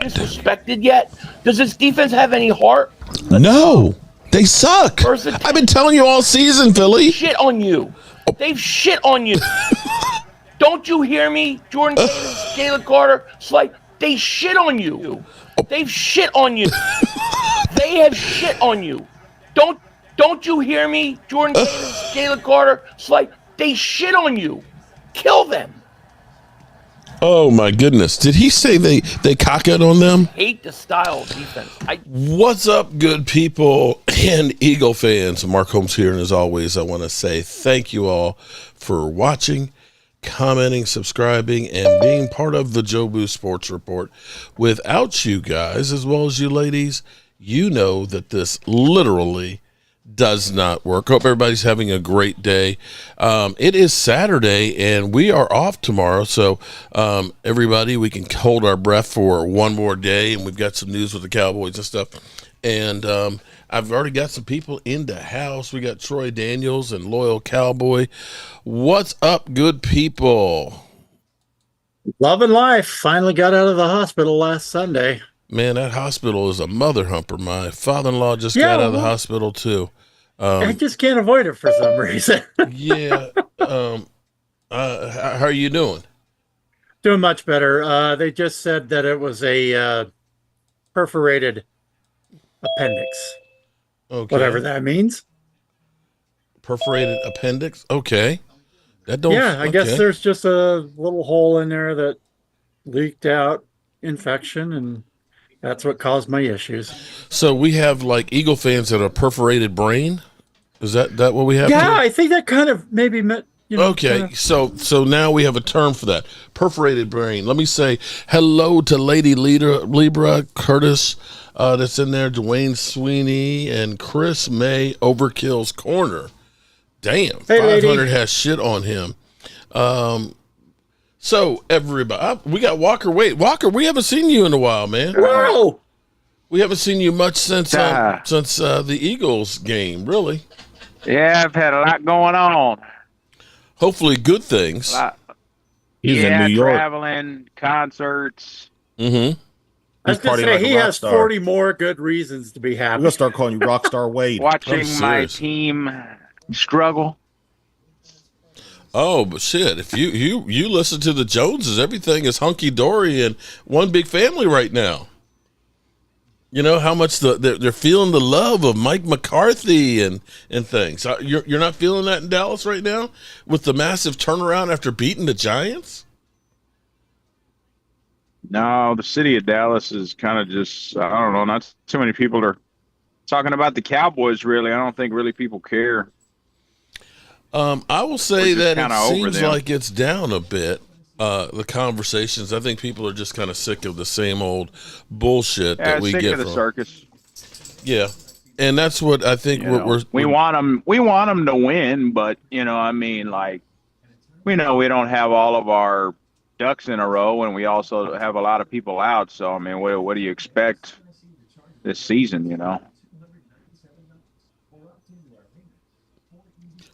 disrespected yet? Does this defense have any heart? No, they suck. I've been telling you all season, Philly. Shit on you. They've shit on you. Don't you hear me? Jordan Davis, Jalen Carter, Slate, they shit on you. They've shit on you. They have shit on you. Don't you hear me? Jordan Davis, Jalen Carter, Slate, they shit on you. Kill them. Oh my goodness! Did he say they cock it on them? Hate the style of defense. What's up, good people and Eagle fans? Mark Holmes here, and as always, I want to say thank you all for watching, commenting, subscribing, and being part of the Jobu Sports Report. Without you guys, as well as you ladies, you know that this literally does not work. Hope everybody's having a great day. It is Saturday and we are off tomorrow, so everybody, we can hold our breath for one more day, and we've got some news with the Cowboys and stuff. And I've already got some people in the house. We got Troy Daniels and Loyal Cowboy. What's up, good people? Love and life. Finally got out of the hospital last Sunday. Man, that hospital is a mother humper. My father-in-law just got out of the hospital too. I just can't avoid it for some reason. Yeah. How are you doing? Doing much better. They just said that it was a perforated appendix. Okay. Whatever that means. Perforated appendix? Okay. I guess there's just a little hole in there that leaked out infection, and that's what caused my issues. So we have like Eagle fans that are perforated brain. Is that what we have? Yeah, I think that kind of maybe meant. Okay, so now we have a term for that. Perforated brain. Let me say hello to Lady Libra Curtis that's in there, Dwayne Sweeney, and Chris May, Overkill's Corner. Damn, hey, 500 lady. has shit on him. So everybody, we got Walker. Wait, Walker, we haven't seen you in a while, man. Whoa! We haven't seen you much since the Eagles game, really. Yeah, I've had a lot going on. Hopefully good things. He's in New York. Traveling, concerts. Mm-hmm. I was going to say, he has 40 more good reasons to be happy. We're going to start calling you Rockstar Wade. Watching my team struggle. Oh, but shit, if you listen to the Joneses, everything is hunky-dory and one big family right now. You know how much they're feeling the love of Mike McCarthy and things. You're not feeling that in Dallas right now with the massive turnaround after beating the Giants? No, the city of Dallas is kind of just, I don't know, not too many people are talking about the Cowboys, really. I don't think really people care. I will say that it seems them. like it's down a bit. The conversations. I think people are just kind of sick of the same old bullshit that we get of the from circus. Yeah, and that's what I think we want them. We want them to win, but I mean, like, we know we don't have all of our ducks in a row, and we also have a lot of people out. So I mean, what do you expect this season?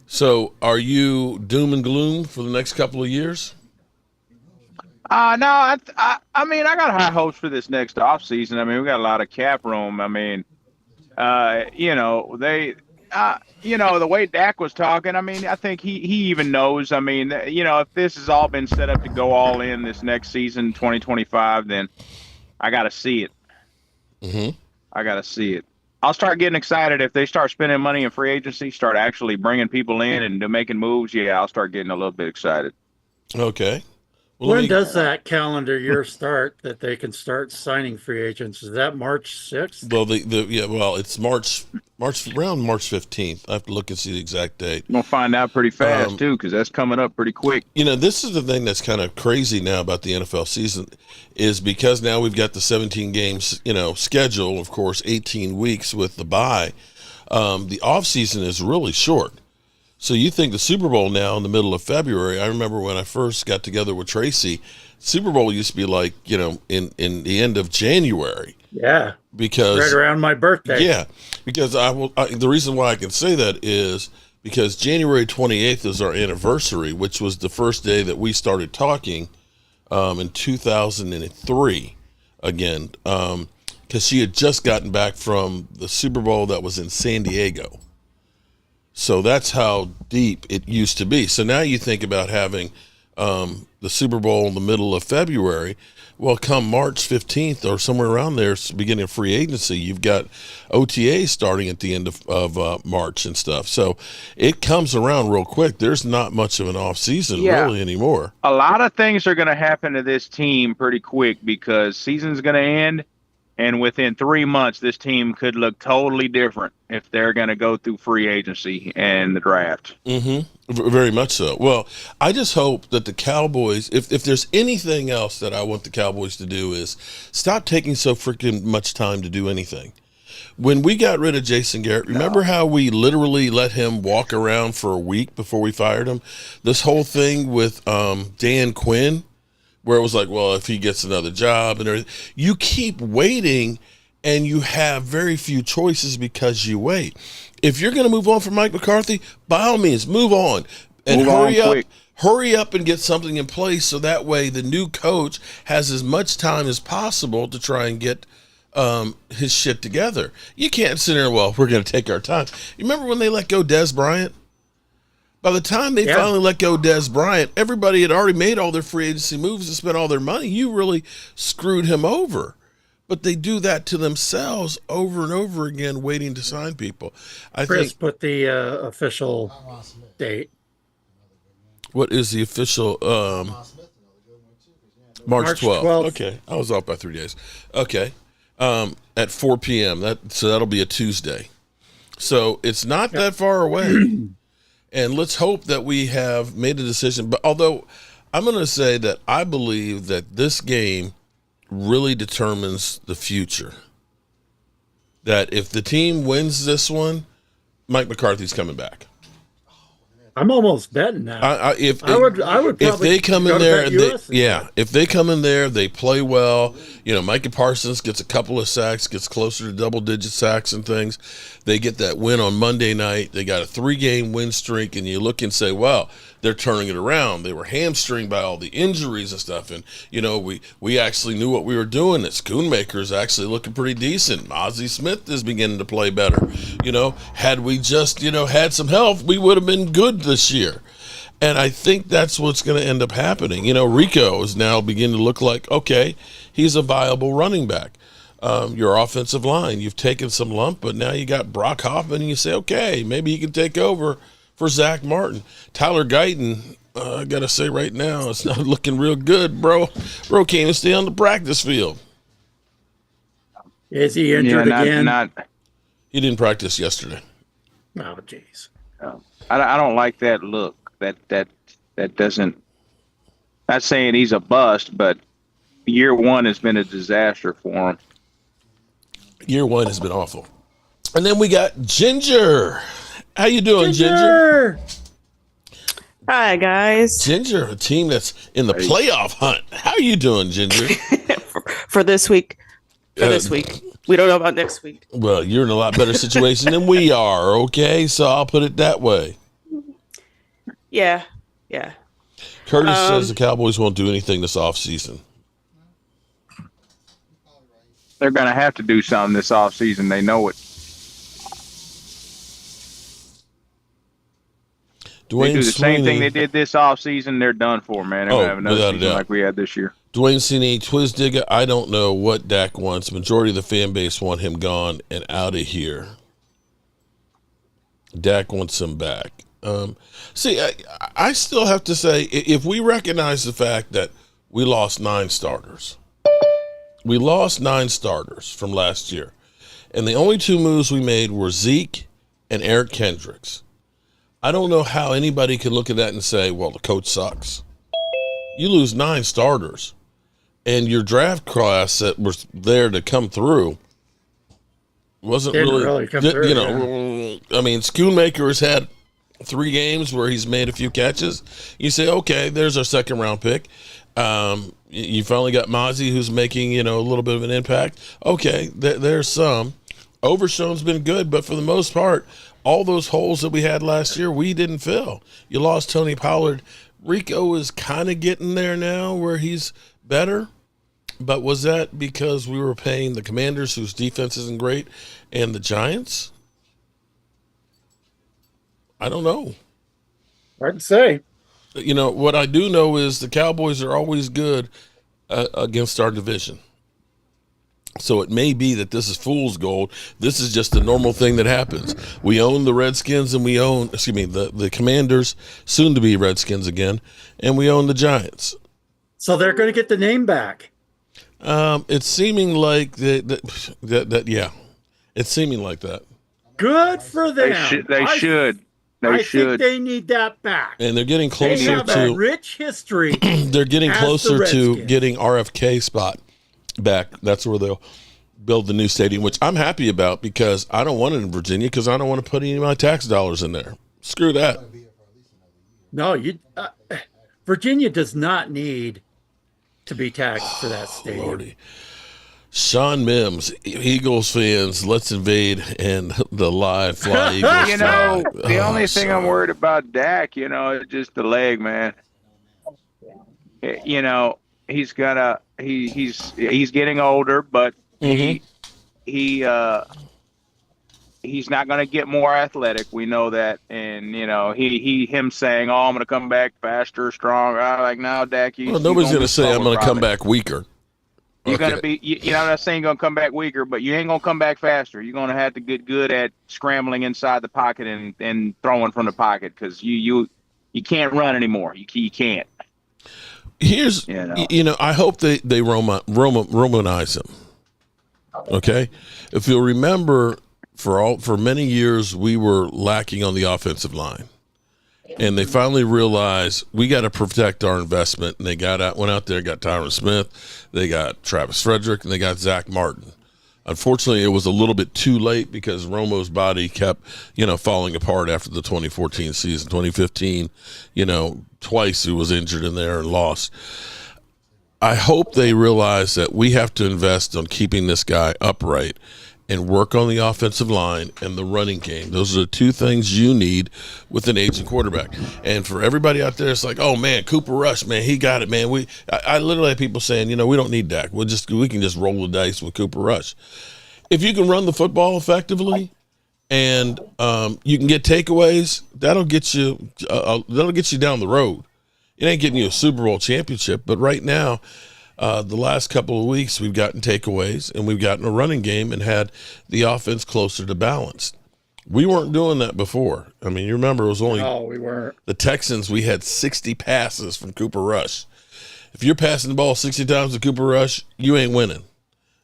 So, are you doom and gloom for the next couple of years? No, I mean, I got high hopes for this next offseason. I mean, we got a lot of cap room. I mean, the way Dak was talking, I mean, I think he even knows. I mean, if this has all been set up to go all in this next season, 2025, then I got to see it. Mm-hmm. I got to see it. I'll start getting excited if they start spending money in free agency, start actually bringing people in and making moves. Yeah, I'll start getting a little bit excited. Okay. Well, when does that calendar year start that they can start signing free agents? Is that March 6th? Well, it's March around March 15th. I have to look and see the exact date. We'll find out pretty fast too, because that's coming up pretty quick. This is the thing that's kind of crazy now about the NFL season is because now we've got the 17 games, schedule, of course, 18 weeks with the bye. The off season is really short. So you think the Super Bowl now in the middle of February? I remember when I first got together with Tracy, Super Bowl used to be like, in the end of January. Yeah. Because right around my birthday. Yeah. Because the reason why I can say that is because January 28th is our anniversary, which was the first day that we started talking in 2003. again, because she had just gotten back from the Super Bowl that was in San Diego. So that's how deep it used to be. So now you think about having the Super Bowl in the middle of February. Well, come March 15th or somewhere around there, beginning of free agency, you've got OTA starting at the end of March and stuff. So it comes around real quick. There's not much of an off season really anymore. A lot of things are going to happen to this team pretty quick because season's going to end. And within 3 months, this team could look totally different if they're going to go through free agency and the draft. Mm-hmm. Very much so. Well, I just hope that the Cowboys, if there's anything else that I want the Cowboys to do, is stop taking so freaking much time to do anything. When we got rid of Jason Garrett, remember how we literally let him walk around for a week before we fired him? This whole thing with Dan Quinn, where it was like, well, if he gets another job and everything, you keep waiting and you have very few choices because you wait. If you're going to move on from Mike McCarthy, by all means, move on and hurry up and get something in place so that way the new coach has as much time as possible to try and get his shit together. You can't sit there, well, we're going to take our time. You remember when they let go Dez Bryant? By the time they finally let go Dez Bryant, everybody had already made all their free agency moves and spent all their money. You really screwed him over. But they do that to themselves over and over again, waiting to sign people. Chris put the official date. What is the official? March 12th. Okay, I was off by 3 days. Okay, at 4 p.m. That'll be a Tuesday. So it's not that far away. And let's hope that we have made a decision. But although I'm going to say that I believe that this game really determines the future. That if the team wins this one, Mike McCarthy's coming back. I'm almost betting that. I would probably if they come in there, if they come in there, they play well. You know, Micah Parsons gets a couple of sacks, gets closer to double-digit sacks and things. They get that win on Monday night. They got a 3-game win streak, and you look and say, well, they're turning it around. They were hamstringed by all the injuries and stuff, and you know, we actually knew what we were doing. That Schoonmaker's actually looking pretty decent. Ozzie Smith is beginning to play better. You know, had we just had some help, we would have been good this year. And I think that's what's going to end up happening. You know, Rico is now beginning to look like, okay, he's a viable running back. Your offensive line, you've taken some lump, but now you got Brock Hoffman, and you say, okay, maybe he can take over for Zach Martin. Tyler Guyton, I got to say right now, it's not looking real good, bro. Bro can't even stay on the practice field. Is he injured again? He didn't practice yesterday. Oh, jeez. I don't like that look. That doesn't. Not saying he's a bust, but year one has been a disaster for him. Year one has been awful. And then we got Ginger. How you doing, Ginger? Hi, guys. Ginger, a team that's in the playoff hunt. How are you doing, Ginger? for this week. This week. We don't know about next week. Well, you're in a lot better situation than we are, okay? So I'll put it that way. Yeah. Curtis says the Cowboys won't do anything this offseason. They're going to have to do something this offseason. They know it. They do the same thing they did this offseason. They're done for, man. They're going to have another season like we had this year. Dwayne Cine, Twizdigger, I don't know what Dak wants. Majority of the fan base want him gone and out of here. Dak wants him back. See, I still have to say, if we recognize the fact that we lost 9 starters, from last year, and the only 2 moves we made were Zeke and Eric Kendricks. I don't know how anybody can look at that and say, well, the coach sucks. You lose 9 starters, and your draft class that was there to come through wasn't really come through, I mean, Schoonmaker has had 3 games where he's made a few catches. You say, okay, there's our second round pick. You finally got Mozzie, who's making, a little bit of an impact. Okay, there's some. Overshown's been good, but for the most part, all those holes that we had last year, we didn't fill. You lost Tony Pollard. Rico is kind of getting there now where he's better. But was that because we were paying the Commanders, whose defense isn't great, and the Giants? I don't know. Hard to say. You know, what I do know is the Cowboys are always good against our division. So it may be that this is fool's gold. This is just a normal thing that happens. We own the Redskins and we own, the Commanders, soon to be Redskins again, and we own the Giants. So they're going to get the name back. It's seeming like that. Yeah, it's seeming like that. Good for them. They should. I think they need that back. And they're getting closer They have to a rich history. they're getting as closer the to Redskins. getting RFK spot back. That's where they'll build the new stadium, which I'm happy about because I don't want it in Virginia because I don't want to put any of my tax dollars in there. Screw that. No, Virginia does not need to be taxed for that stadium. Lordy. Sean Mims, Eagles fans, let's invade and the live fly Eagles. You know, fly. the only thing I'm sorry. worried about Dak, is just the leg, man. He's getting older, but he's not gonna get more athletic. We know that, and him saying, "Oh, I'm gonna come back faster, stronger." I'm like, no, Dak. Well, nobody's going to say I'm going to come back weaker. You're Okay. gonna be. I'm not saying you're gonna come back weaker, but you ain't gonna come back faster. You're gonna have to get good at scrambling inside the pocket and throwing from the pocket because you can't run anymore. You can't. Here's, I hope they Romanize him. Okay, if you'll remember, for many years we were lacking on the offensive line, and they finally realized we got to protect our investment. And they went out there, got Tyron Smith, they got Travis Frederick, and they got Zach Martin. Unfortunately, it was a little bit too late because Romo's body kept, falling apart after the 2014 season. 2015, twice he was injured in there and lost. I hope they realize that we have to invest on keeping this guy upright and work on the offensive line and the running game. Those are the two things you need with an aging quarterback. And for everybody out there, it's like, oh man, Cooper Rush, man, he got it, man. I literally have people saying, we don't need Dak. We can just roll the dice with Cooper Rush. If you can run the football effectively and you can get takeaways, that'll get you down the road. It ain't getting you a Super Bowl championship, but right now, the last couple of weeks, we've gotten takeaways and we've gotten a running game and had the offense closer to balanced. We weren't doing that before. I mean, you remember it was only we weren't. the Texans. We had 60 passes from Cooper Rush. If you're passing the ball 60 times with Cooper Rush, you ain't winning.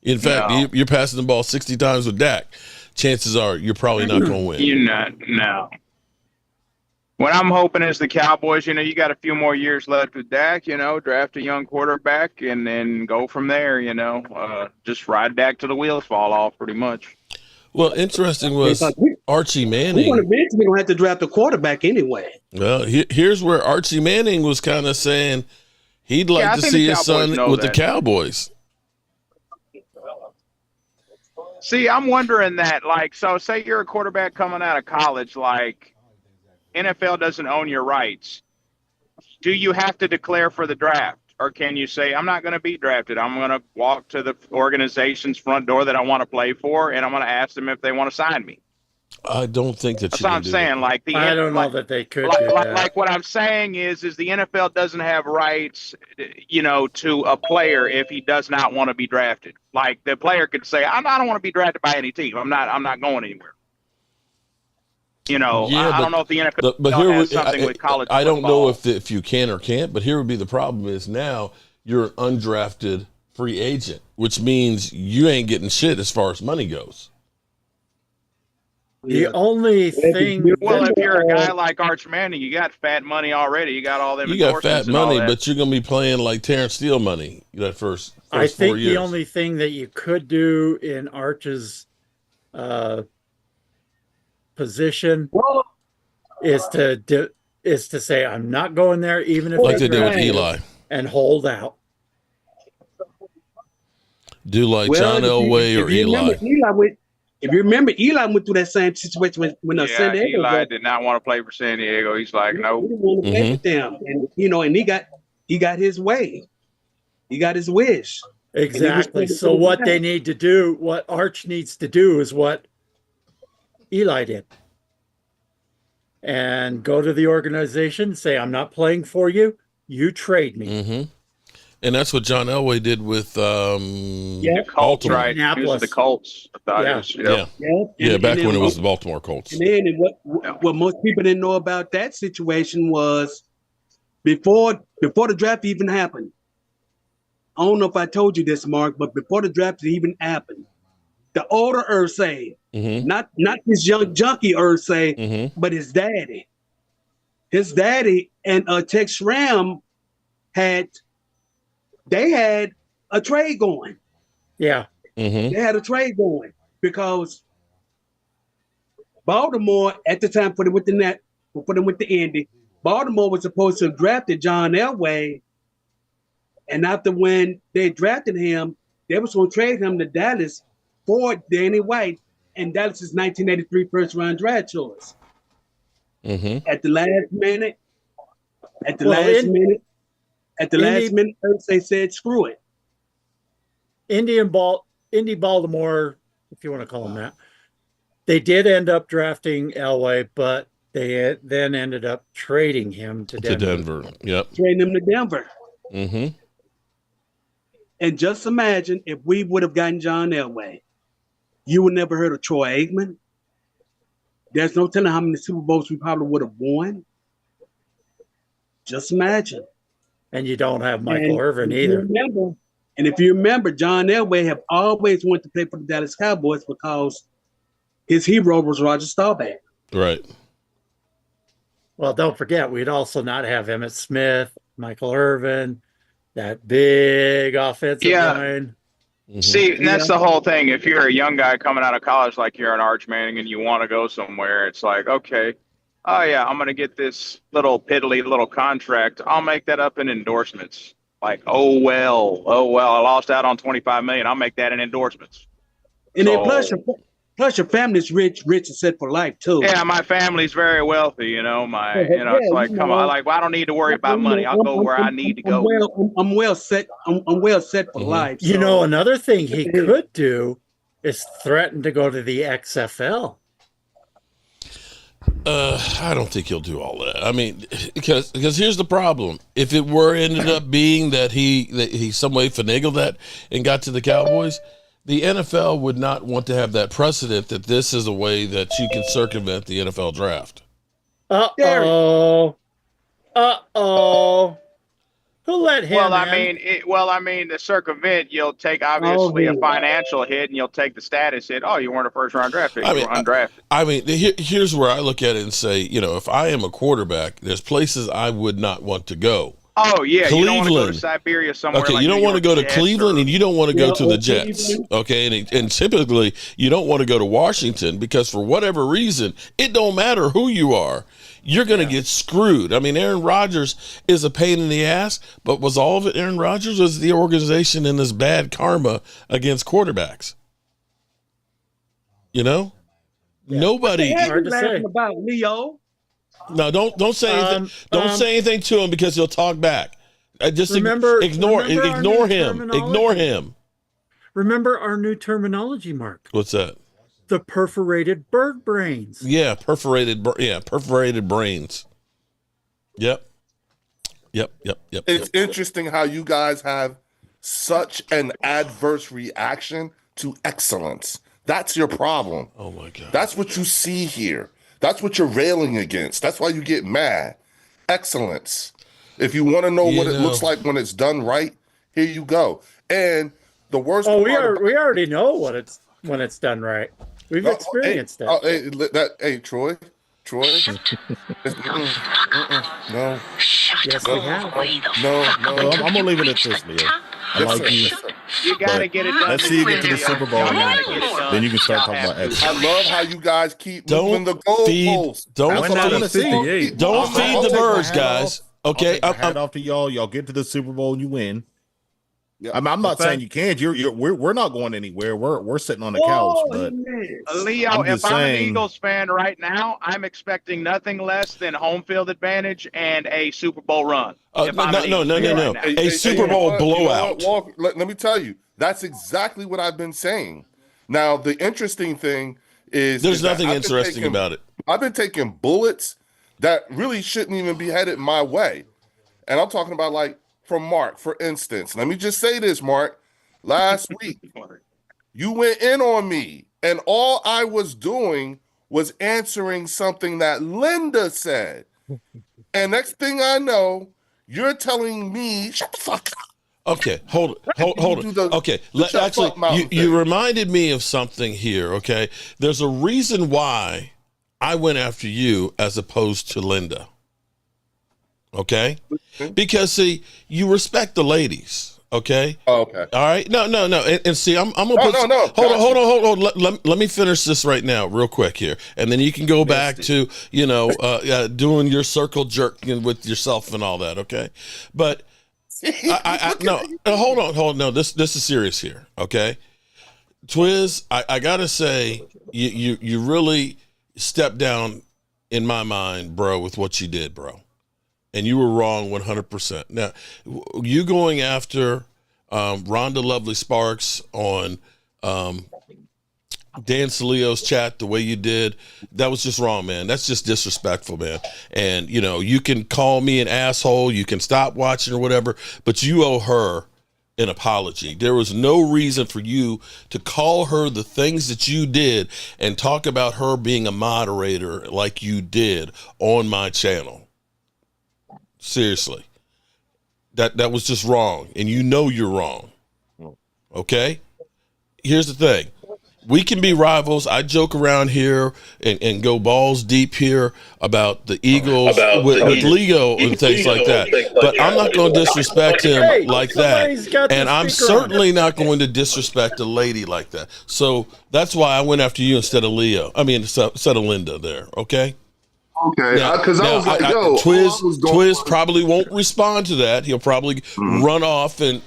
In fact, you're passing the ball 60 times with Dak. Chances are you're probably not going to win. You're not. No. What I'm hoping is the Cowboys, you got a few more years left with Dak, draft a young quarterback and then go from there, just ride Dak till the wheels fall off pretty much. Well, interesting was Archie Manning. We're going to have to draft a quarterback anyway. Well, here's where Archie Manning was kind of saying he'd like to see his son with the Cowboys. See, I'm wondering that, so say you're a quarterback coming out of college, NFL doesn't own your rights. Do you have to declare for the draft? Or can you say, I'm not going to be drafted. I'm going to walk to the organization's front door that I want to play for, and I'm going to ask them if they want to sign me? I don't think that That's you what can I'm do saying. that. I don't know that they could do that. What I'm saying is the NFL doesn't have rights, to a player if he does not want to be drafted. Like the player could say, I don't want to be drafted by any team. I'm not going anywhere. I don't know if the NFL has something with college football. I don't know if you can or can't, but here would be the problem is now you're an undrafted free agent, which means you ain't getting shit as far as money goes. The only thing. Well, if you're a guy like Arch Manning, you got fat money already. You got all them. You got fat money, but but you're going to be playing like Terrence Steele money that first I 4 think years. the only thing that you could do in Arch's position is to say I'm not going there, even if like it's they did with drafted, Eli. and hold out. Do like John Elway or Eli. If you remember, Eli went through that same situation when San Diego. Eli did not want to play for San Diego. He's like, no. He didn't want to play with them, and and he got his way. He got his wish. Exactly. So what they need to do, what Arch needs to do is what Eli did. And go to the organization, say, I'm not playing for you. You trade me. Mm-hmm. And that's what John Elway did with the Colts, right? He was with the Colts. I thought it was, back when it was the Baltimore Colts. And then what most people didn't know about that situation was before the draft even happened. I don't know if I told you this, Mark, but before the draft even happened, the older Irsay, not this young junkie Irsay, but his daddy. His daddy and Tex Schramm had a trade going. Yeah. They had a trade going because Baltimore at the time put him with the Indy. Baltimore was supposed to have drafted John Elway, and after when they drafted him, they was going to trade him to Dallas for Danny White and Dallas's 1983 first-round draft choice. At the last minute, they said, "Screw it." Indy Baltimore, if you want to call them that, they did end up drafting Elway, but they then ended up trading him to Denver. Yep. Trading him to Denver. And just imagine if we would have gotten John Elway, you would never heard of Troy Aikman. There's no telling how many Super Bowls we probably would have won. Just imagine. And you don't have Michael Irvin either. If you remember, John Elway have always wanted to play for the Dallas Cowboys because his hero was Roger Staubach. Right. Well, don't forget, we'd also not have Emmitt Smith, Michael Irvin, that big offensive line. See, and that's the whole thing. If you're a young guy coming out of college like you're an Arch Manning and you want to go somewhere, it's like, okay, oh yeah, I'm going to get this little piddly little contract. I'll make that up in endorsements. Like, oh well, I lost out on $25 million. I'll make that in endorsements. And then plus your family's rich and set for life too. Yeah, my family's very wealthy. It's like, come on, well, I don't need to worry about money. I'll go where I need to go. I'm well set. I'm well set for life. So. Another thing he could do is threaten to go to the XFL. I don't think he'll do all that. I mean, because here's the problem: if it ended up being that he some way finagled that and got to the Cowboys, the NFL would not want to have that precedent that this is a way that you can circumvent the NFL draft. Uh-oh. Who let him I mean, to circumvent, you'll take obviously a financial hit and you'll take the status hit. Oh, you weren't a first-round draft pick. You were undrafted. I mean, here's where I look at it and say, if I am a quarterback, there's places I would not want to go. Oh, yeah. Cleveland. You don't want to go to Siberia somewhere. Okay, you don't want to go to Cleveland and you don't want to go to the Jets. Okay, and typically you don't want to go to Washington because for whatever reason, it don't matter who you are. You're going to get screwed. I mean, Aaron Rodgers is a pain in the ass, but was all of it Aaron Rodgers? Was the organization in this bad karma against quarterbacks? Nobody. Hard to say about Leo. No, don't say anything. Don't say anything to him because he'll talk back. Just ignore him. Ignore him. Remember our new terminology, Mark. What's that? The perforated bird brains. Yeah, perforated brains. Yep. It's interesting how you guys have such an adverse reaction to excellence. That's your problem. Oh my God. That's what you see here. That's what you're railing against. That's why you get mad. Excellence. If you want to know what it looks like when it's done right, here you go. And the worst part we already know when it's done right. We've experienced it. Hey, Troy. No. Yes, we have. No. I'm gonna leave it at this, Leo. I like you. You gotta get it done. Let's see you get to the Super Bowl, then you can start talking about excellence. I love how you guys keep moving the goalposts. Don't feed the birds, guys. Okay, I'll take my hat off to y'all. Y'all get to the Super Bowl and you win. Yeah. I'm not saying you can't. We're not going anywhere. We're sitting on the couch. But Leo, if I'm an Eagles fan right now, I'm expecting nothing less than home field advantage and a Super Bowl run. No. A Super Bowl blowout. Let me tell you, That's exactly what I've been saying. Now, the interesting thing is There's that nothing interesting about it. I've been taking bullets that really shouldn't even be headed my way. And I'm talking about, like, from Mark, for instance. Let me just say this, Mark. Last week, you went in on me, and all I was doing was answering something that Linda said. And next thing I know, you're telling me, shut the fuck up. Okay, hold it. Okay, actually, you reminded me of something here. Okay, there's a reason why I went after you as opposed to Linda. Okay, because see, you respect the ladies. Okay. Oh, okay. All right. No. And see, I'm gonna put. Hold on. Let me finish this right now, real quick here, and then you can go back to doing your circle jerking with yourself and all that. Okay, but. No, hold on. No, this is serious here. Okay, Twiz, I gotta say, you really stepped down in my mind, bro, with what you did, bro, and you were wrong 100%. Now, you going after Rhonda Lovely Sparks on Dan Salio's chat the way you did, that was just wrong, man. That's just disrespectful, man. And, you can call me an asshole, you can stop watching or whatever, but you owe her an apology. There was no reason for you to call her the things that you did and talk about her being a moderator like you did on my channel. Seriously. That was just wrong, and you're wrong. Okay? Here's the thing. We can be rivals. I joke around here and go balls deep here about the Eagles with Leo and things like that. But I'm not going to disrespect him like that. And I'm certainly not going to disrespect a lady like that. So that's why I went after you instead of instead of Linda there. Okay? Okay, because I was like, Twiz probably won't respond to that. He'll probably run off and,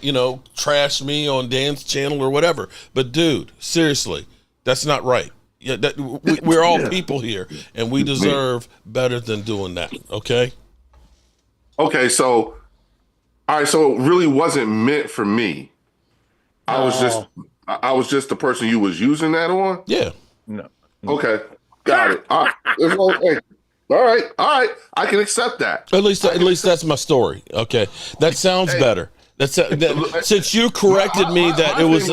trash me on Dan's channel or whatever. But, dude, seriously, that's not right. Yeah, we're all people here, and we deserve better than doing that, okay? Okay, so, all right, so it really wasn't meant for me. I was just the person you was using that on? Yeah. No. Okay, got it. All right. All right. I can accept that. At least that's my story. Okay, that sounds better. Since you corrected me that it was.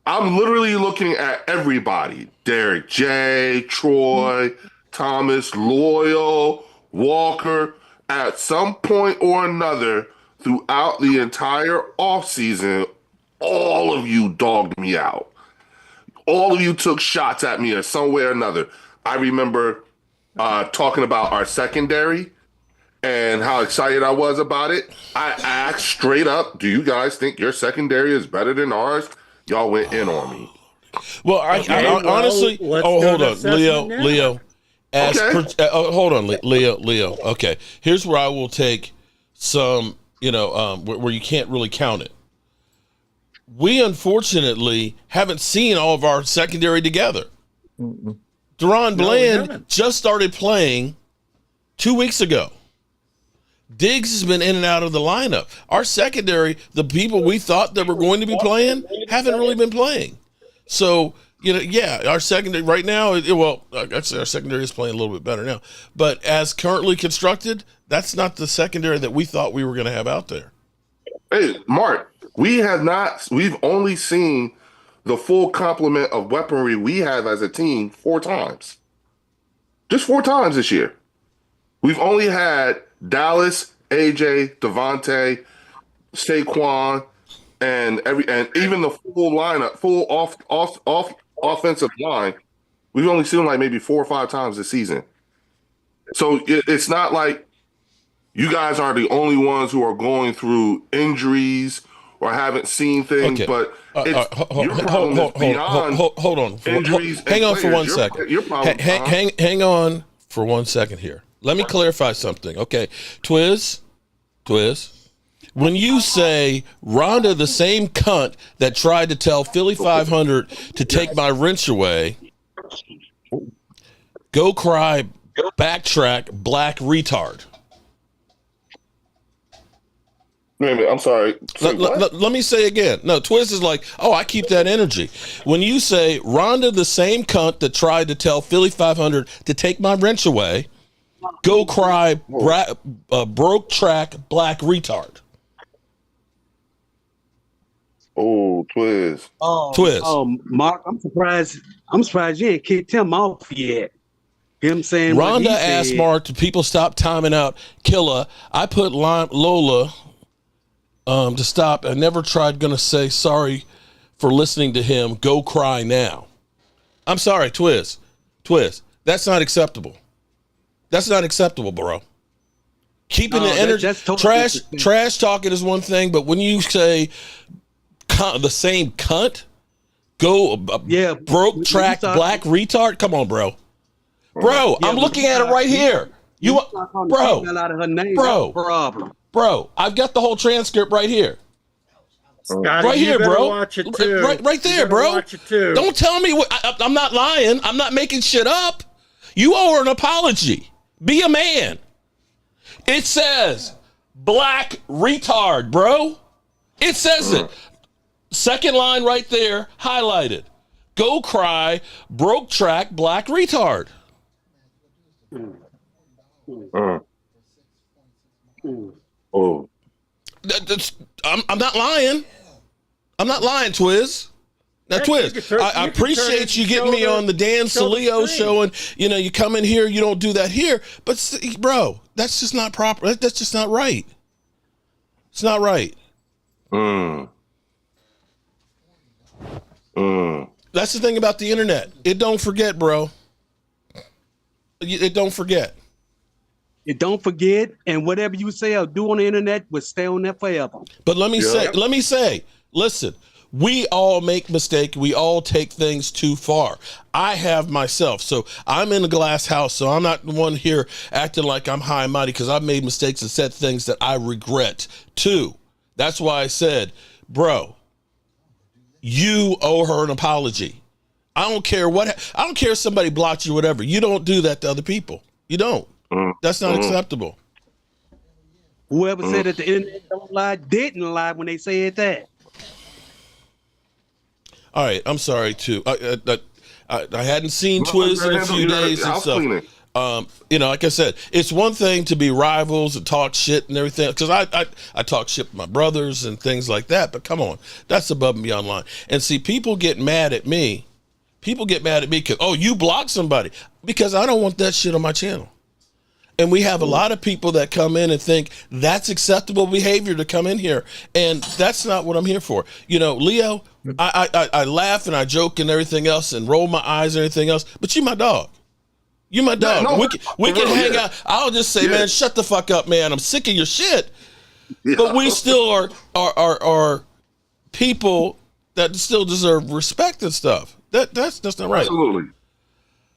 I'm literally looking at everybody: Derek J, Troy, Thomas, Loyal, Walker. At some point or another throughout the entire offseason, all of you dogged me out. All of you took shots at me in some way or another. I remember talking about our secondary and how excited I was about it. I asked straight up, do you guys think your secondary is better than ours? Y'all went in on me. Well, honestly, hold on, Leo. Hold on, Leo. Okay, here's where I will take some, where you can't really count it. We unfortunately haven't seen all of our secondary together. Deron Bland just started playing 2 weeks ago. Diggs has been in and out of the lineup. Our secondary, the people we thought that were going to be playing, haven't really been playing. So, our secondary right now, actually our secondary is playing a little bit better now. But as currently constructed, that's not the secondary that we thought we were going to have out there. Hey, Mark, we've only seen the full complement of weaponry we have as a team 4 times. Just 4 times this year. We've only had Dallas, AJ, Devontae, Saquon, and even the full lineup, full off offensive line. We've only seen like maybe 4 or 5 times this season. So it's not like you guys are the only ones who are going through injuries or haven't seen things, but your problem is beyond hold on. Injuries. Hang on for 1 second. Your problem. Hang on for 1 second here. Let me clarify something. Okay, Twiz, when you say Rhonda, the same cunt that tried to tell Philly 500 to take my wrench away, go cry, backtrack, black retard. Wait a minute, I'm sorry. Let me say again. No, Twiz is like, oh, I keep that energy. When you say Rhonda, the same cunt that tried to tell Philly 500 to take my wrench away, go cry, broke track, black retard. Oh, Twiz. Twiz. Mark, I'm surprised you ain't kicked him off yet. Him saying Rhonda asked Mark to people stop timing out Killa. I put Lola to stop. I never tried gonna say sorry for listening to him. Go cry now. I'm sorry, Twiz. That's not acceptable. That's not acceptable, bro. Keeping the energy, trash talking is one thing, but when you say the same cunt, broke track, black retard. Come on, bro. I'm looking at it right here. Bro, I've got the whole transcript right here. Scotty, right here, bro. Watch it too. Right there, bro. Watch it too. Don't tell me I'm not lying. I'm not making shit up. You owe her an apology. Be a man. It says black retard, bro. It says it. Second line right there, highlighted. Go cry, broke track, black retard. Oh. I'm not lying. I'm not lying, Twiz. Now, Twiz, I appreciate you getting me on the Dan Salio show, and you come in here, you don't do that here, but bro, that's just not proper. That's just not right. It's not right. That's the thing about the internet. It don't forget, bro. It don't forget. It don't forget, and whatever you say or do on the internet will stay on there forever. But let me say, listen, we all make mistakes. We all take things too far. I have myself. So I'm in a glass house, so I'm not the one here acting like I'm high and mighty because I've made mistakes and said things that I regret too. That's why I said, bro, you owe her an apology. I don't care if somebody blocked you or whatever. You don't do that to other people. You don't. That's not acceptable. Whoever said that the internet don't lie didn't lie when they said that. All right, I'm sorry too. I hadn't seen Twiz in a few days and stuff. Like I said, it's one thing to be rivals and talk shit and everything, because I talk shit with my brothers and things like that, but come on, that's above and beyond line. And see, people get mad at me because, oh, you blocked somebody, because I don't want that shit on my channel. And we have a lot of people that come in and think that's acceptable behavior to come in here, and that's not what I'm here for. Leo, I laugh and I joke and everything else and roll my eyes and everything else, but you my dog. You my dog. No, we can hang out. I'll just say, man, shut the fuck up, man. I'm sick of your shit. Yeah. But we still are people that still deserve respect and stuff. That's not right.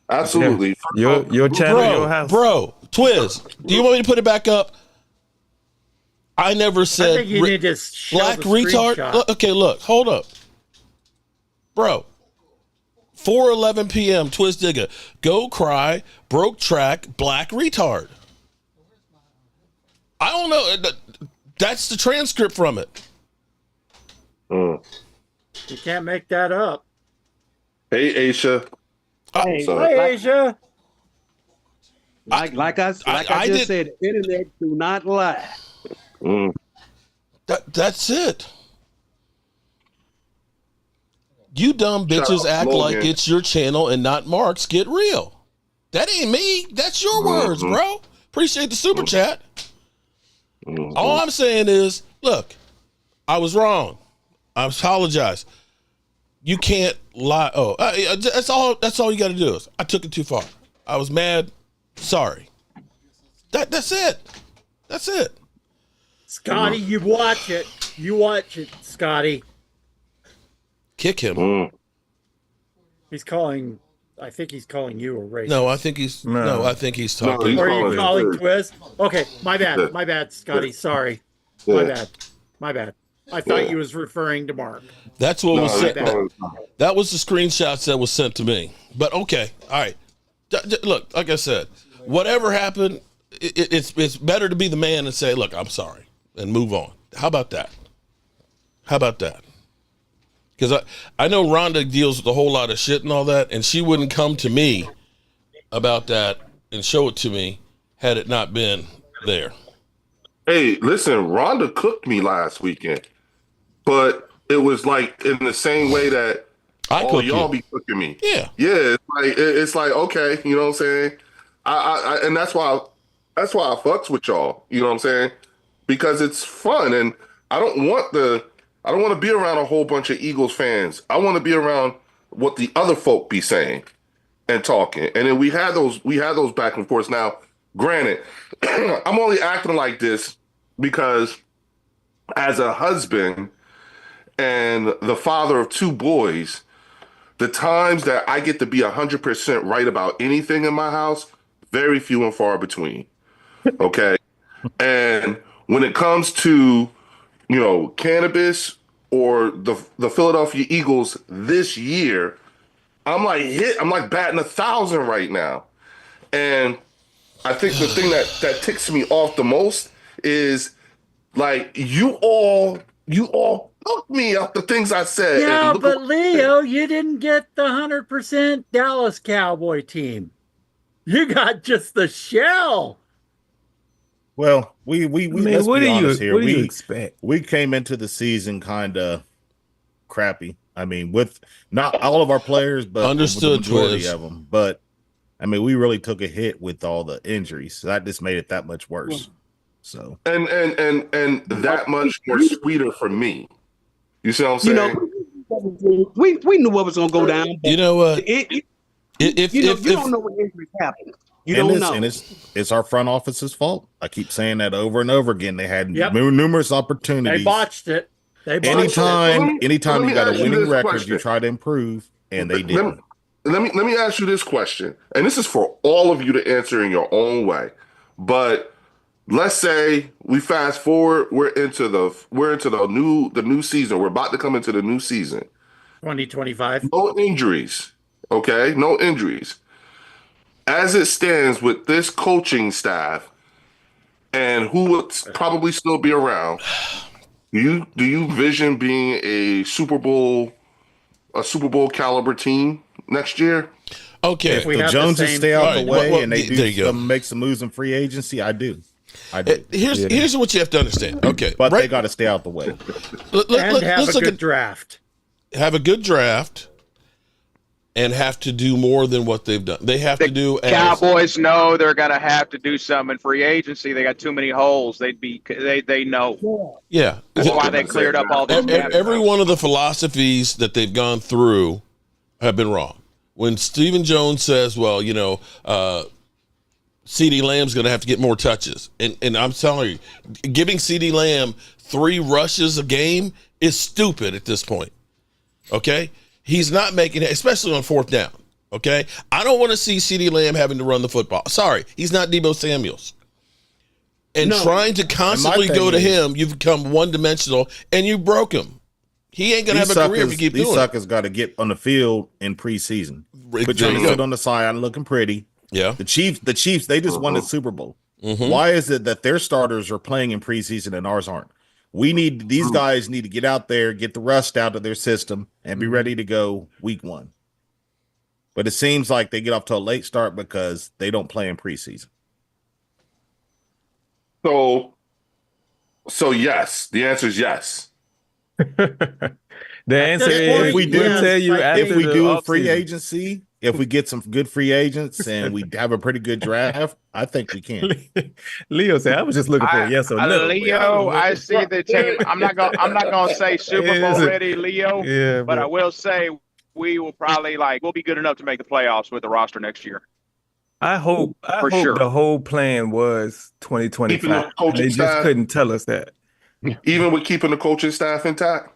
Absolutely. Yeah. Your channel, your house. Bro, Twiz, do you want me to put it back up? I never said I think you need to show black the retard. screenshot. Okay, look, hold up. Bro. 4:11 p.m. Twiz Digga. Go cry, broke track, black retard. I don't know. That's the transcript from it. You can't make that up. Hey, Aisha. Hey, Aisha. Like I just said, the internet do not lie. That's it. You dumb bitches act like it's your channel and not Mark's. Get real. That ain't me. That's your words, bro. Appreciate the super chat. All I'm saying is, look, I was wrong. I apologize. You can't lie. Oh, that's all you got to do is I took it too far. I was mad. Sorry. That's it. That's it. Scotty, you watch it. You watch it, Scotty. Kick him. He's calling. I think he's calling you a racist. No, I think he's talking. Or are you calling Twiz? Okay, my bad. My bad, Scotty. Sorry. My bad. I thought you was referring to Mark. That's what was sent. That was the screenshots that was sent to me. But okay, all right. Look, like I said, whatever happened, it's better to be the man and say, "Look, I'm sorry," and move on. How about that? How about that? Because I know Rhonda deals with a whole lot of shit and all that, and she wouldn't come to me about that and show it to me had it not been there. Hey, listen, Rhonda cooked me last weekend, but it was like in the same way that all y'all be cooking me. Yeah. It's like okay, you know what I'm saying? I and that's why I fucks with y'all. You know what I'm saying? Because it's fun, and I don't want to be around a whole bunch of Eagles fans. I want to be around what the other folk be saying and talking. And then we had those back and forth. Now, granted, I'm only acting like this because as a husband and the father of 2 boys, the times that I get to be 100% right about anything in my house, very few and far between. Okay. And when it comes to, cannabis or the Philadelphia Eagles this year, I'm like batting 1,000 right now. And I think the thing that ticks me off the most is like you all looked me up the things I said. Yeah, but Leo, you didn't get the 100% Dallas Cowboy team. You got just the shell. Well, we let's be honest here. What do you expect? We came into the season kind of crappy. I mean, with not all of our players, but Understood, with the majority Twiz. of them. But I mean, we really took a hit with all the injuries. So that just made it that much worse. So and that much more sweeter for me. You see what I'm saying? We knew what was gonna go down. You know what? You don't know when injuries happen. You don't know. And it's our front office's fault. I keep saying that over and over again. They had numerous opportunities. They botched it. Anytime you got a winning record, you try to improve, and they didn't. Let me ask you this question, and this is for all of you to answer in your own way. But let's say we fast forward, we're into the new season. We're about to come into the new season. 2025. No injuries. Okay? No injuries. As it stands with this coaching staff and who would probably still be around, do you vision being a Super Bowl caliber team next year? Okay. If the Joneses stay out the way and they make some moves in free agency, I do. Here's what you have to understand. Okay. But they got to stay out the way. Have a good draft. Have a good draft. And have to do more than what they've done. They have to do. Cowboys know they're going to have to do something in free agency. They got too many holes. They know. Yeah, that's why they cleared up all those. Every one of the philosophies that they've gone through have been wrong. When Stephen Jones says, "Well, CeeDee Lamb's going to have to get more touches," and I'm telling you, giving CeeDee Lamb 3 rushes a game is stupid at this point. Okay. He's not making it, especially on 4th down. Okay, I don't want to see CeeDee Lamb having to run the football. Sorry, he's not Deebo Samuels. And trying to constantly go to him, you've become one-dimensional, and you broke him. He ain't gonna have a career if you keep doing it. These suckers got to get on the field in preseason. But you sit on the side looking pretty. Yeah. The Chiefs, they just won the Super Bowl. Mm-hmm. Why is it that their starters are playing in preseason and ours aren't? These guys need to get out there, get the rust out of their system, and be ready to go week 1. But it seems like they get off to a late start because they don't play in preseason. So yes, the answer is yes. The answer is if we do tell you if we do a free agency. If we get some good free agents and we have a pretty good draft, I think we can. Leo said, "I was just looking for a yes or no." Leo, I see the team. I'm not gonna say Super Bowl ready, Leo. Yeah, but I will say we will probably we'll be good enough to make the playoffs with the roster next year. I hope sure. The whole plan was 2025. They just couldn't tell us that. Even with keeping the coaching staff intact.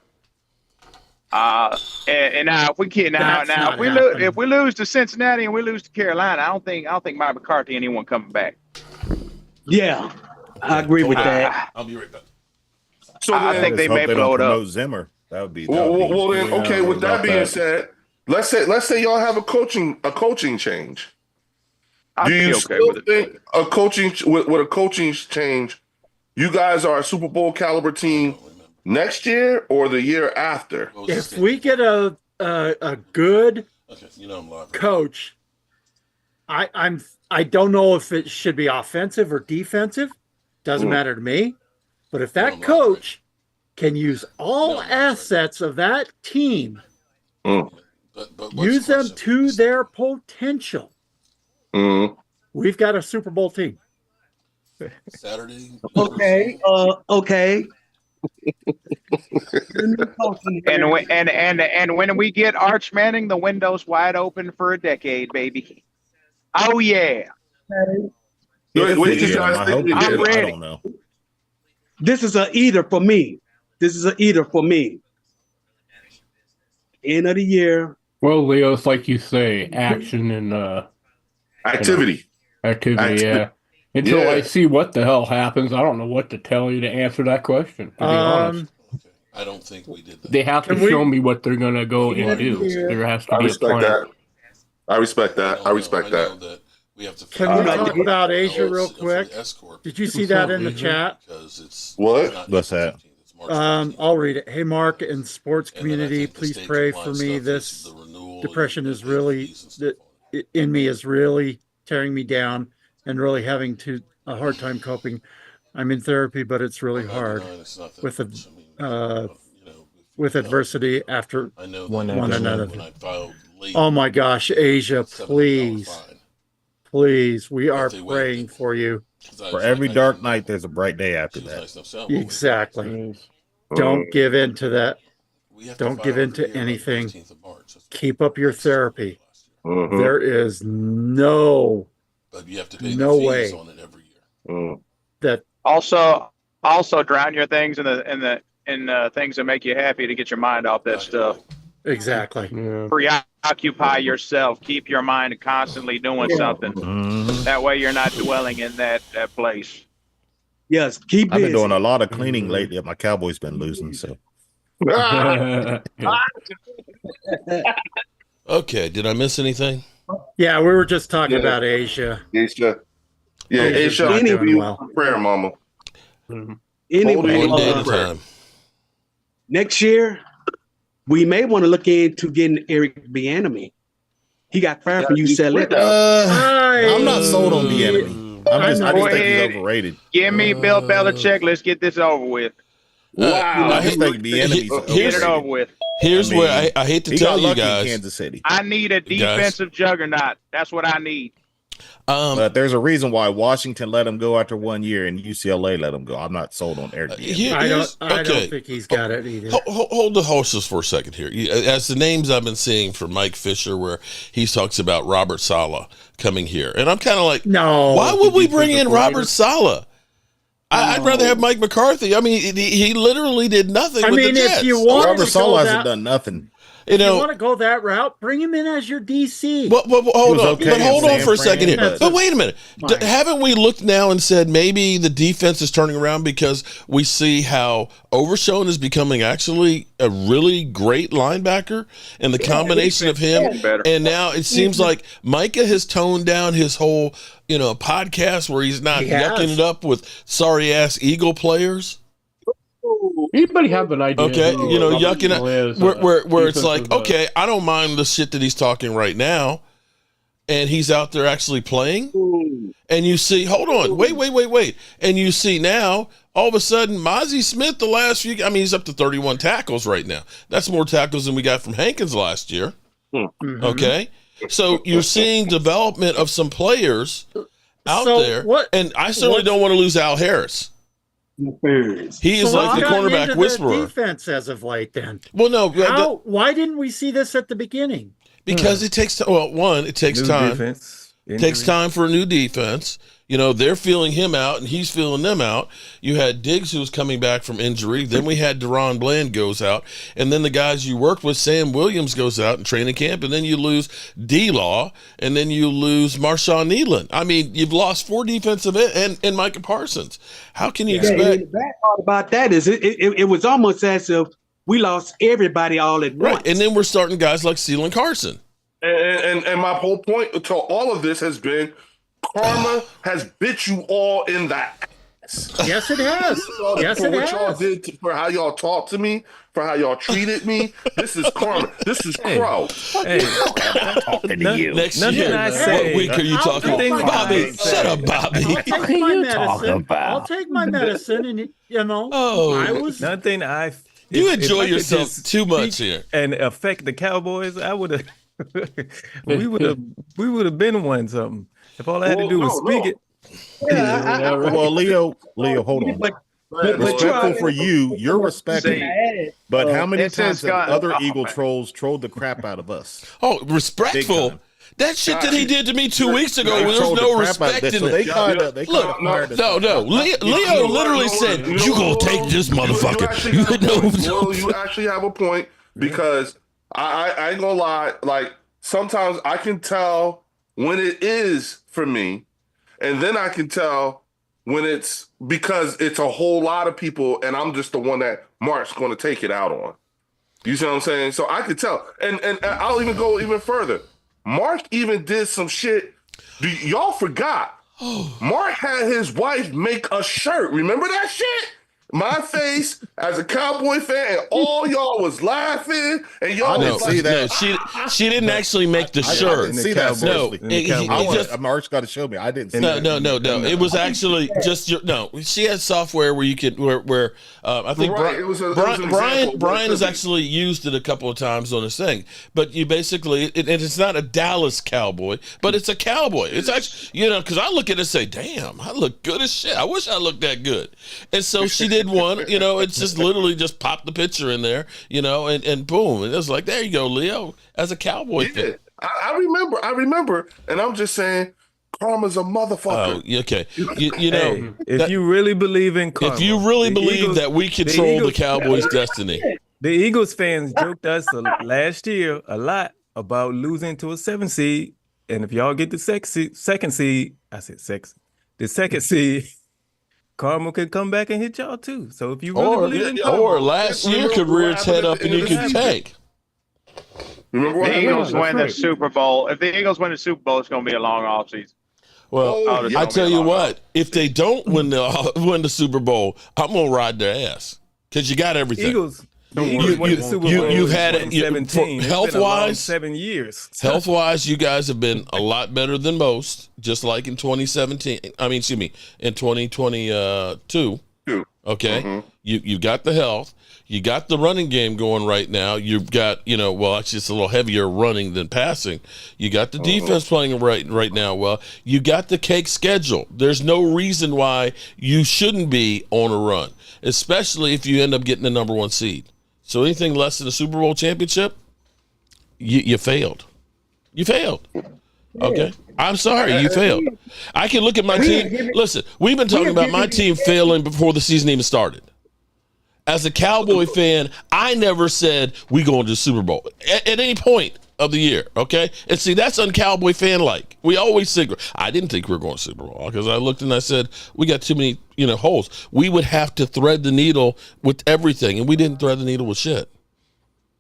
And now if we can if we lose to Cincinnati and we lose to Carolina, I don't think Mike McCarthy anyone coming back. Yeah, I agree with that. I'll be right back. So I think they may blow it up. Zimmer. That would be. Well, then, okay. With that being said, let's say y'all have a coaching change. Do you still think a coaching with a coaching change you guys are a Super Bowl caliber team next year or the year after? If we get a good coach, I don't know if it should be offensive or defensive. Doesn't matter to me. But if that coach can use all assets of that team, use them to their potential, we've got a Super Bowl team. Saturday. Okay. Okay. and when we get Arch Manning, the window's wide open for a decade, baby. Oh yeah. What you guys think? I'm ready. I don't know. This is a either for me. End of the year. Well, Leo, it's like you say, action and Activity. Yeah. Until I see what the hell happens, I don't know what to tell you to answer that question, to be honest. I don't think we did that. They have to show me what they're going to go and do. There has to be a plan. I respect that. We have to Can we talk about Asia real quick? Did you see that in the chat? What? What's that? I'll read it. Hey, Mark and sports community, please pray for me. This depression is really in me, is really tearing me down and really having a hard time coping. I'm in therapy, but it's really hard with adversity after one another. Oh my gosh, Asia, please, we are praying for you. For every dark night, there's a bright day after that. Exactly. Don't give in to that. Don't give in to anything. Keep up your therapy. There is no way that Also drown your things in the things that make you happy to get your mind off that stuff. Exactly. Yeah. Preoccupy yourself. Keep your mind constantly doing something. That way you're not dwelling in that place. Yes, keep I've been busy. doing a lot of cleaning lately. My Cowboys been losing, so. Okay, did I miss anything? Yeah, we were just talking about Asia. Asia. Yeah, Asia. Not doing well. Prayer, mama. Anyway, One day at a time. next year, we may want to look into getting Eric Bieniemy. He got fired for UCLA. I'm not sold on the enemy. I just think he's overrated. Give me Bill Belichick. Let's get this over with. Wow. I just think the enemy's Get it over with. Here's where I hate to tell you guys. Kansas City. I need a defensive juggernaut. That's what I need. But there's a reason why Washington let him go after 1 year and UCLA let him go. I'm not sold on Eric. I don't think he's got it either. Hold the horses for a second here. As the names I've been seeing for Mike Fisher, where he talks about Robert Saleh coming here, and I'm kind of like, no, why would we bring in Robert Saleh? I'd rather have Mike McCarthy. I mean, he literally did nothing. with the Jets. If you want Robert Saleh hasn't done nothing. If you want to go that route, bring him in as your DC. Hold on for a second here. But wait a minute. Haven't we looked now and said maybe the defense is turning around because we see how Overshown is becoming actually a really great linebacker, and the combination of him and now it seems like Micah has toned down his whole podcast where he's not yucking it up with sorry ass Eagle players. Anybody have an idea? Okay, yucking it where it's like, okay, I don't mind the shit that he's talking right now, and he's out there actually playing. And you see, hold on, wait, and you see now all of a sudden Mozzie Smith the last few, he's up to 31 tackles right now. That's more tackles than we got from Hankins last year. Mm-hmm. Okay, so you're seeing development of some players out there, and I certainly don't want to lose Al Harris. He is like the cornerback whisperer. Defense as of late, then. Well, no. Why didn't we see this at the beginning? Because it takes time. Well, one, it takes time. It takes time for a new defense. They're feeling him out, and he's feeling them out. You had Diggs, who was coming back from injury. Then we had Deron Bland goes out. And then the guys you worked with, Sam Williams, goes out in training camp. And then you lose D-Law. And then you lose Marshawn Nealon. I mean, you've lost 4 defensive and Micah Parsons. How can you expect? The bad part about that is it was almost as if we lost everybody all at once. Right. And then we're starting guys like Ceylon Carson. And my whole point to all of this has been, karma has bit you all in the Yes, it has. Yes, For it what y'all has. did, for how y'all talked to me, for how y'all treated me. This is karma. This is crow. Hey, Talking to you. Next nothing year, I what say. week are you I'll talking take about? my Bobby, medicine. shut up, Bobby. I'll take are my you talking medicine. about? I'll take my medicine, and Oh, I was. Nothing I. You if enjoy I could yourself just too much speak here. and affect the Cowboys, I would have. we would have been won something. If all I had to do was speak it. Well, Leo, hold on. Respectful for you, you're respectful. But how many times have other Eagle trolls trolled the crap out of us? Oh, respectful. That shit that he did to me 2 weeks ago, They there's trolled no the crap out of respect this. in So it. they kind of Look, fired us. no. Leo literally said, "You gonna take this motherfucker?" You actually have a point because I ain't gonna lie. Like sometimes I can tell when it is for me, and then I can tell when it's because it's a whole lot of people, and I'm just the one that Mark's going to take it out on. You see what I'm saying? So I could tell, and I'll even go even further. Mark even did some shit. Y'all forgot. Mark had his wife make a shirt. Remember that shit? My face as a Cowboy fan, and all y'all was laughing, and y'all didn't see that. No, she didn't actually make the I shirt. didn't see that. No, Mark's got to show me. I didn't see No, that. no. It was actually just she had software where you could where I think Brian has actually used it a couple of times on his thing. But you basically it's not a Dallas Cowboy, but it's a cowboy. It's actually because I look at it and say, damn, I look good as shit. I wish I looked that good. And so she did one. It's just literally just popped the picture in there. And boom, and it was like, there you go, Leo, as a Cowboy fan. I remember, and I'm just saying, karma's a motherfucker. Oh, okay. Hey, if you really believe in karma, if you really believe Eagles, that we control the Cowboys' destiny, the Eagles fans joked us last year a lot about losing to a 7 seed, and if y'all get the second seed, the second seed. Karma could come back and hit y'all too. So if you really believe in karma, or last year could rear its head up and you could tank. Remember what the Eagles win the Super Bowl. If the Eagles win the Super Bowl, it's going to be a long offseason. Well, I tell you what, if they don't win the Super Bowl, I'm gonna ride their ass because you got everything. Eagles won the Super Bowl. You've had it 17. Health wise. 7 years. Health wise, you guys have been a lot better than most. Just like in 2017. In 2022. Okay, you got the health. You got the running game going right now. You've got, actually it's a little heavier running than passing. You got the defense playing right now. Well, you got the cake schedule. There's no reason why you shouldn't be on a run, especially if you end up getting the number 1 seed. So anything less than a Super Bowl championship, you failed. You failed. Okay. I'm sorry, you failed. I can look at my team. Listen, we've been talking about my team failing before the season even started. As a Cowboy fan, I never said we going to the Super Bowl at any point of the year, okay? And see, that's un-Cowboy fan-like. We always think, I didn't think we were going to Super Bowl because I looked and I said, we got too many, holes. We would have to thread the needle with everything, and we didn't thread the needle with shit.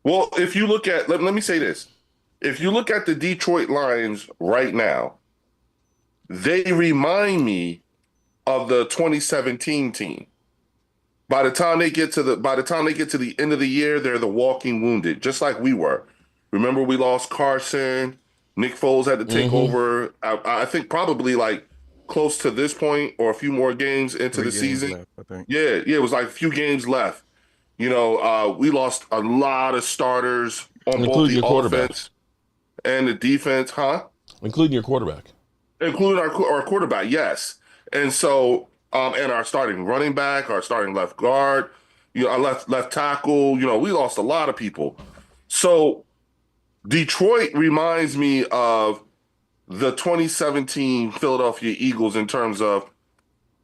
Well, if you look at, let me say this. If you look at the Detroit Lions right now, they remind me of the 2017 team. By the time they get to the end of the year, they're the walking wounded, just like we were. Remember, we lost Carson. Nick Foles had to take over. I think probably like close to this point or a few more games into the season. Left, I think. Yeah, it was like a few games left. We lost a lot of starters on both the offense and the defense, Including your quarterback. Including our quarterback, yes. And so, and our starting running back, our starting left guard, our left tackle, we lost a lot of people. So Detroit reminds me of the 2017 Philadelphia Eagles in terms of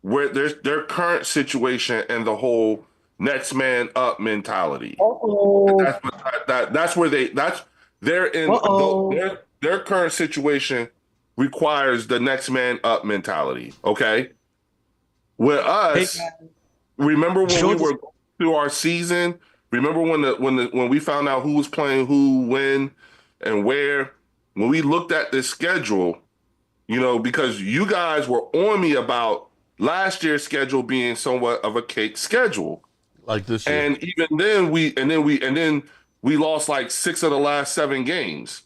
where their current situation and the whole next man up mentality. That's where they're in their current situation requires the next man up mentality. Okay. With us, remember when we were going through our season? Remember when we found out who was playing who, when, and where? When we looked at this schedule, because you guys were on me about last year's schedule being somewhat of a cake schedule. Like this year. And even then we lost like 6 of the last 7 games.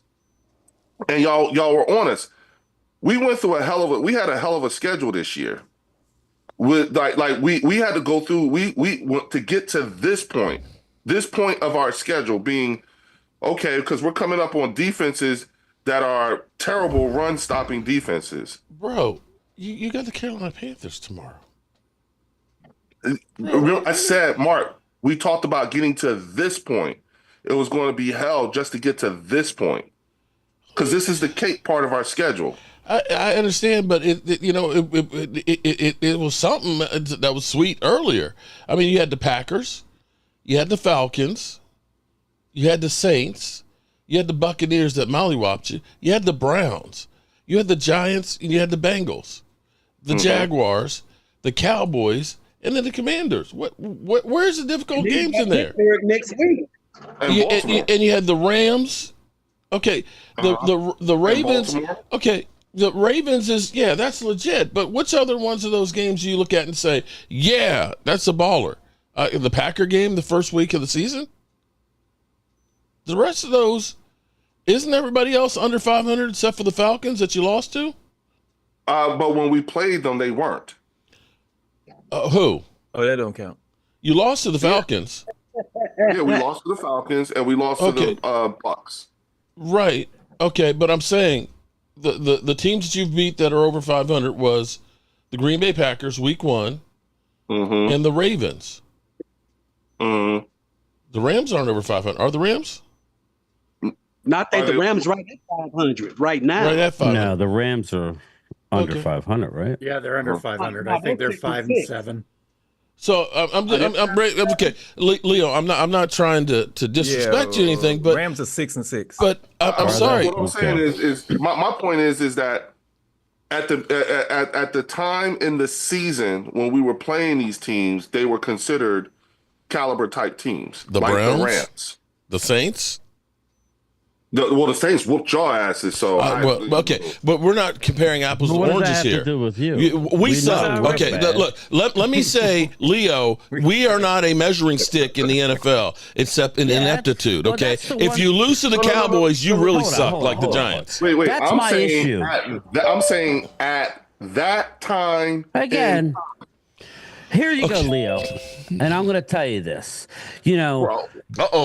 And y'all were on us. We went through we had a hell of a schedule this year. With we had to go through we went to get to this point of our schedule being okay, because we're coming up on defenses that are terrible run stopping defenses. Bro, you got the Carolina Panthers tomorrow. I said, Mark, we talked about getting to this point. It was going to be hell just to get to this point. Because this is the cake part of our schedule. I understand, but it was something that was sweet earlier. I mean, you had the Packers, you had the Falcons, you had the Saints, you had the Buccaneers that mollywopped you, you had the Browns, you had the Giants, and you had the Bengals, the Jaguars, the Cowboys, and then the Commanders. Where's the difficult games in there? Next week. And you had the Rams. Okay, the Ravens. Okay, the Ravens that's legit. But which other ones of those games do you look at and say, yeah, that's a baller? The Packer game, the first week of the season. The rest of those, isn't everybody else under 500 except for the Falcons that you lost to? But when we played them, they weren't. Who? Oh, that don't count. You lost to the Falcons. Yeah, we lost to the Falcons and we lost to the Bucks. Right. Okay, but I'm saying the teams that you've beat that are over 500 was the Green Bay Packers week 1 and the Ravens. The Rams aren't over 500. Are the Rams? No, I think the Rams right at 500 right now. Right at 500. No, the Rams are under 500, right? Yeah, they're under 500. I think they're 5-7. So I'm okay, Leo. I'm not trying to disrespect you or anything, but Rams are 6-6. But I'm sorry. What I'm saying is my point is that at the time in the season when we were playing these teams, they were considered caliber type teams. The like Browns, the Rams, the Saints. The Saints whooped your asses. So but we're not comparing apples to oranges have here. To do with you? We suck. Okay, look. Let me say, Leo, we are not a measuring stick in the NFL, except in ineptitude. Okay, if you lose to the Cowboys, you really suck like the Giants. Wait. That's I'm my saying issue. I'm saying at that time Again. Here you go, Leo, and I'm going to tell you this. You know,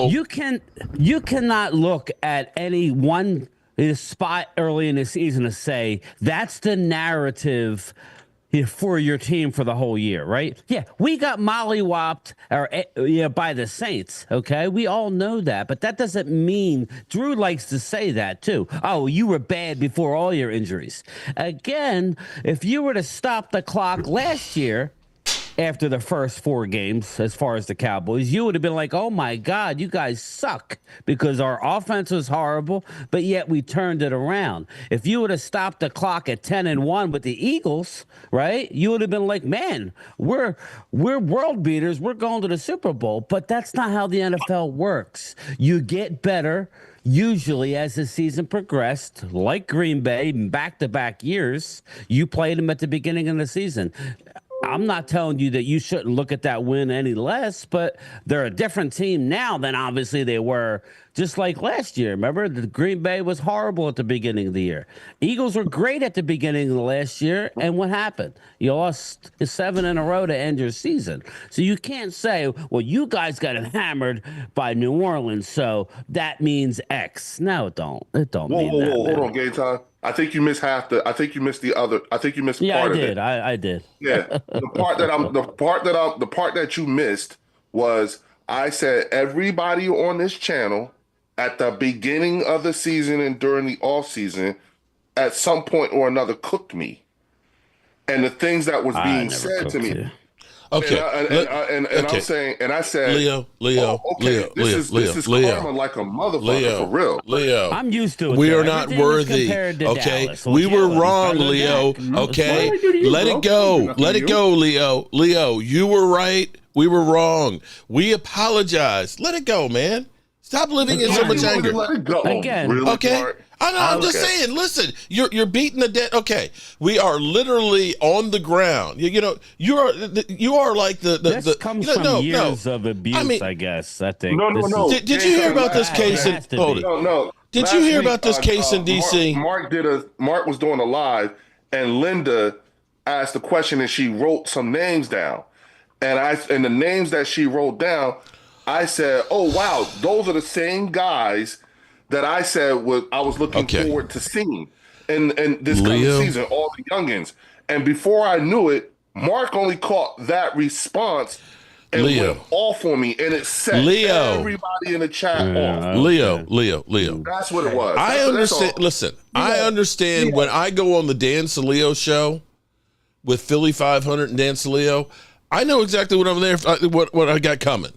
you cannot look at any one spot early in the season to say that's the narrative for your team for the whole year, right? Yeah, we got mollywopped by the Saints, okay? We all know that, but that doesn't mean Drew likes to say that too. Oh, you were bad before all your injuries. Again, if you were to stop the clock last year, after the first 4 games, as far as the Cowboys, you would have been like, oh my God, you guys suck because our offense was horrible, but yet we turned it around. If you would have stopped the clock at 10-1 with the Eagles, right, you would have been like, man, we're world beaters. We're going to the Super Bowl, but that's not how the NFL works. You get better usually as the season progressed, like Green Bay, back-to-back years. You played them at the beginning of the season. I'm not telling you that you shouldn't look at that win any less, but they're a different team now than obviously they were just like last year. Remember, the Green Bay was horrible at the beginning of the year. Eagles were great at the beginning of the last year, and what happened? You lost 7 in a row to end your season. So you can't say, well, you guys got hammered by New Orleans, so that means X. No, it don't. It don't mean that. Hold on, Gaetan. I think you missed part of it. I did. Yeah. The part that you missed was I said everybody on this channel at the beginning of the season and during the off season at some point or another cooked me. And the things that was being said to me. You. Okay. I'm saying, and I said, Leo, this is karma like a motherfucker for real. Leo, I'm used to it. We are not worthy. Okay, we were wrong, Leo. Okay, let it go. Let it go, Leo. Leo, you were right. We were wrong. We apologize. Let it go, man. Stop living in so much anger. Let it go. Again. Really, Okay. Mark? I'm just Okay. saying, listen, you're beating the dead. Okay. We are literally on the ground. You know, you are like This comes from years of abuse, I mean- I guess. I think. No. Did you hear about this case in hold it? No. Did Last you hear week, about this case in DC? Mark was doing a live, and Linda asked a question, and she wrote some names down, and the names that she wrote down, I said, "Oh wow, those are the same guys that I said I was looking forward to seeing in this coming season, all the youngins." And before I knew it, Mark only caught that response and went off on me, and it set everybody in the chat off. Leo. That's what it was. I understand. Listen, I understand when I go on the Dan Saleo show with Philly 500 and Dan Saleo, I know exactly what I'm there. What I got coming.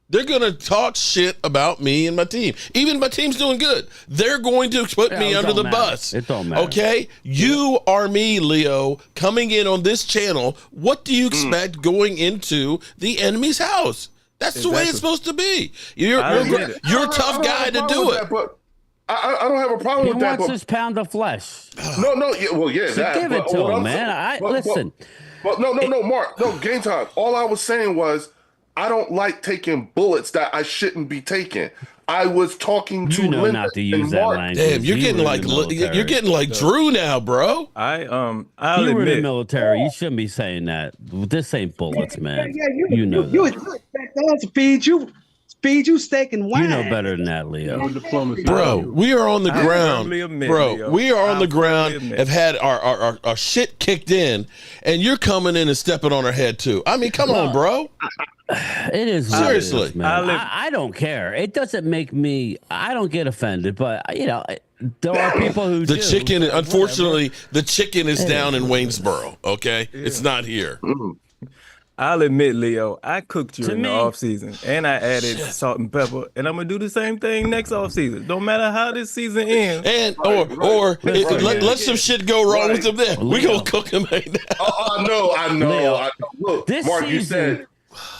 They're going to talk shit about me and my team. Even my team's doing good. They're going to put me under the bus. It don't matter. Okay? You are me, Leo, coming in on this channel. What do you expect going into the enemy's house? That's the way it's supposed to be. You're a tough guy to do it. But I don't have a problem with that. He wants his pound of flesh. No. Yeah, So give it to him, man. Listen. But no, Mark. No, game time. All I was saying was, I don't like taking bullets that I shouldn't be taking. I was talking to Linda not to use that language. Damn, you're getting like Drew now, bro. I'll you were in the admit, military. You shouldn't be saying that. This ain't bullets, man. You know you that. expect us to feed you steak and wine. You know better than that, Leo. Bro, we are on the ground. Leo. We are on the ground, admit. have had our shit kicked in, and you're coming in and stepping on our head too. I mean, come on, bro. It is what Seriously. it is, man. I don't care. It doesn't make me. I don't get offended, but there are people who The do. chicken, So unfortunately, the chicken is down in Waynesboro. Okay, it's not here. I'll admit, Leo, I cooked you To in the me- off season, and I added salt and pepper, and I'm gonna do the same thing next off season. Don't matter how this season ends. And let some shit go wrong with them. Then we gonna cook them right now. I know. Look, This Mark, you season- said.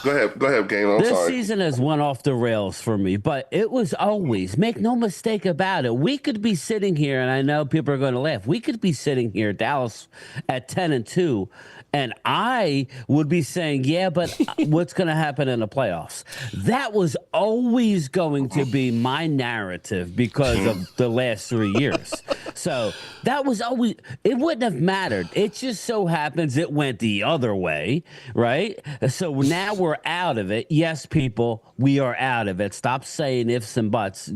Go ahead, Game. I'm this sorry. season has went off the rails for me, but it was always, make no mistake about it. We could be sitting here, and I know people are going to laugh. We could be sitting here, Dallas, at 10-2, and I would be saying, yeah, but what's going to happen in the playoffs? That was always going to be my narrative because of the last 3 years. So that was always, it wouldn't have mattered. It just so happens it went the other way, right? So now we're out of it. Yes, people, we are out of it. Stop saying ifs and buts.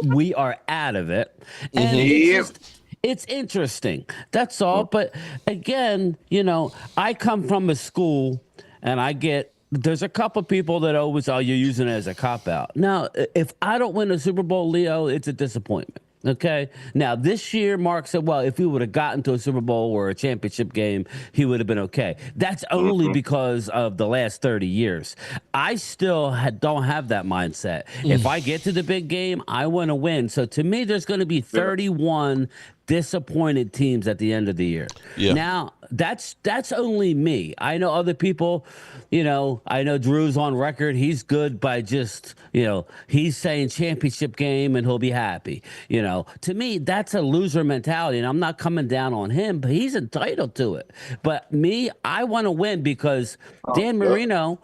We are out of it. And it's interesting. That's all. But again, I come from a school and there's a couple people that always, you're using it as a cop-out. Now, if I don't win a Super Bowl, Leo, it's a disappointment. Okay. Now, this year, Mark said, well, if we would have gotten to a Super Bowl or a championship game, he would have been okay. That's only because of the last 30 years. I still don't have that mindset. If I get to the big game, I want to win. So to me, there's going to be 31 disappointed teams at the end of the year. Yeah. Now, that's only me. I know other people, I know Drew's on record. He's good by just, he's saying championship game and he'll be happy. To me, that's a loser mentality. And I'm not coming down on him, but he's entitled to it. But me, I want to win because Dan Marino,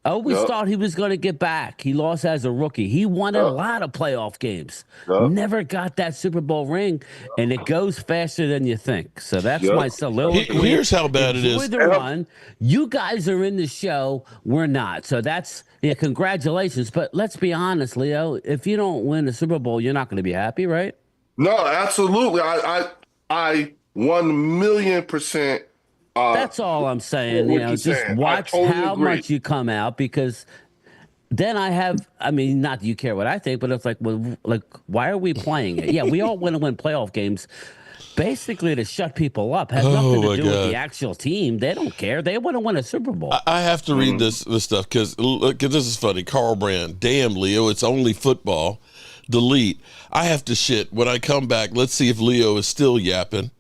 I always thought he was going to get back. He lost as a rookie. He won a lot of playoff games. Never got that Super Bowl ring, and it goes faster than you think. So that's my soliloquy. Here's how bad it is. The run. You guys are in the show. We're not. So that's congratulations. But let's be honest, Leo. If you don't win the Super Bowl, you're not going to be happy, right? No, absolutely. I 1,000,000%. That's all I'm saying. Just watch how much you come out, because then not that you care what I think, but it's like, why are we playing it? Yeah, we all want to win playoff games basically to shut people up. Has nothing to do with the actual team. They don't care. They want to win a Super Bowl. I have to read this stuff because this is funny. Carl Brand, damn, Leo, it's only football. Delete. I have to shit. When I come back, let's see if Leo is still yapping.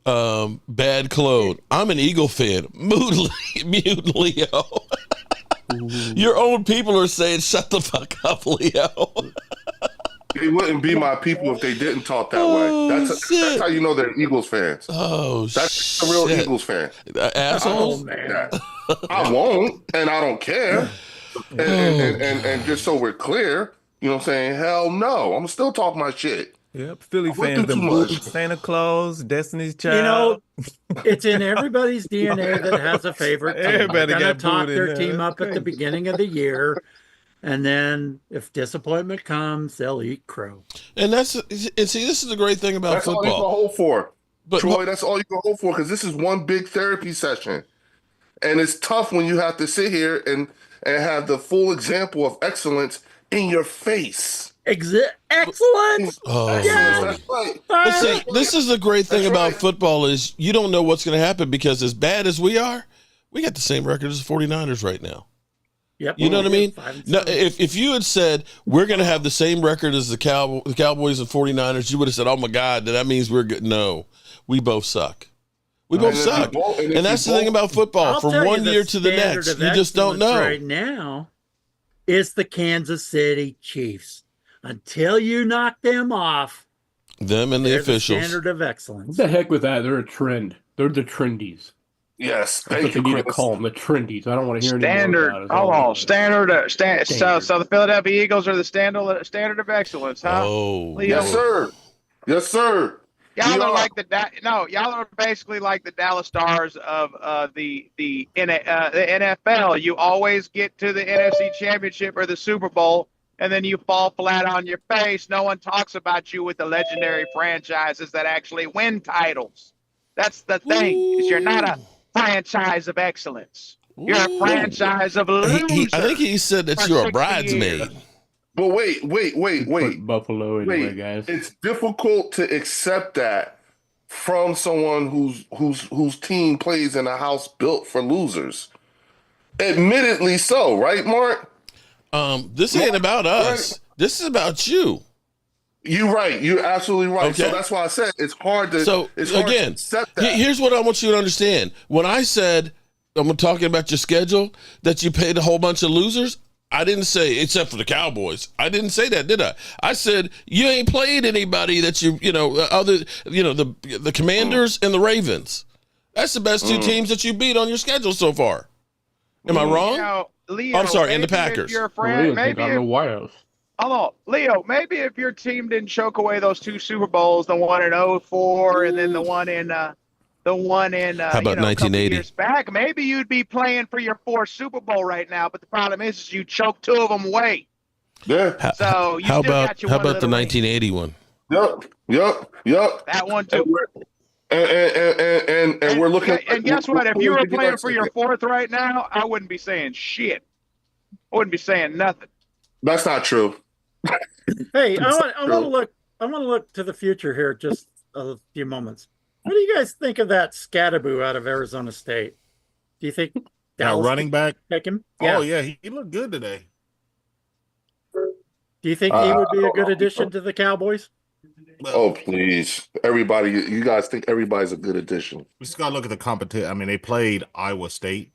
Bad clone. I'm an Eagle fan. Mute Leo. Your own people are saying, "Shut the fuck up, Leo." They wouldn't be my people if they didn't talk that way. That's how you know they're Eagles fans. Oh, that's a real Eagles fan. Assholes. I won't, and I don't care. And just so we're clear, you know what I'm saying? Hell no. I'm still talking my shit. Yep, Philly fans, the boots, Santa Claus, Destiny's Child. You know, it's in everybody's DNA that has a favorite team. Everybody They're gonna got talk booed in their there. team That's up at the crazy. beginning of the year, and then if disappointment comes, they'll eat crow. And see, this is the great thing about That's football. all you can hold for. But Troy, that's all you can hold for, because this is one big therapy session. And it's tough when you have to sit here and have the full example of excellence in your face. Excellence! Oh, Yes! Lord. That's right. But see, this is the great thing about football is you don't know what's going to happen, because as bad as we are, we got the same record as the 49ers right now. Yep. You know what I mean? No, if you had said we're going to have the same record as the Cowboys and 49ers, you would have said, "Oh my God, that means we're good." No, we both suck. We both suck. And that's the thing about football. From one year to the next, you just don't know. Right now, it's the Kansas City Chiefs. Until you knock them off, them and the officials. Standard of excellence. What the heck with that? They're a trend. They're the trendies. Yes, that's what they need to call them, the trendies. I don't want to hear standard. Any more about it. Standard. So the Philadelphia Eagles are the standard of excellence, huh? Oh, Leo? Yes, sir. Yes, sir. Y'all are like y'all are basically like the Dallas Stars of the NFL. You always get to the NFC Championship or the Super Bowl, and then you fall flat on your face. No one talks about you with the legendary franchises that actually win titles. That's the thing, is you're not a franchise of excellence. You're a franchise of losers. I think he said that you're a bridesmaid. But wait. Buffalo anyway, guys. It's difficult to accept that from someone whose team plays in a house built for losers. Admittedly so, right, Mark? This ain't about us. Right. This is about you. You're right. You're absolutely right. Okay. So that's why I said it's hard to. So it's hard again, to accept that. Here's what I want you to understand. When I said I'm talking about your schedule, that you paid a whole bunch of losers, I didn't say except for the Cowboys. I didn't say that, did I? I said you ain't played anybody that the Commanders and the Ravens. That's the best two teams that you beat on your schedule so far. Am I wrong? Leo, I'm sorry, and the Packers. Your friend, Hold on, Leo. Maybe if your team didn't choke away those two Super Bowls, the one in 2004 and then the one in how about 1980 years back, maybe you'd be playing for your fourth Super Bowl right now. But the problem is you choked two of them away. Yeah. So you how about the 1980 one? Yep. That one too. And we're looking. And guess what? If you were playing for your fourth right now, I wouldn't be saying shit. I wouldn't be saying nothing. That's not true. Hey, I want to look to the future here just a few moments. What do you guys think of that Scatterboo out of Arizona State? Do you think Dallas running back pick him? Yeah. Oh yeah, he looked good today. Do you think he would be a good addition to the Cowboys? Oh please, everybody! You guys think everybody's a good addition? We just gotta look at the competition. I mean, they played Iowa State.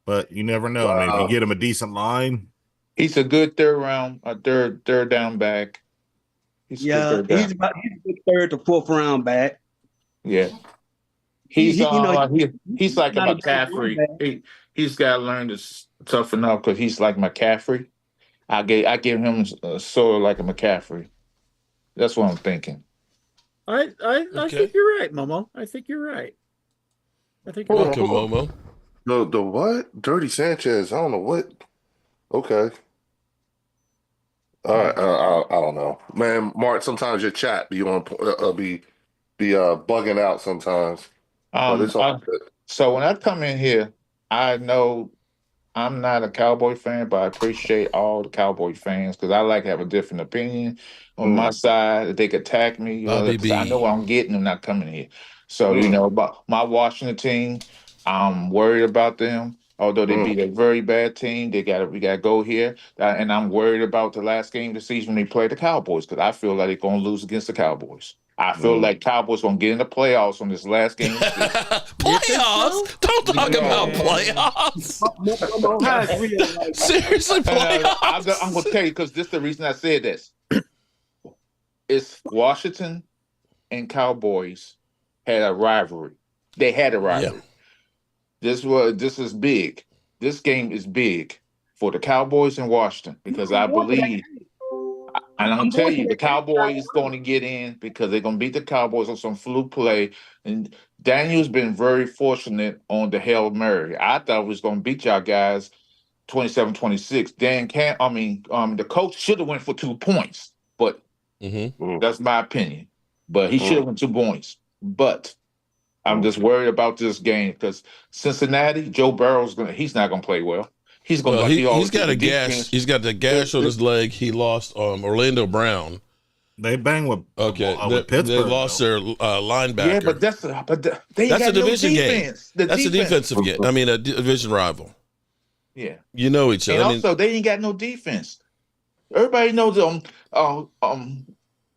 But you never know. Wow. I mean, if you get him a decent line, he's a good third down back. He's a good third to fourth round back. Yeah, he's like a McCaffrey. He's got to learn to toughen up because he's like McCaffrey. I give him sort of like a McCaffrey. That's what I'm thinking. I think you're right, Momo. I think you're right. Welcome, Momo. The what? Dirty Sanchez. I don't know what. Okay. All right. I don't know, man. Mark, sometimes your chat be bugging out sometimes. So when I come in here, I know I'm not a Cowboy fan, but I appreciate all the Cowboy fans because I like to have a different opinion on my side. If they could attack me, I know what I'm getting. I'm not coming here. So about my Washington team, I'm worried about them. Although they beat a very bad team, we got to go here. And I'm worried about the last game of the season when they play the Cowboys because I feel like they're going to lose against the Cowboys. I feel like Cowboys gonna get in the playoffs on this last game of the season. Playoffs? Don't talk about playoffs. Seriously, playoffs? I'm gonna tell you because this is the reason I said this. It's Washington and Cowboys had a rivalry. They had a rivalry. Yeah. This is big. This game is big for the Cowboys in Washington because I believe, and I'm telling you, the Cowboys going to get in because they're going to beat the Cowboys on some fluke play. And Daniel's been very fortunate on the Hail Mary. I thought we was going to beat y'all guys 27-26. The coach should have went for 2 points, but that's my opinion. But he should have went 2 points. But I'm just worried about this game because Cincinnati, Joe Burrow's he's not gonna play well. He's gonna he's got a gash. He's got the gash on his leg. He lost Orlando Brown. They bang with Pittsburgh. They lost their linebacker. Yeah, but that's a division game. That's a defensive game. I mean, a division rival. Yeah, you know each other. And also, they ain't got no defense. Everybody knows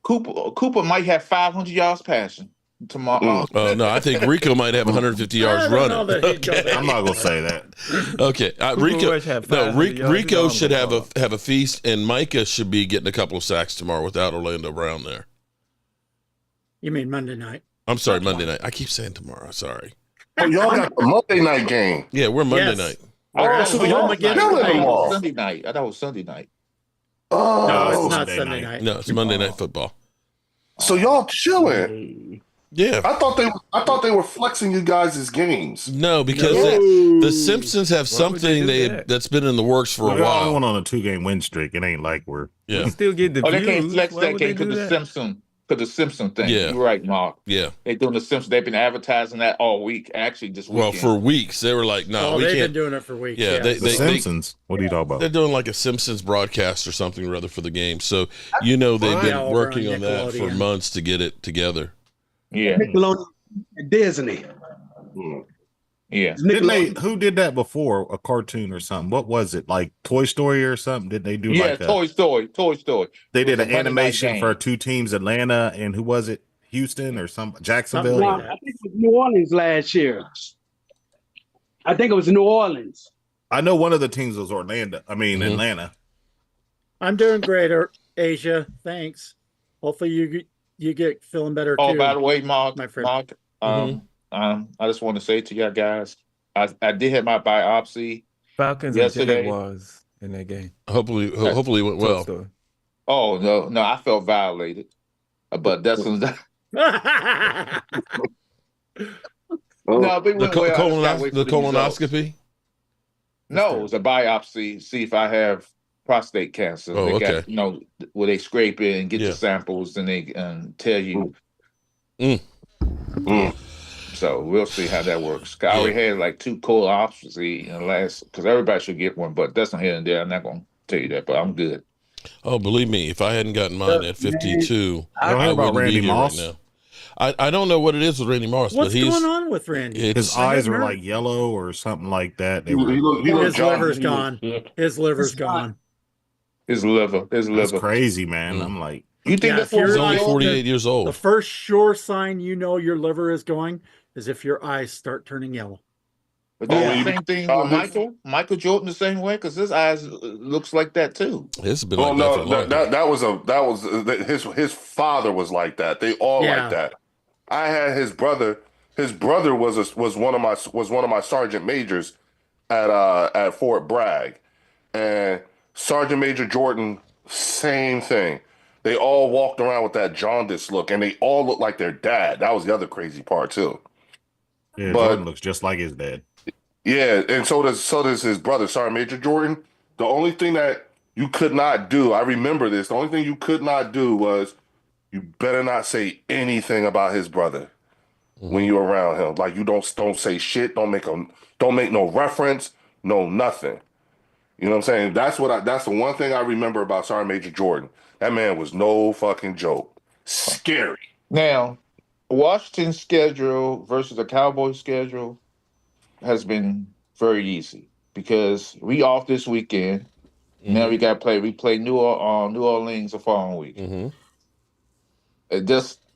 Cooper might have 500 yards passing tomorrow. Oh no, I think Rico might have 150 yards running. Okay. I'm not gonna say that. Okay, Rico should have a feast, and Micah should be getting a couple of sacks tomorrow without Orlando Brown there. You mean Monday night? I'm sorry, Monday night. I keep saying tomorrow. Sorry. Oh, y'all got the Monday night game. Yeah, we're Monday night. So y'all again Sunday night. I thought it was Sunday night. Oh, no, it's not Sunday night. No, it's Monday Night Football. So y'all chilling? Yeah. I thought they were flexing you guys' games. No, because the Simpsons have something that's been in the works for a while. We went on a 2-game win streak. It ain't like we're still get the views. They can't flex that game because the Simpson thing. Yeah. You're right, Mark. Yeah. They're doing the Simpsons. They've been advertising that all week. Actually, this weekend. Well, for weeks they were like, "No, we they've can't." been doing it for weeks. Yeah, Yeah. the Simpsons. What are you talking about? They're doing like a Simpsons broadcast or something or other for the game. So they've been working on that for months to get it together. Yeah. Nickelodeon, Disney. Yeah. Who did that before? A cartoon or something? What was it? Like Toy Story or something? Did they do Toy Story. They did an animation for 2 teams, Atlanta and who was it? Houston or Jacksonville? No, I think it was New Orleans last year. I think it was New Orleans. I know one of the teams was Atlanta. I'm doing great, Asia. Thanks. Hopefully you get feeling better too. Oh, by the way, Mark, my friend. I just want to say to you guys, I did have my biopsy. Falcons yesterday. and Jaguars in that game. Hopefully it went well. Oh no, I felt violated. But that's no, but the colonoscopy. No, it was a biopsy. See if I have prostate cancer. Oh, they okay. got, where they scrape it and get the samples and they tell you. So we'll see how that works. I already had like 2 colonoscopy in the last, because everybody should get one, but that's not here and there. I'm not going to tell you that, but I'm good. Oh, believe me, if I hadn't gotten mine at 52, I wouldn't Randy be here Moss? right now. I don't know what it is with Randy Moss, What's but he's going on with Randy? His eyes were like yellow or something like that. His liver's gone. His liver's gone. His liver. That's crazy, man. I'm like, you think he's only 48 years old? The first sure sign you know your liver is going is if your eyes start turning yellow. But the same thing with Michael Jordan the same way, because his eyes looks like that too. It's been like that for a long time. That was his father was like that. They all like that. I had his brother. His brother was one of my sergeant majors at Fort Bragg, and Sergeant Major Jordan, same thing. They all walked around with that jaundice look, and they all looked like their dad. That was the other crazy part too. Yeah, Jordan looks just like his dad. Yeah, and so does his brother, Sergeant Major Jordan. The only thing that you could not do, I remember this, the only thing you could not do was you better not say anything about his brother when you're around him. Like you don't say shit, don't make no reference, no nothing. You know what I'm saying? That's the one thing I remember about Sergeant Major Jordan. That man was no fucking joke. Scary. Now, Washington's schedule versus the Cowboys schedule has been very easy because we off this weekend. Now we got to play. We play New Orleans the following week.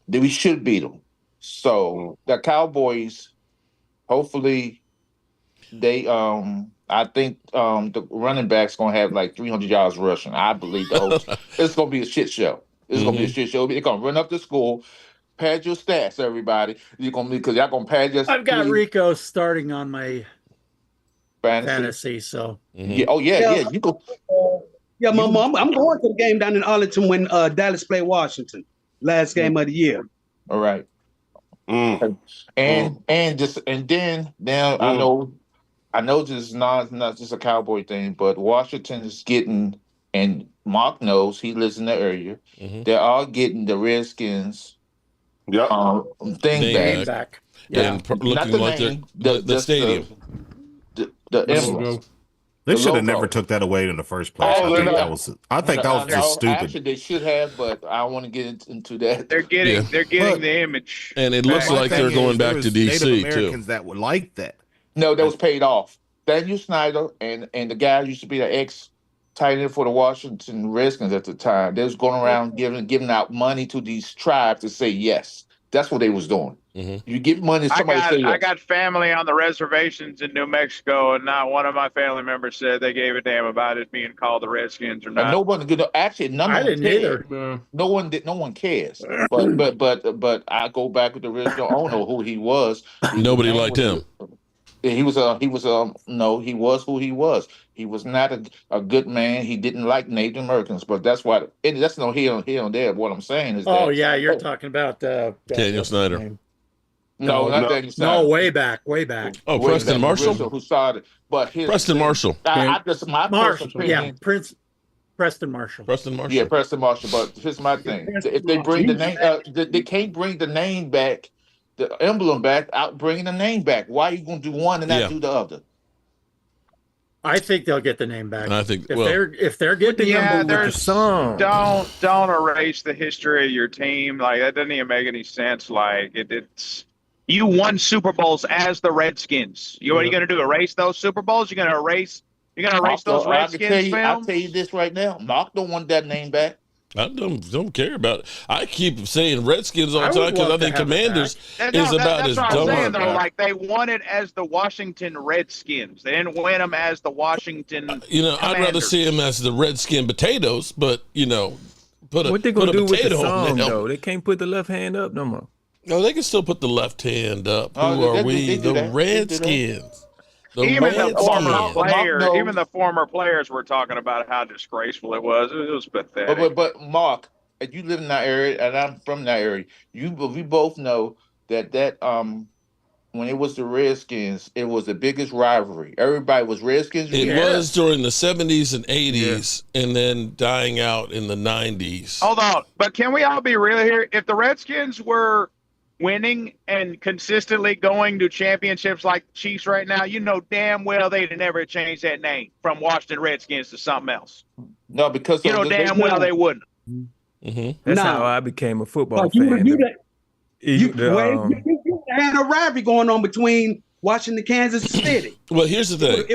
We should beat them. So the Cowboys, hopefully, they I think the running back's gonna have like 300 yards rushing. I believe it's gonna be a shit show. It's gonna be a shit show. They're gonna run up the score. Pad your stats, everybody. You're gonna because y'all gonna pad your. I've got Rico starting on my fantasy. So yeah, yeah. You go. Yeah, my mom. I'm going to the game down in Arlington when Dallas played Washington, last game of the year. All right. And then I know this is not just a Cowboy thing, but Washington is getting, and Mark knows, he lives in the area. They are getting the Redskins thing back. Yeah, and looking like the stadium. The emblem. They should have never took that away in the first place. I think that was just stupid. Actually, they should have, but I don't want to get into that. They're getting the image, and it looks like they're going back to DC Native Americans that would like that. No, that was paid off. Daniel Snyder and the guy who used to be the ex tight end for the Washington Redskins at the time. They was going around giving out money to these tribes to say yes. That's what they was doing. You give money to somebody say yes. I got family on the reservations in New Mexico, and not one of my family members said they gave a damn about it being called the Redskins or not. No one, actually, none of them cared. No one did. No one cares. But I go back with the Redskins. I don't know who he was. Nobody liked him. He was no, he was who he was. He was not a good man. He didn't like Native Americans, but that's why. And that's no here and there. What I'm saying is that. Yeah, you're talking about Daniel Snyder. No, not Daniel Snyder. No, way back. Oh, Preston Marshall. Who started? But Preston Marshall. Preston Marshall. Yeah, Preston Marshall. Yeah, Preston Marshall. But here's my thing: if they bring the name, they can't bring the name back. The emblem back, out bringing the name back. Why are you going to do one and not do the other? I think they'll get the name back. I think if they're getting the emblem with the song. Don't erase the history of your team. Like that doesn't even make any sense. Like it's you won Super Bowls as the Redskins. What are you going to do? Erase those Super Bowls? You're going to erase those Redskins films? I'll tell you this right now. Mark don't want that name back. I don't care about it. I keep saying Redskins all the time because I think Commanders is about as dumb. Like they won it as the Washington Redskins. They didn't win them as the Washington. I'd rather see them as the Redskin Potatoes, but what they gonna do with the song though? They can't put the left hand up no more. No, they can still put the left hand up. Who are we? The Redskins. Even the former players were talking about how disgraceful it was. It was pathetic. But Mark, you live in that area, and I'm from that area. We both know that when it was the Redskins, it was the biggest rivalry. Everybody was Redskins. It was during the 70s and 80s, and then dying out in the 90s. Hold on, but can we all be real here? If the Redskins were winning and consistently going to championships like the Chiefs right now, you know damn well they'd never change that name from Washington Redskins to something else. No, because damn well they wouldn't. That's how I became a football fan. You had a rivalry going on between Washington, Kansas City. Well, here's the thing.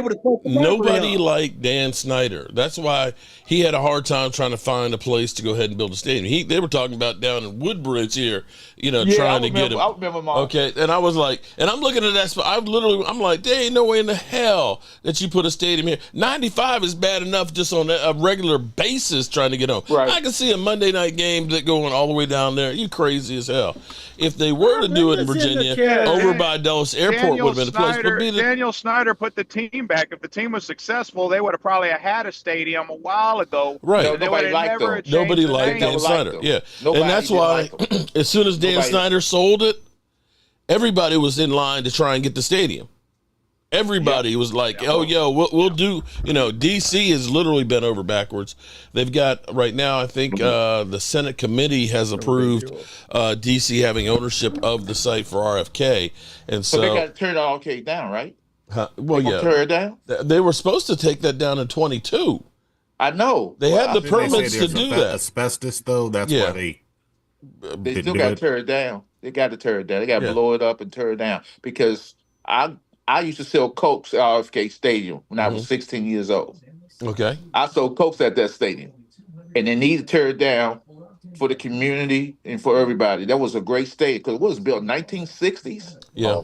Nobody liked Dan Snyder. That's why he had a hard time trying to find a place to go ahead and build a stadium. They were talking about down in Woodbridge here, trying to get him. I remember, Mark. Okay, and I was like, and I'm looking at that spot. I'm like, there ain't no way in the hell that you put a stadium here. 95 is bad enough just on a regular basis trying to get home. Right. I can see a Monday night game that going all the way down there. You crazy as hell. If they were to do it in Virginia, over by Dulles Airport would have been the place. Daniel Snyder put the team back. If the team was successful, they would have probably had a stadium a while ago. Right. Nobody liked them. Nobody liked Dan Snyder. Yeah. And that's why as soon as Dan Snyder sold it, everybody was in line to try and get the stadium. Everybody was like, we'll do, DC has literally bent over backwards. They've got right now, I think the Senate committee has approved DC having ownership of the site for RFK. And so they got to turn the RFK down, right? Well, yeah. Tear it down? They were supposed to take that down in 22. I know. They had the permits to do that. Asbestos, though, that's why they still got to tear it down. They got to tear it down. They got to blow it up and tear it down. Because I used to sell Cokes at RFK Stadium when I was 16 years old. Okay. I sold Cokes at that stadium. And they need to tear it down for the community and for everybody. That was a great stadium because it was built in 1960s. Yeah.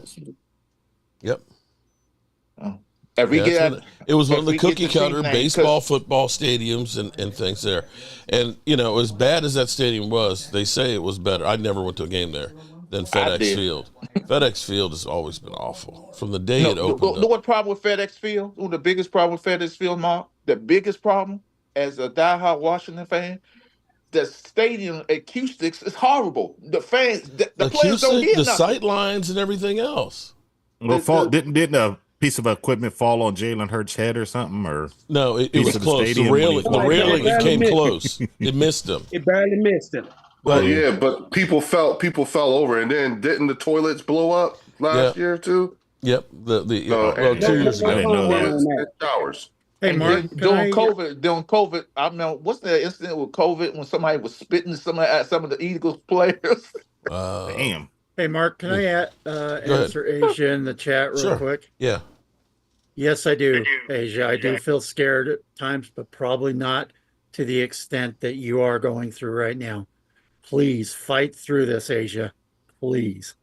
Yep. If we Yeah, get, it was one if of the we get cookie the team cutter name, baseball, 'cause- football stadiums and things there. And, as bad as that stadium was, they say it was better. I never went to a game there than FedEx did. Field. FedEx Field has always been awful from the day No, it opened know up. what problem with FedEx Field? The biggest problem with FedEx Field, Mark? The biggest problem, as a diehard Washington fan, the stadium acoustics is horrible. The fans, the players don't acoustic, get the nothing. sight lines, and everything else. Well, didn't a piece of equipment fall on Jalen Hurts' head or something? Or no, it piece was of close. The stadium when he railing, was the walking railing, down? it came close. It missed him. It barely missed him. Well, yeah, but people fell over, and then didn't the toilets blow up last year too? Yep. 2 years I didn't know ago. that. Showers. Hey, And Mark, then during COVID, I mean, what's the incident with COVID when somebody was spitting at some of the Eagles players? Damn. Hey, Mark, can I answer Asia in the chat real Sure. quick? Yeah. Yes, I do, Asia. I do feel scared at times, but probably not to the extent that you are going through right now. Please fight through this, Asia. Please.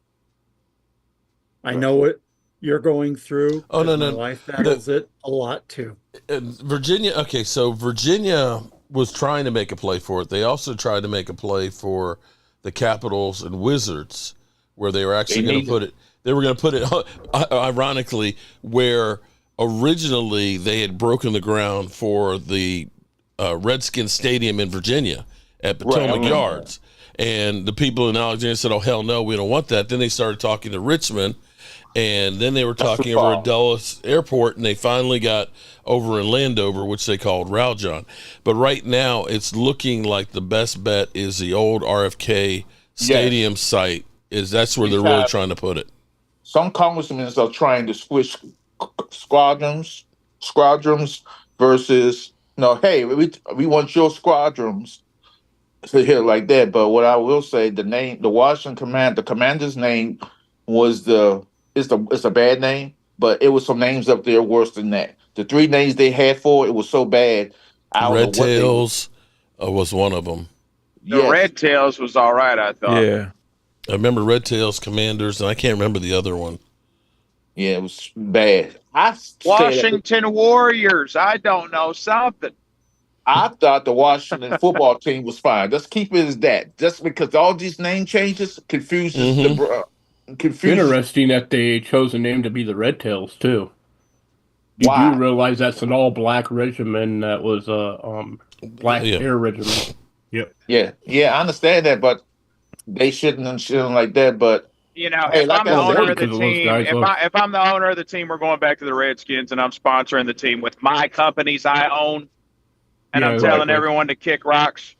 I know what you're going through. Oh, no, My no. wife battles it a lot too. Virginia. Okay, so Virginia was trying to make a play for it. They also tried to make a play for the Capitals and Wizards, where they were actually going to put it. They were going to put it, ironically, where originally they had broken the ground for the Redskins Stadium in Virginia at Potomac Yards. And the people in Alexandria said, "Oh, hell no, we don't want that." Then they started talking to Richmond, and then they were talking over at Dulles Airport, and they finally got over in Landover, which they called Raljon. But right now, it's looking like the best bet is the old RFK Stadium site. That's where they're really trying to put it. Some congressmen are trying to switch squadrons versus hey, we want your squadrons to hear like that. But what I will say, the Washington the commander's name was it's a bad name, but it was some names up there worse than that. The 3 names they had for it was so bad. Red Tails was one of them. The Red Tails was all right, I thought. Yeah. I remember Red Tails Commanders, and I can't remember the other one. Yeah, it was bad. Washington Warriors. I don't know, something. I thought the Washington football team was fine. Just keep it as that. Just because all these name changes confuses Interesting that they chose a name to be the Red Tails too. You do realize that's an all-black regiment that was black air regiment. Yep. Yeah, I understand that, but they shouldn't like that. But hey, if I'm the owner of the team, if I'm the owner of the team, we're going back to the Redskins, and I'm sponsoring the team with my companies I own, and I'm telling everyone to kick rocks.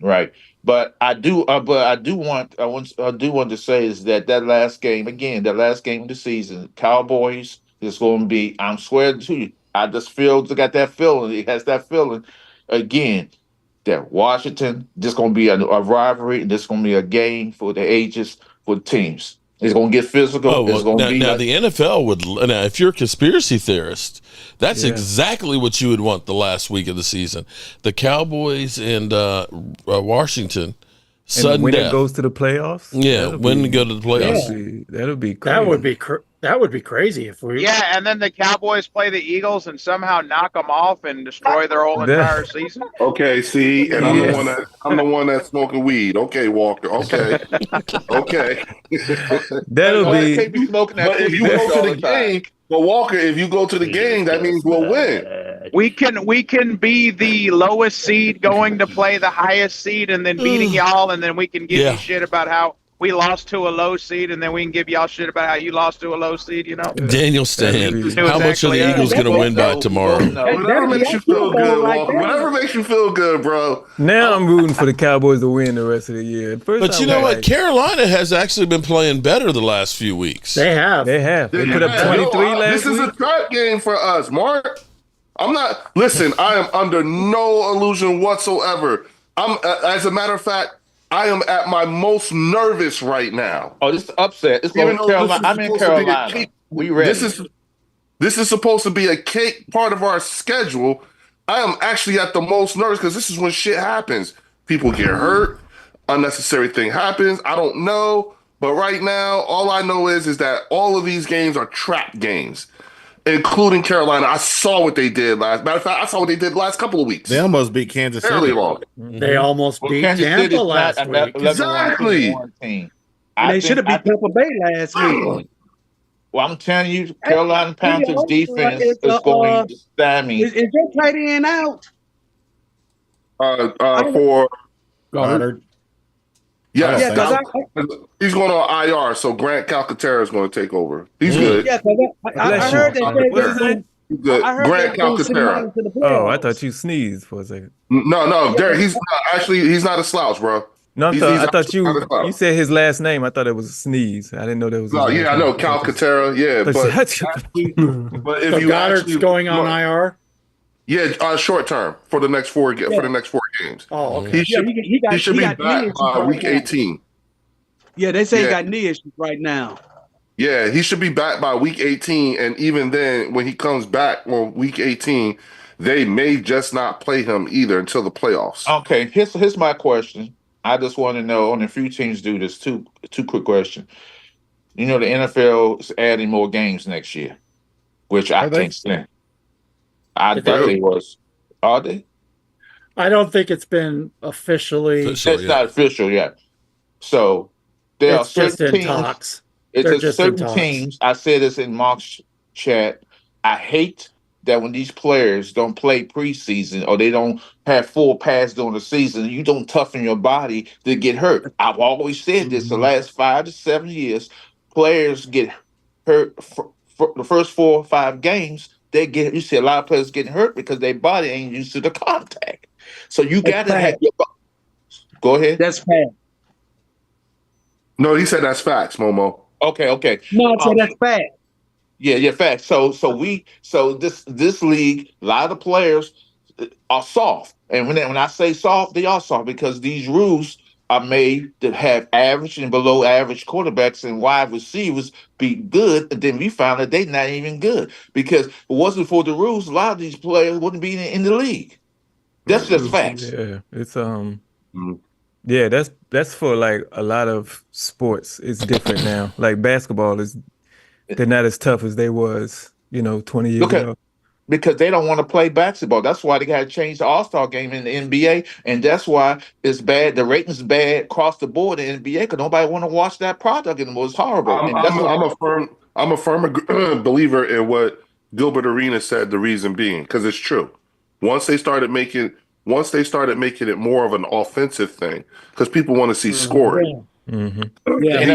Right, but I do want to say is that last game of the season, Cowboys is going to be. I'm swearing to you, I just got that feeling. It has that feeling again. That Washington, this is going to be a rivalry, and this is going to be a game for the ages for the teams. It's going to get physical. Now the NFL would. Now, if you're a conspiracy theorist, that's exactly what you would want the last week of the season. The Cowboys and Washington. And when it goes to the playoffs, when to go to the playoffs, that'll be crazy. That would be crazy if we. Yeah, and then the Cowboys play the Eagles and somehow knock them off and destroy their whole entire season. Okay, see, and I'm the one that's smoking weed. Okay, Walker. Okay, okay. That'll be. Can't be smoking that. But if you go to the game, Walker, if you go to the game, that means we'll win. We can be the lowest seed going to play the highest seed and then beating y'all, and then we can give you shit about how we lost to a low seed, and then we can give y'all shit about how you lost to a low seed, Daniel Stan, how much are the Eagles going to win by tomorrow? Whatever makes you feel good, Walker. Whatever makes you feel good, bro. Now I'm rooting for the Cowboys to win the rest of the year. But you know what? Carolina has actually been playing better the last few weeks. They have. They put up 23 last week. This is a trap game for us, Mark. Listen, I am under no illusion whatsoever. As a matter of fact, I am at my most nervous right now. Oh, this is upset. It's going to Carolina. I'm in Carolina. We ready. This is supposed to be a cake part of our schedule. I am actually at the most nervous because this is when shit happens. People get hurt. unnecessary thing happens. I don't know. But right now, all I know is that all of these games are trap games, including Carolina. I saw what they did last. Matter of fact, I saw what they did the last couple of weeks. They almost beat Kansas Fairly City. long. They almost beat Kansas Tampa City's last not week. Exactly. Team. And they should have beat Tampa Bay last week. Well, I'm telling you, Carolina Panthers defense is going to stymie. Is your tight end out? For Goddard. Yes, Yeah, he's going on IR, so Grant Calcaterra is going to take over. He's good. Yeah, I heard that. What is it? He's good. Grant Calcaterra. Oh, I thought you sneezed for a second. No, Derek, he's not a slouch, bro. No, I thought you said his last name. I thought it was a sneeze. I didn't know that was. No, yeah, I know Calcaterra. Yeah, but if you Goddard's going on IR. Yeah, short term for the next four games. Oh, okay. He should be back by week 18. Yeah, they say he got knee issues right now. Yeah, he should be back by week 18, and even then, when he comes back on week 18, they may just not play him either until the playoffs. Okay, here's my question. I just want to know, only a few teams do this. Two quick questions. You know, the NFL is adding more games next year, which I can't stand. I thought they was. Are they? I don't think it's been officially. It's not official yet. So there are certain teams. Talks. It's certain teams. I said this in Mark's chat. I hate that when these players don't play preseason or they don't have full pass during the season, you don't toughen your body to get hurt. I've always said this the last 5 to 7 years. Players get hurt for the first 4 or 5 games. You see a lot of players getting hurt because their body ain't used to the contact. So you got to have your body. Go ahead. That's fact. No, he said that's facts, Momo. Okay. No, I said that's fact. Yeah, facts. So this league, a lot of the players are soft, and when I say soft, they are soft because these rules are made to have average and below average quarterbacks and wide receivers be good, and then we found that they're not even good because if it wasn't for the rules, a lot of these players wouldn't be in the league. That's just facts. Yeah, it's yeah, that's for like a lot of sports. It's different now. Like basketball they're not as tough as they was, 20 years ago. Because they don't want to play basketball. That's why they got to change the All-Star game in the NBA, and that's why it's bad. The ratings bad across the board in the NBA because nobody want to watch that product anymore. It's horrible. I'm a firm believer in what Gilbert Arenas said. The reason being because it's true. Once they started making it more of an offensive thing, because people want to see scoring. Mm-hmm. Yeah, and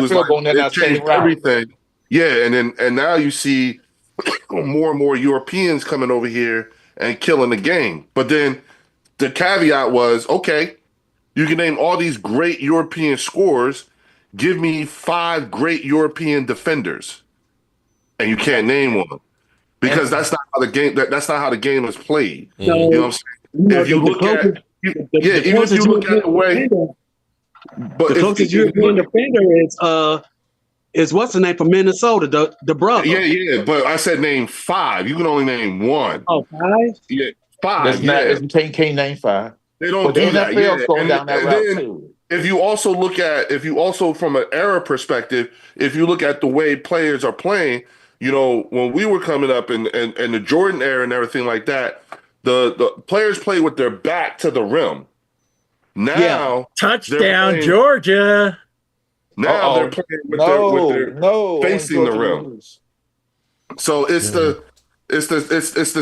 it changed everything. Yeah, and now you see more and more Europeans coming over here and killing the game. But then the caveat was, okay, you can name all these great European scorers. Give me 5 great European defenders, and you can't name one because that's not how the game. That's not how the game is played. So, you know what I'm saying? If you look at, even if you look at the way, but the closest European defender is what's the name from Minnesota, the brother. Yeah. But I said name 5. You can only name 1. Oh, 5? Yeah, 5. Can't name 5. They don't do that. Going down that route too. If you also from an era perspective, if you look at the way players are playing, when we were coming up in the Jordan era and everything like that, the players play with their back to the rim. Now, touchdown Georgia. Now they're playing with their facing the rim. So it's the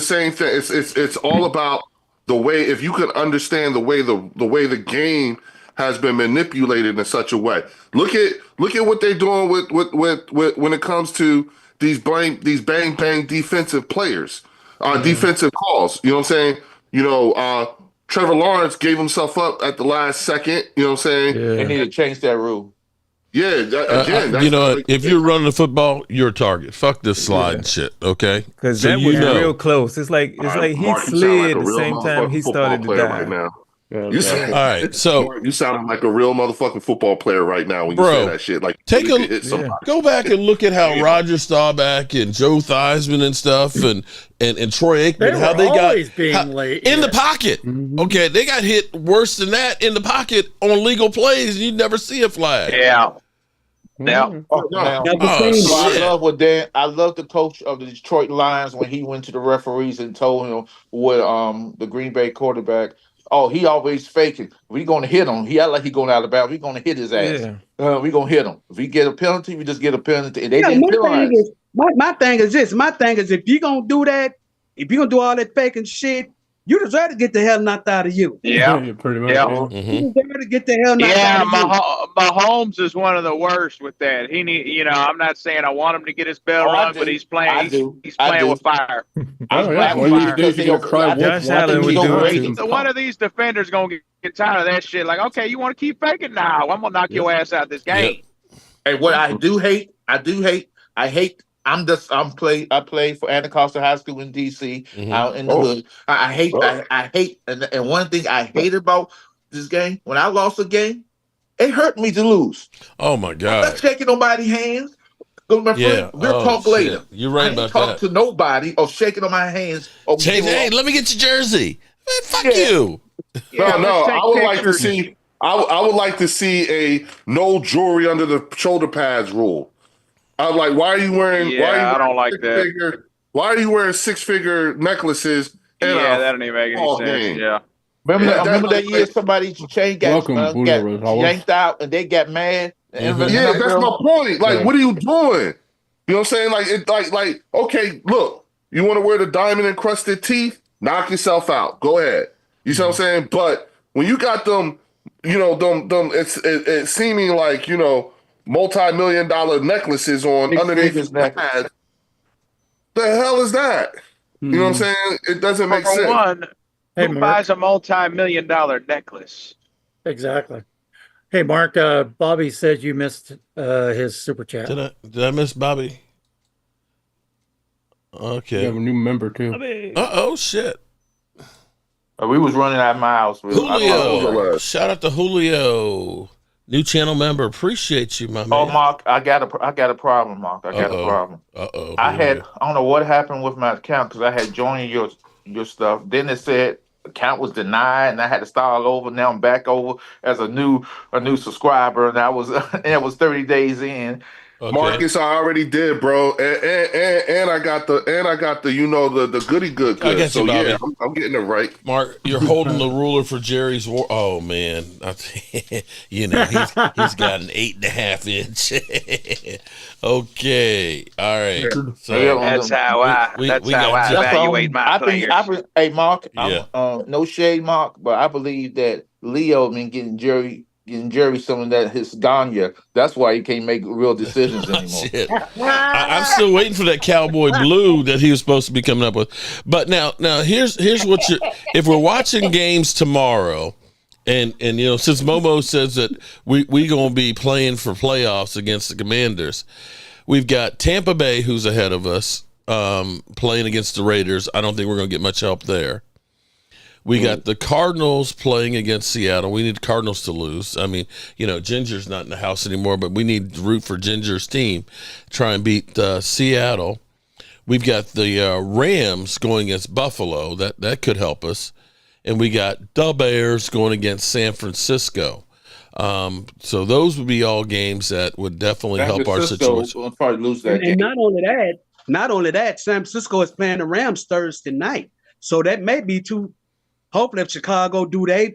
same thing. It's all about the way. If you can understand the way the game has been manipulated in such a way. Look at what they're doing with when it comes to these bang defensive players, defensive calls. You know what I'm saying? Trevor Lawrence gave himself up at the last second. You know what I'm saying? Yeah. They need to change that rule. Yeah, if you're running the football, you're a target. Fuck this slide shit, okay? Because that was real close. It's like he slid at the same time he started to die. Right now. You sound, all right, so you sound like a real motherfucking football player right now when you say that shit. Like, go back and look at how Roger Staubach and Joe Theismann and stuff and Troy Aikman, how they got being late in the pocket. Okay, they got hit worse than that in the pocket on legal plays, and you'd never see a flag. Yeah. Now, I love the coach of the Detroit Lions when he went to the referees and told him what the Green Bay quarterback. Oh, he always faking. We gonna hit him. He act like he going out of bounds. We gonna hit his ass. We gonna hit him. If we get a penalty, we just get a penalty. And they didn't penalize. My thing is this. My thing is if you gonna do that, if you gonna do all that faking shit, you deserve to get the hell knocked out of you. Yeah, pretty much. You deserve to get the hell knocked out of you. Mahomes is one of the worst with that. He need, I'm not saying I want him to get his bell rung, but he's playing. He's playing with fire. Josh Allen would do it too. So one of these defenders gonna get tired of that shit. Like, okay, you want to keep faking now? I'm gonna knock your ass out this game. Hey, what I hate. I play for Anacostia High School in DC, out in the hood. I hate, and one thing I hate about this game, when I lost a game, it hurt me to lose. Oh my God! I'm not shaking nobody's hands. My friend, we'll talk later. You're right about that. I ain't talk to nobody or shaking on my hands. Hey, let me get your jersey. Man, fuck you. No, I would like to see. I would like to see a no jewelry under the shoulder pads rule. I'm like, why are you wearing? I don't like that. Why are you wearing 6-figure necklaces? That don't even make any sense. Game? Yeah. Remember that year somebody's chain got yanked out and they got mad. Yeah, that's my point. Like, what are you doing? You know what I'm saying? Like, okay, look, you want to wear the diamond encrusted teeth? Knock yourself out. Go ahead. You see what I'm saying? But when you got them, it's seeming like, multi-million-dollar necklaces on underneath his pads. The hell is that? You know what I'm saying? It doesn't make sense. For one, who buys a multi-million-dollar necklace? Exactly. Hey, Mark, Bobby said you missed his super chat. Did I miss Bobby? Okay. You have a new member too. Oh shit. We was running out of miles. Julio. Shout out to Julio. New channel member. Appreciate you, my man. Oh, Mark, I got a problem, Mark. I got a problem. I don't know what happened with my account because I had joined your stuff. Then it said account was denied and I had to start all over. Now I'm back over as a new subscriber and it was 30 days in. Okay. Marcus, I already did, bro, and I got the the goody good. I get you, Bobby. Yeah, I'm getting it right. Mark, you're holding the ruler for Jerry's war. Oh man, he's got an 8.5 inch. Okay, all right. So that's how I evaluate my players. Hey, Mark, no shade, Mark, but I believe that Leo been getting Jerry some of that his Ganya. That's why he can't make real decisions anymore. I'm still waiting for that cowboy blue that he was supposed to be coming up with. But now here's what if we're watching games tomorrow, and since Momo says that we gonna be playing for playoffs against the Commanders, we've got Tampa Bay who's ahead of us playing against the Raiders. I don't think we're gonna get much help there. We got the Cardinals playing against Seattle. We need the Cardinals to lose. I mean, Ginger's not in the house anymore, but we need to root for Ginger's team. Try and beat Seattle. We've got the Rams going against Buffalo. That could help us. And we got the Bears going against San Francisco. So those would be all games that would definitely help our situation. We'll probably lose that game. And not only that, San Francisco is playing the Rams Thursday night. So that may be too. Hopefully, if Chicago do their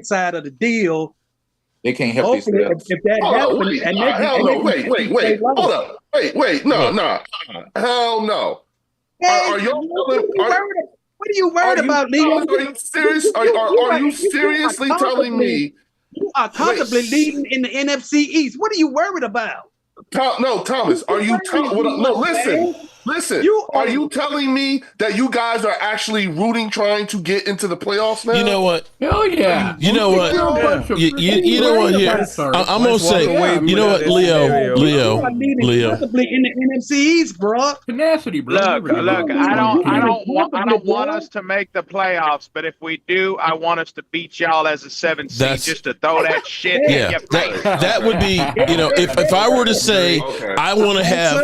side of the deal, they can't help themselves. If that happens, wait, hold up, wait, no, hell no. Are you? What are you worried about, Leo? Are you serious? Are you seriously telling me you are comfortably leading in the NFC East? What are you worried about? No, Thomas, are you? No, listen. Listen, are you telling me that you guys are actually rooting, trying to get into the playoffs now? You know what? Hell yeah. You know what? You know what? Here, I'm gonna say. You know what, Leo? Possibly in the NFC East, bro. Tenacity, bro. Look, I don't want us to make the playoffs, but if we do, I want us to beat y'all as a 7 seed, just to throw that shit in your face. That would be, if I were to say, I want to have,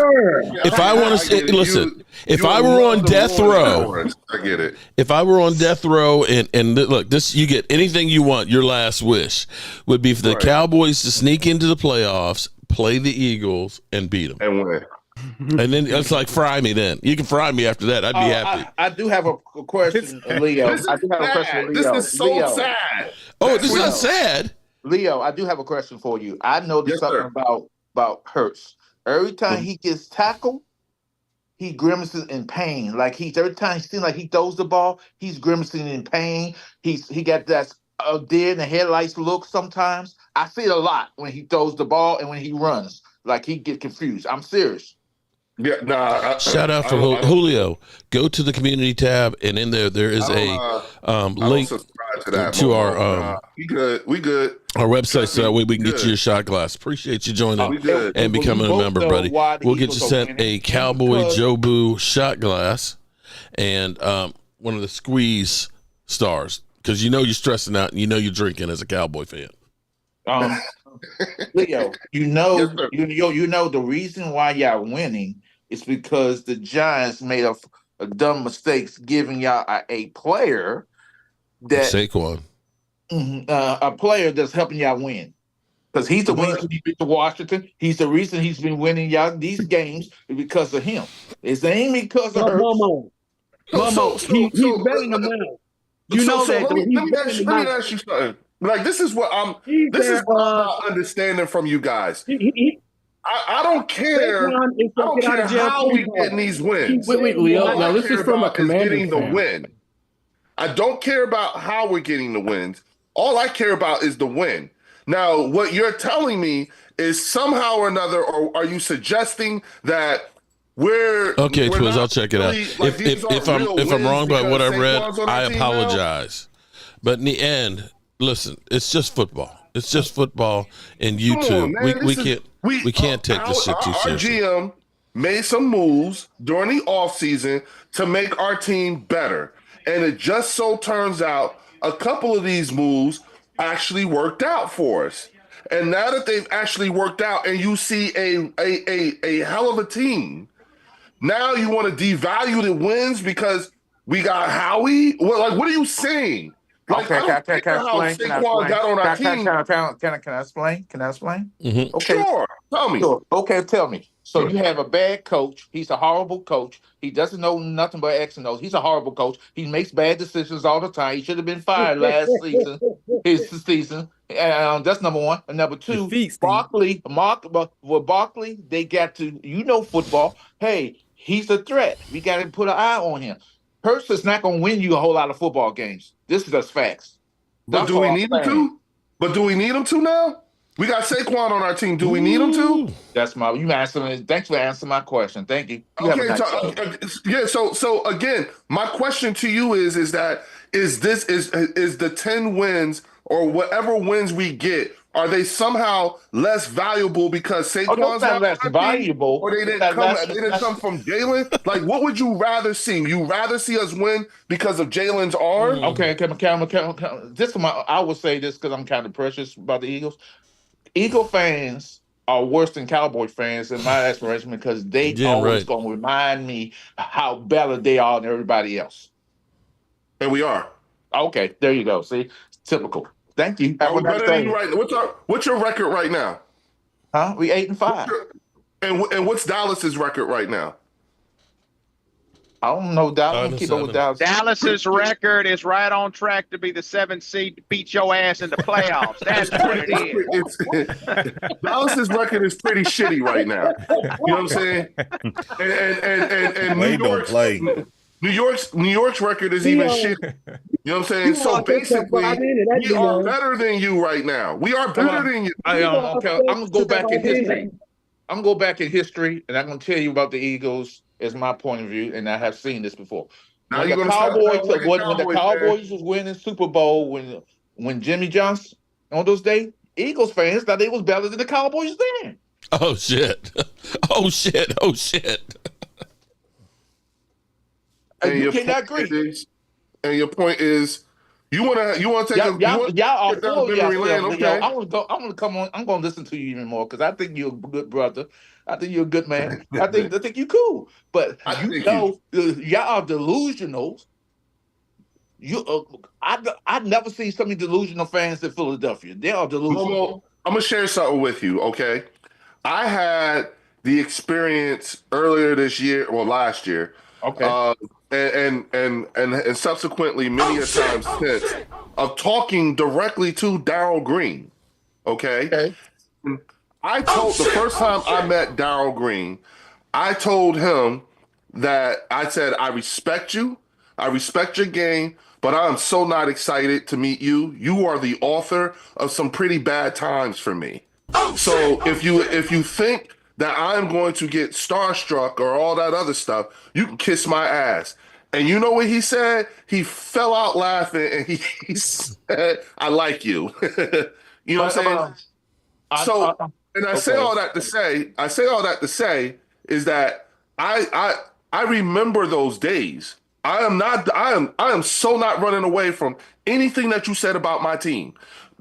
if I want to say, listen, if I were on death row, I get it. If I were on death row and look, this, you get anything you want, your last wish would be for the Cowboys to sneak into the playoffs, play the Eagles, and beat them. And win. And then it's like, fry me then. You can fry me after that. I'd be happy. I do have a question, Leo. I do have a question, Leo. This is so sad. Oh, this is not sad. Leo, I do have a question for you. I noticed something about Hurts. Every time he gets tackled, he grimaces in pain. Like every time he seems like he throws the ball, he's grimacing in pain. He got that deer in the headlights look sometimes. I see it a lot when he throws the ball and when he runs. Like he get confused. I'm serious. Yeah, nah. Shout out for Julio. Go to the community tab, and in there is a link to our. We good. Our website, so that way we can get you your shot glass. Appreciate you joining and becoming a member, buddy. We'll get you sent a Cowboy Jobu shot glass and one of the squeeze stars, because you're stressing out and you're drinking as a Cowboy fan. Leo, you know the reason why y'all winning is because the Giants made a dumb mistakes giving y'all a player that Saquon, a player that's helping y'all win. Because he's the reason he beat the Washington. He's the reason he's been winning y'all these games because of him. It ain't because of her. He's betting them out. You know that. Let me ask you something. Like, this is what I'm understanding from you guys. I don't care. I don't care how we getting these wins. Wait, Leo. Now this is from a Commanders getting the win. I don't care about how we're getting the wins. All I care about is the win. Now, what you're telling me is somehow or another, or are you suggesting that we're okay, Twiz? I'll check it out. Like, if I'm wrong about what I read, I apologize. But in the end, listen, it's just football. It's just football and YouTube. We can't take this shit too seriously. Our GM made some moves during the offseason to make our team better. And it just so turns out a couple of these moves actually worked out for us. And now that they've actually worked out and you see a hell of a team, now you want to devalue the wins because we got Howie? What are you saying? Like, okay, can I explain? Can I explain? Mm-hmm. Okay. Sure. Tell me. Sure. Okay, tell me. So you have a bad coach. He's a horrible coach. He doesn't know nothing but X and O's. He's a horrible coach. He makes bad decisions all the time. He should have been fired last season. That's number one. And number two, Barkley, they got to, football. Hey, he's a threat. We got to put an eye on him. Hurts is not going to win you a whole lot of football games. This is just facts. But do we need him to? But do we need him to now? We got Saquon on our team. Do we need him to? That's you answering. Thanks for answering my question. Thank you. So again, my question to you is the 10 wins or whatever wins we get, are they somehow less valuable because Saquon's not less valuable, or they didn't come from Jalen? Like, what would you rather see? You rather see us win because of Jalen's arm? Okay, I will say this because I'm kind of precious about the Eagles. Eagle fans are worse than Cowboy fans in my estimation because they always going to remind me how better they are than everybody else. And we are. Okay, there you go. See, typical. Thank you. Are we better than you right now? What's your record right now? Huh? We 8-5. And what's Dallas's record right now? I don't know Dallas. Keep up with Dallas. Dallas's record is right on track to be the 7th seed to beat your ass in the playoffs. That's what it is. Dallas's record is pretty shitty right now. You know what I'm saying? And New York's record is even shitty. You know what I'm saying? So basically, we are better than you right now. We are better than you. I'm gonna go back in history. I'm gonna go back in history, and I'm gonna tell you about the Eagles is my point of view, and I have seen this before. Now When you're the gonna sound Cowboys, like a when the Cowboys fan. Cowboys was winning Super Bowl, when Jimmy Johnson on those days, Eagles fans thought they was better than the Cowboys then. Oh shit! Oh shit! Oh shit! And you cannot agree. And your point is, you want to take y'all are full of memory yourself, lane, Leo. okay? I'm gonna come on. I'm gonna listen to you even more because I think you're a good brother. I think you're a good man. I think you're cool. But y'all are delusional. I never seen so many delusional fans in Philadelphia. They are delusional. I'm gonna share something with you, okay? I had the experience earlier this year, well, last year, okay, and subsequently many a times since, of talking directly to Darryl Green, okay? I told the first time I met Darryl Green, I told him that I said, I respect you, I respect your game, but I'm so not excited to meet you. You are the author of some pretty bad times for me. So if you think that I'm going to get starstruck or all that other stuff, you can kiss my ass. And you know what he said? He fell out laughing and he said, I like you. You know what I'm saying? I say all that to say is that I remember those days. I am so not running away from anything that you said about my team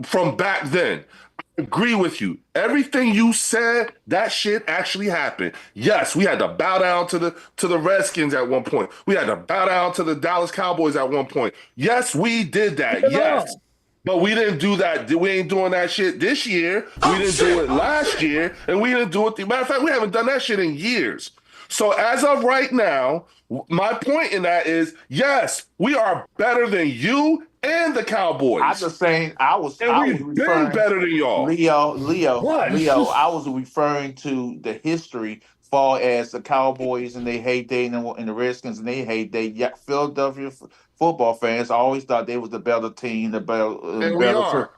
from back then. I agree with you. Everything you said, that shit actually happened. Yes, we had to bow down to the Redskins at one point. We had to bow down to the Dallas Cowboys at one point. Yes, we did that. Yes. But we didn't do that. We ain't doing that shit this year. We didn't do it last year. And we didn't do it. Matter of fact, we haven't done that shit in years. So as of right now, my point in that is, yes, we are better than you and the Cowboys. I'm just saying, we've been better than y'all. Leo, I was referring to the history far as the Cowboys and they heyday and the Redskins and they heyday. Yeah, Philadelphia football fans always thought they was the better team, the better. And we are.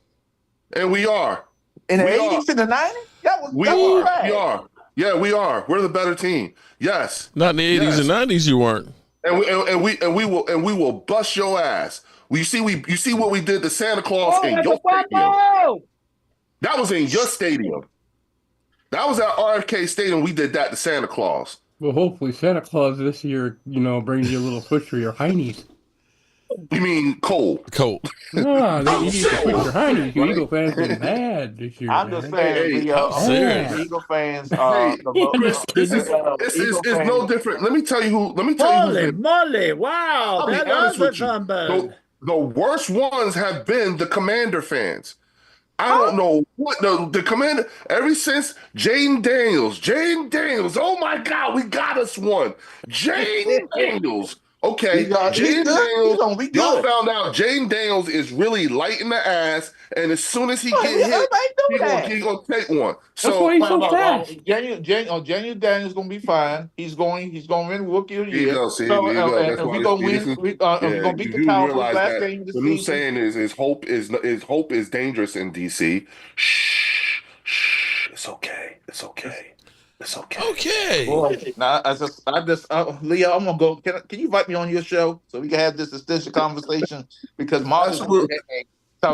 And we are. In the 80s and the 90s? We are. Yeah, we are. We're the better team. Yes. Not in the 80s and 90s you weren't. And we will bust your ass. You see what we did to Santa Claus in your stadium. That was in your stadium. That was at RFK Stadium. We did that to Santa Claus. Well, hopefully Santa Claus this year, brings you a little push for your heinies. You mean cold? Cold. No, you need to push your heinies. You Eagle fans been bad this year. I'm just saying, the Eagle fans are. It's no different. Let me tell you who. Holy moly! Wow, that was a sunburn. The worst ones have been the Commander fans. I don't know what the Commander. Ever since Jaden Daniels. Oh my God, we got us one. Jaden Daniels. Okay, Jaden Daniels. Y'all found out Jaden Daniels is really light in the ass, and as soon as he get hit, he gonna take one. So Daniel Daniels gonna be fine. He's going to win Rookie of the Year. We're gonna win. We're gonna beat the Cowboys last game of the season. What I'm saying is hope is dangerous in DC. Shh. It's okay. It's okay. Okay. Boy, now Leo, I'm gonna go. Can you invite me on your show so we can have this extensive conversation? Because Mark is so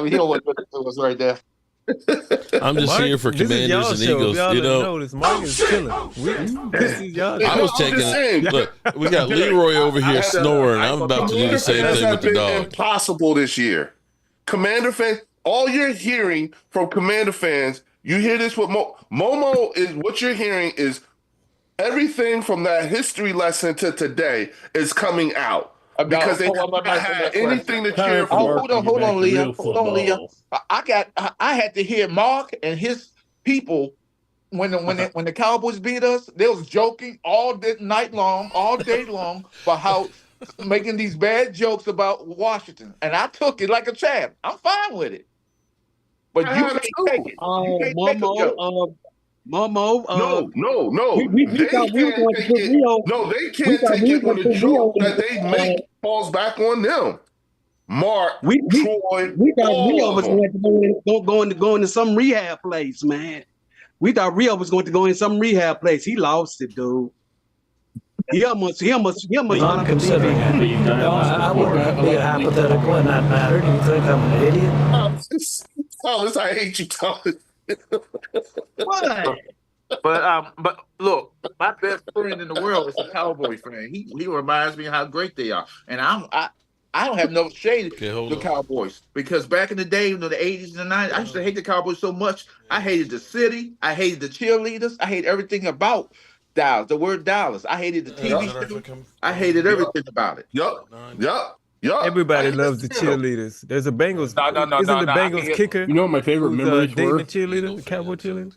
he always looking to us right there. I'm just here for Commanders and Eagles. This Mark is chilling. This is y'all. I was taking it. Look, we got Leroy over here snoring. I'm about to do the same thing with the dog. Impossible this year. Commander fans, all you're hearing from Commander fans. You hear this with Momo is what you're hearing is everything from that history lesson to today is coming out because they haven't had anything to cheer for. Hold on, Leo. I had to hear Mark and his people when the Cowboys beat us. They was joking all day long about how making these bad jokes about Washington, and I took it like a champ. I'm fine with it. But you can't take it. No. They can't take it when the joke that they make falls back on them. Mark, Troy, we thought Rio was going to go into some rehab place, man. We thought Rio was going to go in some rehab place. He lost it, dude. He almost. I'm considering it. No, I wouldn't be a hypothetical in that matter. Do you think I'm an idiot? Thomas, I hate you, Thomas. What? But look, my best friend in the world is a Cowboy fan. He reminds me how great they are, and I don't have no shade the Cowboys because back in the day, the 80s and the 90s, I used to hate the Cowboys so much. I hated the city, I hated the cheerleaders, I hated everything about Dallas. The word Dallas, I hated the TV show. I hated everything about it. Yup. Everybody loves the cheerleaders. There's a Bengals. No. Isn't the Bengals kicker? You know what my favorite memories were? David cheerleader, the Cowboy cheerleader.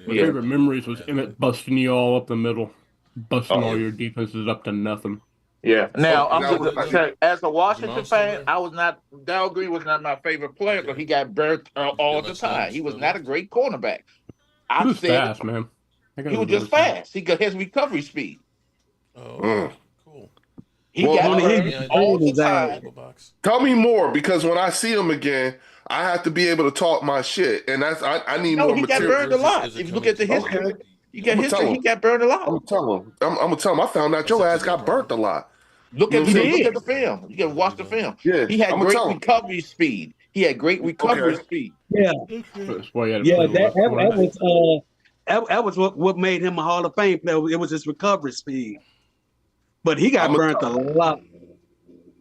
My favorite memories was Emmett busting you all up the middle, busting all your defenses up to nothing. Yeah. Now, as a Washington fan, Darrell Green was not my favorite player because he got burnt all the time. He was not a great cornerback. He was fast, man. He was just fast. He got his recovery speed. Cool. He got burnt all the time. Tell me more, because when I see him again, I have to be able to talk my shit, and that's I need more material. He got burned a lot. If you look at the history, he got burned a lot. I'm gonna tell him. I found out your ass got burnt a lot. Look at the film. You can watch the film. Yeah, he had great recovery speed. He had great recovery speed. Yeah, that's why that was what made him a Hall of Fame player. It was his recovery speed. But he got burnt a lot.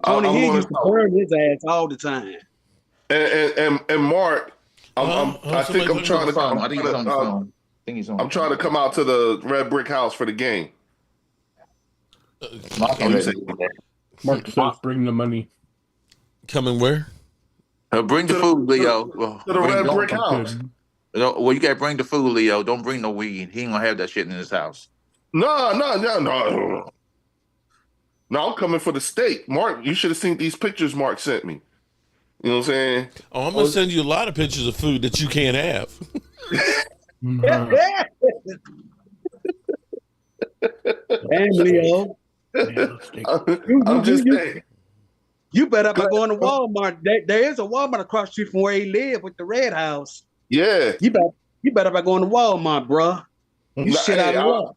Tony Hill used to burn his ass all the time. And Mark, I think I'm trying to. I think he's on the phone. I'm trying to come out to the Red Brick House for the game. Mark says, "Bring the money." Coming where? Bring the food, Leo. To the Red Brick House. Well, you gotta bring the food, Leo. Don't bring no weed. He ain't gonna have that shit in his house. No. No, I'm coming for the steak. Mark, you should have seen these pictures Mark sent me. You know what I'm saying? Oh, I'm going to send you a lot of pictures of food that you can't have. Damn, Leo. I'm just saying. You better be going to Walmart. There is a Walmart across the street from where he lived with the Red House. Yeah. You better be going to Walmart, bro. You shit out of luck.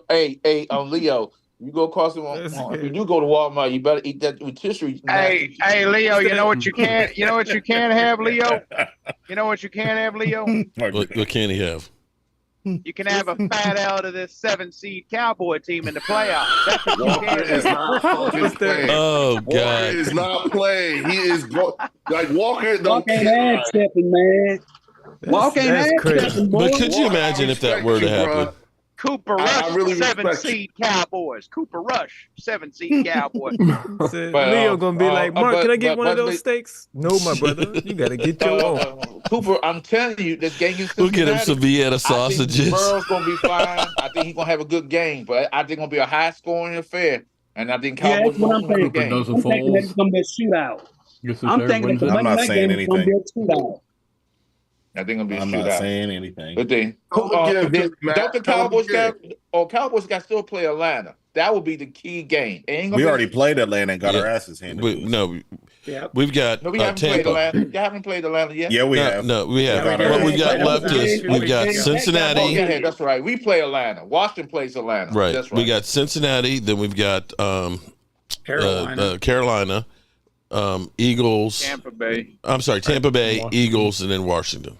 Hey, Leo, you go across the Walmart. You go to Walmart, you better eat that rotisserie. Hey, Leo, you know what you can't have, Leo? You know what you can't have, Leo? What can he have? You can have a fat out of this 7-seed Cowboy team in the playoffs. That's what Walker you is not fucking playing. Oh, God. Walker is not playing. He is like Walker don't ain't ad stepping, man. Walker ain't ad stepping, boy. But could you imagine if that were to happen? Cooper Rush, really 7-seed Cowboys. Cooper Rush, 7-seed Cowboys. Leo gonna be like, Mark, can I get one of those steaks? No, my brother. You gotta get your own. Cooper, I'm telling you, this game is We'll get him some Vienna sausages. Burrow's gonna be fine. I think he's gonna have a good game, but I think it's gonna be a high scoring affair. And I think Cowboys gonna win the game. I'm thinking it's gonna be a shootout. I'm not saying anything. I think it'll be a I'm shootout. not saying anything. But then, don't the Cowboys got still play Atlanta? That would be the key game. We already played Atlanta and got our asses handed. We've got we haven't played Atlanta. You haven't played Atlanta yet? Yeah, we have. No, we have. What we've got left is we've got Cincinnati. Oh, yeah, that's right. We play Atlanta. Washington plays Atlanta. Right. That's right. We got Cincinnati. Then we've got Carolina. Eagles. Tampa Bay. I'm sorry, Tampa Bay, Eagles, and then Washington.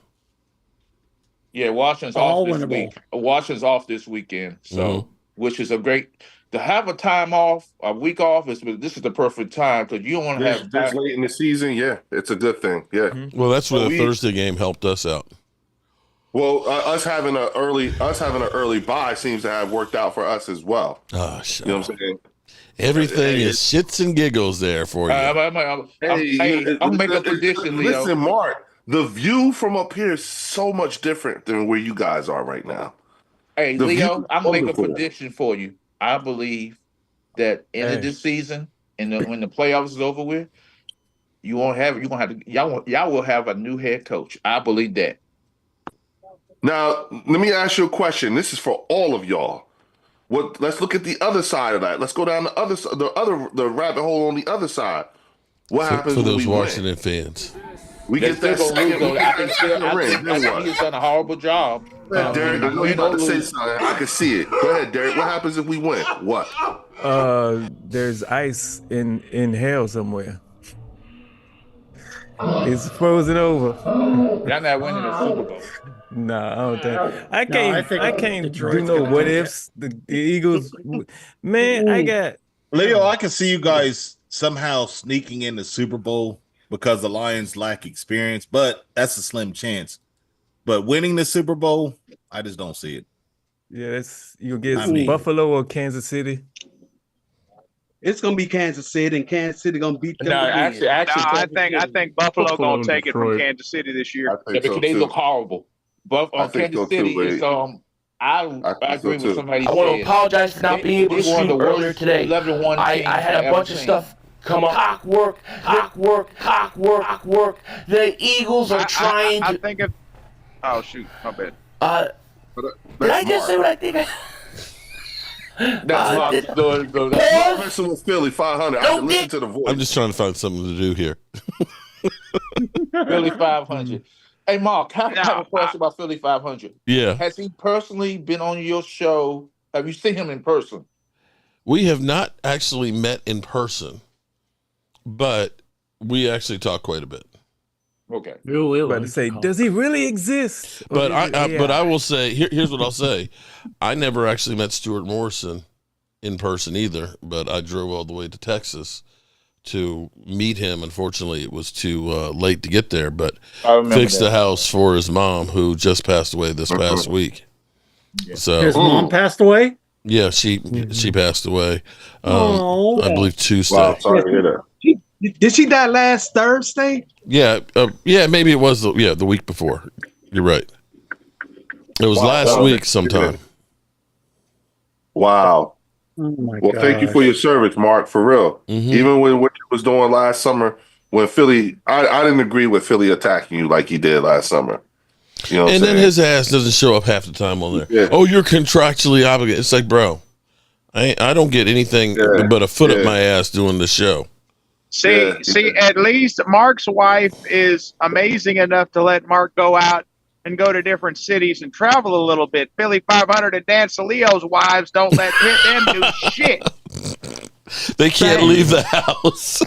Yeah, Washington's off this week. Washington's off this weekend, so which is a great to have a time off, a week off. This is the perfect time because you don't want to have this late in the season. Yeah, it's a good thing. Yeah. Well, that's where the Thursday game helped us out. Well, us having an early bye seems to have worked out for us as well. Oh, shit. You know what I'm saying? Everything is shits and giggles there for you. I'm making a prediction, Leo. Listen, Mark, the view from up here is so much different than where you guys are right now. Hey, Leo, I'm gonna make a prediction for you. I believe that end of this season and when the playoffs is over with, y'all will have a new head coach. I believe that. Now, let me ask you a question. This is for all of y'all. Let's look at the other side of that. Let's go down the rabbit hole on the other side. What happens for those when we Washington fans? We They're get that still gonna lose, second, we though. get that second ring. I Then think what? he's done a horrible job. Derek, I know you win about or to say lose. something. I can see it. Go ahead, Derek. What happens if we win? What? There's ice in hell somewhere. It's frozen over. Y'all not winning the Super Bowl. Nah, I don't think. I No, can't. I can't Detroit's do no gonna what take it. ifs. The Eagles, man. I got Leo, I can see you guys somehow sneaking in the Super Bowl because the Lions lack experience, but that's a slim chance. But winning the Super Bowl, I just don't see it. Yeah, that's you'll get Buffalo or Kansas City. It's gonna be Kansas City, and Kansas City gonna beat them. No, again. I think Buffalo gonna and take it from Detroit. Kansas City this year. I Yeah, think so because they too. look horrible. But I think Kansas so too, City is Ray. I think agree so with too. somebody. I want to apologize for not being able to They won stream the earlier worst today. 11-1 I team had a I've bunch ever of seen. stuff come up. Hawk work. The Eagles are trying I to. think if. Oh shoot, my bad. Did I just say what I think? That's why did- Mark messing with Philly 500. I can listen to the voice. I'm just trying to find something to do here. Philly 500. Hey, Mark, I have a question about Philly 500. Yeah. Has he personally been on your show? Have you seen him in person? We have not actually met in person, but we actually talk quite a bit. Okay. About to say, does he really exist? Or But is it but AI? I will say here's what I'll say. I never actually met Stuart Morrison in person either, but I drove all the way to Texas to meet him. Unfortunately, it was too late to get there, but fixed the house for his mom, who just passed away this past week. So His mom passed away? yeah, she passed away. Oh. I believe Tuesday. Wow, sorry to hear that. Did she die last Thursday? Yeah, maybe it was the week before. You're right. It was last week sometime. Wow. Oh my Well, thank you for your service, Mark, for real. Mm-hmm. Even with what you was doing last summer, when Philly, I didn't agree with Philly attacking you like he did last summer. You know what And I'm then saying? his ass doesn't show up half the time on there. Yeah. Oh, you're contractually obligated. It's like, bro, I don't get anything but a foot up my ass doing the show. See, at least Mark's wife is amazing enough to let Mark go out and go to different cities and travel a little bit. Philly 500 and Dan Salio's wives don't let them do shit. They can't leave the house.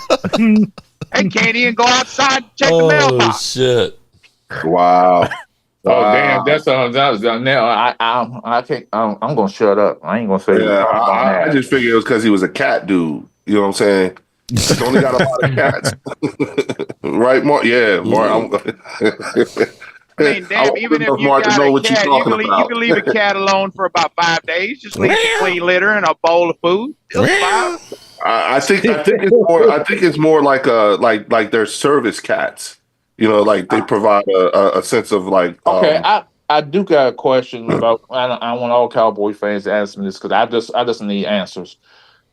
They can't even go outside and check the Oh, mailbox. shit. Wow. Oh damn, that's now. I can't. I'm gonna shut up. I ain't gonna say. Yeah, I just figured it was because he was a cat dude. You know what I'm saying? He's only got a lot of cats. Right, Mark? Yeah, Mark. I mean, damn, even if you got a cat, you can leave a cat alone for about 5 days. Just leave a clean litter and a bowl of food. I think it's more like like their service cats. You know, like they provide a sense of like. Okay, I do got a question about. I want all Cowboy fans to answer me this because I just need answers.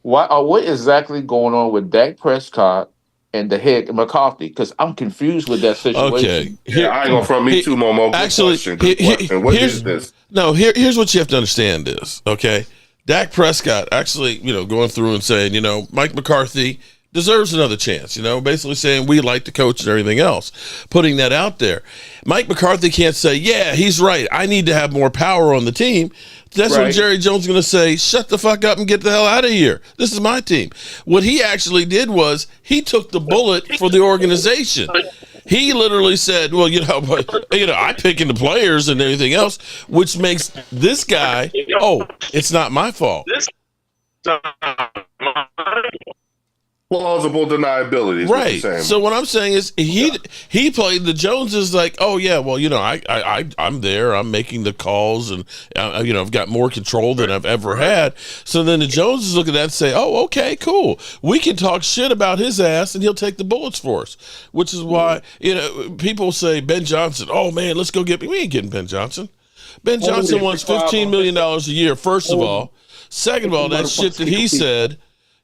What exactly going on with Dak Prescott and the head McCarthy? Because I'm confused with that situation. Okay, I ain't gonna front me too, Momo. Good Actually, question. What is this? No, here's what you have to understand is, okay, Dak Prescott actually, going through and saying, Mike McCarthy deserves another chance, basically saying we like the coach and everything else, putting that out there. Mike McCarthy can't say, yeah, he's right, I need to have more power on the team. That's when Jerry Jones is going to say, shut the fuck up and get the hell out of here. This is my team. What he actually did was he took the bullet for the organization. He literally said, well, I picking the players and everything else, which makes this guy, it's not my fault. Plausible deniability, is what you're Right. saying. So what I'm saying is he played the Jones is like, oh yeah, well, I'm there, I'm making the calls, and I've got more control than I've ever had. So then the Jones is looking at that and say, oh, okay, cool, we can talk shit about his ass and he'll take the bullets for us. Which is why people say Ben Johnson, oh man, let's go get. We ain't getting Ben Johnson. Ben Johnson wants $15 million a year. First of all, second of all, that shit that he said.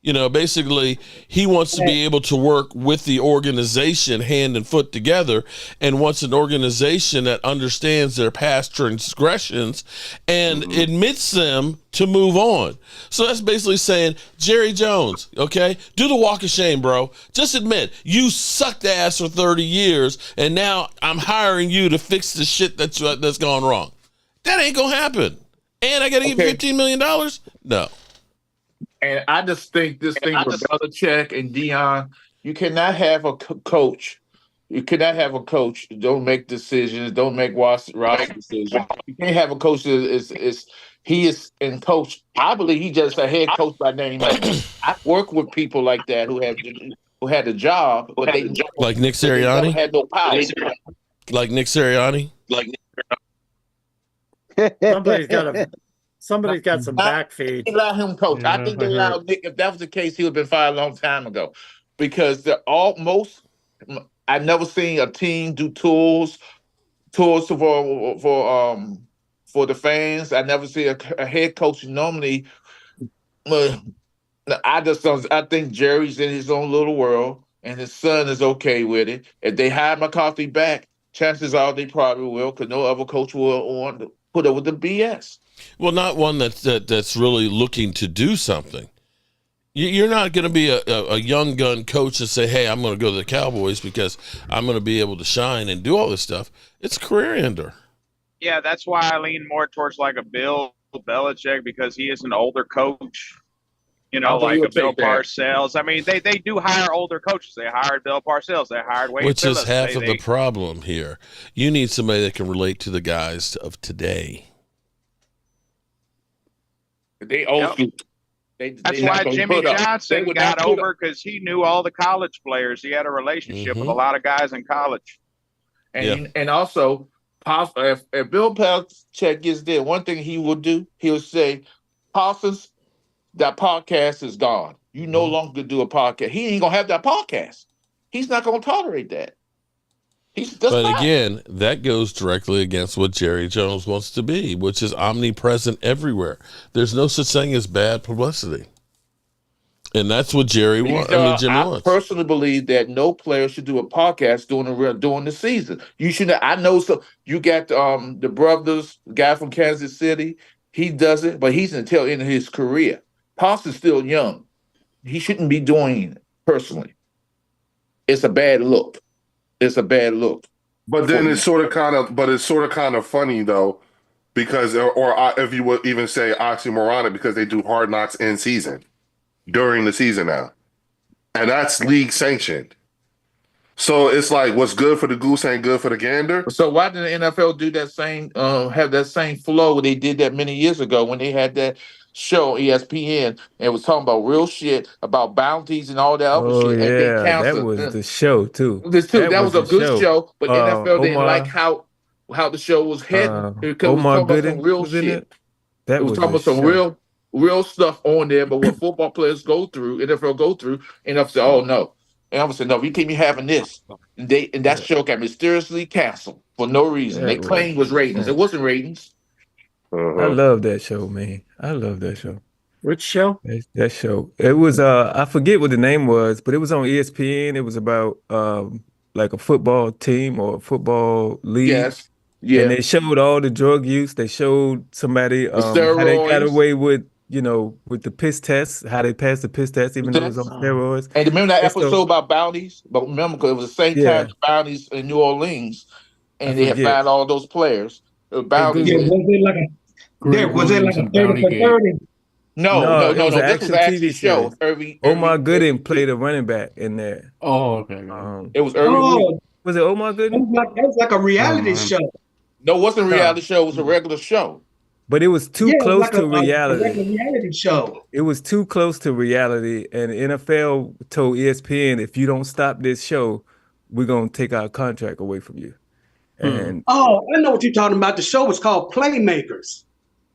You know, basically, he wants to be able to work with the organization hand and foot together, and wants an organization that understands their past transgressions and admits them to move on. So that's basically saying, Jerry Jones, okay, do the walk of shame, bro. Just admit you sucked ass for 30 years, and now I'm hiring you to fix the shit that's gone wrong. That ain't gonna happen. And I gotta give $15 million? No. And I just think this thing with Belichick and Dion, you cannot have a coach. You cannot have a coach that don't make decisions, don't make roster decisions. You can't have a coach that he is in coach. I believe he just a head coach by name. I work with people like that who had a job, but they like Nick Sirianni had no power. Like Nick Sirianni. Somebody's got some back feed. They allow him coach. I think they allowed Nick. If that was the case, he would have been fired a long time ago. Because I never seen a team do tours for the fans. I never see a head coach normally. I think Jerry's in his own little world, and his son is okay with it. If they hire McCarthy back, chances are they probably will, because no other coach will want to put up with the BS. Well, not one that's really looking to do something. You're not going to be a young gun coach and say, hey, I'm going to go to the Cowboys because I'm going to be able to shine and do all this stuff. It's a career ender. Yeah, that's why I lean more towards like a Bill Belichick, because he is an older coach. You know, like a Bill Parcells. I mean, they do hire older coaches. They hired Bill Parcells. They hired Wade Which Phillips. is half of the problem here. You need somebody that can relate to the guys of today. They old school. That's why Jimmy Johnson got over, because he knew all the college players. He had a relationship with a lot of guys in college. And also, if Bill Belichick gets there, one thing he will do, he'll say, Parsons, that podcast is gone. You no longer do a podcast. He ain't going to have that podcast. He's not going to tolerate that. Again, that goes directly against what Jerry Jones wants to be, which is omnipresent everywhere. There's no such thing as bad publicity. And that's what Jerry wants. Jimmy wants. I personally believe that no player should do a podcast during the season. You should. I know so. You got the brothers, the guy from Kansas City. He does it, but he's in the tail end of his career. Parsons still young. He shouldn't be doing it personally. It's a bad look. But then it's sort of kind of funny though, because if you would even say oxymoronic, because they do Hard Knocks in season during the season now, and that's league sanctioned. So it's like, what's good for the goose ain't good for the gander. So why didn't the NFL do that same have that same flow? They did that many years ago when they had that show ESPN and was talking about real shit about bounties and all that other shit. Yeah, and they canceled. that was the show too. That was a good show, but NFL didn't like how the show was heading because it was talking about some real shit. It was talking about some real stuff on there, but what football players go through, NFL go through, and NFL said, "Oh no." And I was saying, no, you can't be having this. And that show got mysteriously canceled for no reason. They claimed it was ratings. It wasn't ratings. I love that show, man. I love that show. Which show? That show. It was I forget what the name was, but it was on ESPN. It was about like a football team or a football league. Yes. Yeah. And they showed all the drug use. They showed somebody how they got away with, with the piss test, how they passed the piss test, even though it was on steroids. And remember that episode about bounties? But remember, because it was the same time bounties in New Orleans, and they had found all those players. Bounties. Was it like a 30 for 30? No. This was actually a show. Omar Gooding played a running back in there. Oh, okay. It was Irving. Was it Omar Gooding? It was like a reality show. No, it wasn't a reality show. It was a regular show. But it was too close to reality. A reality show. It was too close to reality, and the NFL told ESPN, if you don't stop this show, we're gonna take our contract away from you. And I know what you're talking about. The show was called Playmakers.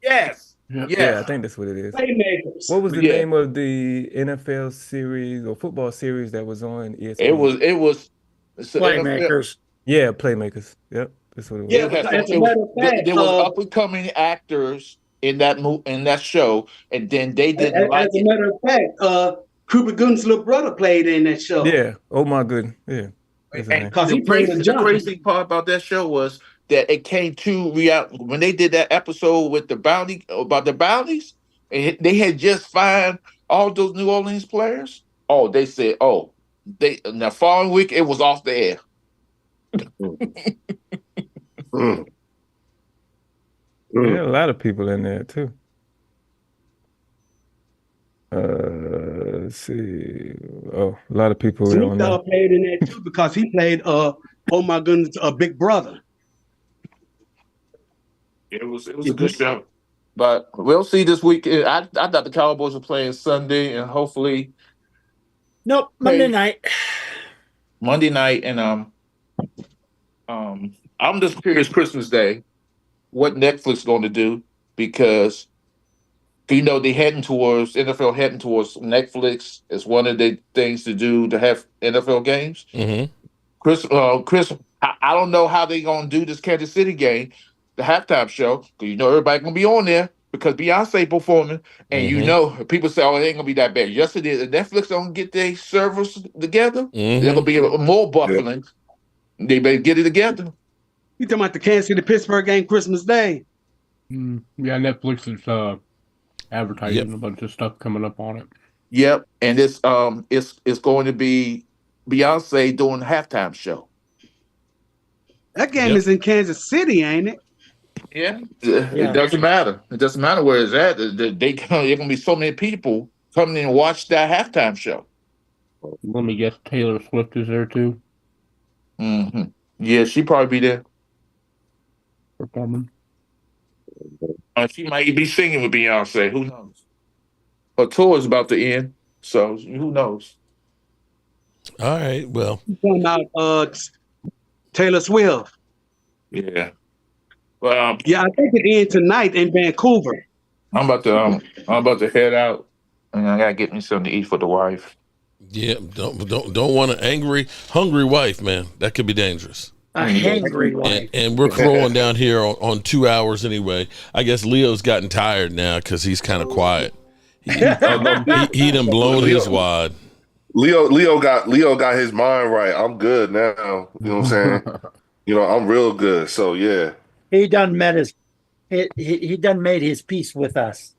Yes. Yeah, I think that's what it is. Playmakers. What was the name of the NFL series or football series that was on ESPN? It was Playmakers. Yeah, Playmakers. Yep. That's what it was. Yeah, as a matter of fact, there was up and coming actors in that show, and then they didn't like it. As a matter of fact, Cooper Good's little brother played in that show. Yeah. Oh my goodness. Yeah. And the crazy part about that show was that it came to when they did that episode with the bounties, and they had just fined all those New Orleans players. Oh, they said, the following week it was off the air. Yeah, a lot of people in there too. Let's see. Oh, a lot of people Snoop on there. Dogg played in that too because he played oh my goodness, a big brother. It was a good show. But we'll see this week. I thought the Cowboys were playing Sunday and hopefully Nope, Monday night. Monday night, and I'm just curious Christmas Day what Netflix going to do, because they NFL heading towards Netflix as one of the things to do to have NFL games. Mm-hmm. Chris, I don't know how they gonna do this Kansas City game, the halftime show, because everybody gonna be on there because Beyonce performing, and people say, "Oh, it ain't gonna be that bad." Yes, it is. If Netflix don't get their servers together, they're gonna be more buffering. Yeah. They better get it together. You talking about the Kansas City Pittsburgh game Christmas Day? Yeah, Netflix is advertising a bunch of stuff coming up on it. Yep, and it's going to be Beyonce doing the halftime show. That game is in Kansas City, ain't it? Yeah. It doesn't matter. It doesn't matter where it's at. There's going to be so many people coming in and watch that halftime show. Let me guess, Taylor Swift is there too. Mm-hmm. Yeah, she probably be there performing. She might be singing with Beyonce. Who knows? Her tour is about to end, so who knows? All right. Well, you're talking about Taylor Swift. Yeah. Well, I think it ends tonight in Vancouver. I'm about to head out, and I gotta get me something to eat for the wife. Yeah, don't want an hungry wife, man. That could be dangerous. A hangry wife. And we're crawling down here on 2 hours anyway. I guess Leo's gotten tired now because he's kind of quiet. He done blown his wad. Leo got his mind right. I'm good now. You know what I'm saying? I'm real good. So yeah. He done made his peace with us.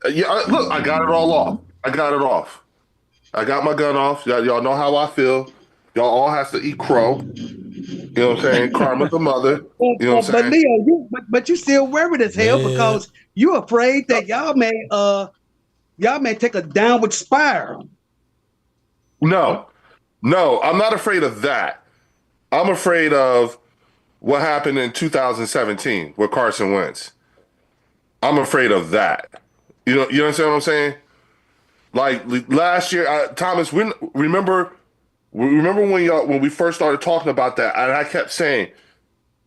Look, I got it all off. I got my gun off. Y'all know how I feel. Y'all all have to eat crow. You know what I'm saying? Karma's the mother. You know what I'm saying? But Leo, but you still worried as hell because you afraid that y'all may take a downward spiral. No, I'm not afraid of that. I'm afraid of what happened in 2017 with Carson Wentz. I'm afraid of that. You understand what I'm saying? Like last year, Thomas, remember when we first started talking about that, and I kept saying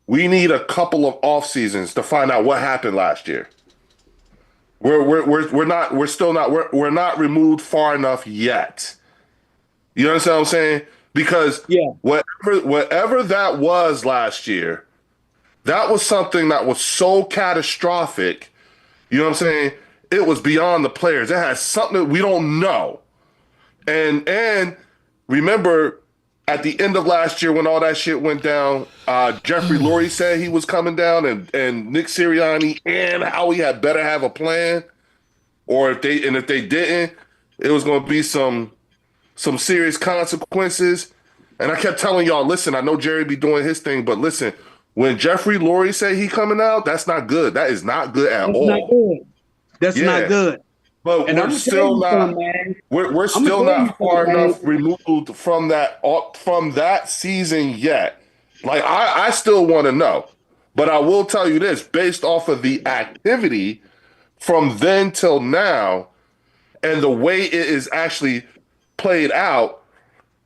we need a couple of off seasons to find out what happened last year. We're not removed far enough yet. You understand what I'm saying? Because whatever that was last year, that was something that was so catastrophic. You know what I'm saying? It was beyond the players. It had something that we don't know. And remember, at the end of last year when all that shit went down, Jeffrey Lurie said he was coming down, and Nick Sirianni and Howie had better have a plan. Or if they didn't, it was going to be some serious consequences. And I kept telling y'all, listen, I know Jerry be doing his thing, but listen, when Jeffrey Lurie say he coming out, that's not good. That is not good at all. Not good. That's not good. But we're still not. We're still not far enough removed from that season yet. Like I still want to know, but I will tell you this: based off of the activity from then till now, and the way it is actually played out,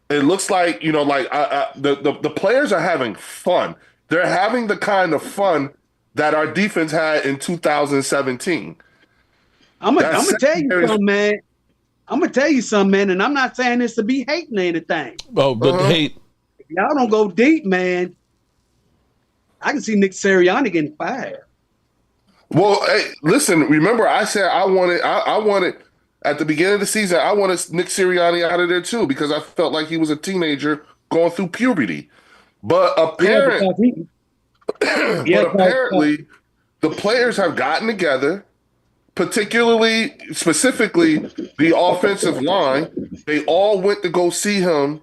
it looks like the players are having fun. They're having the kind of fun that our defense had in 2017. I'm gonna tell you something, man. I'm gonna tell you something, man, and I'm not saying this to be hating or anything. Oh, but hate. If y'all don't go deep, man, I can see Nick Sirianni getting fired. Well, hey, listen. Remember, I said I wanted At the beginning of the season, I wanted Nick Sirianni out of there too because I felt like he was a teenager going through puberty. But apparently, the players have gotten together, specifically the offensive line. They all went to go see him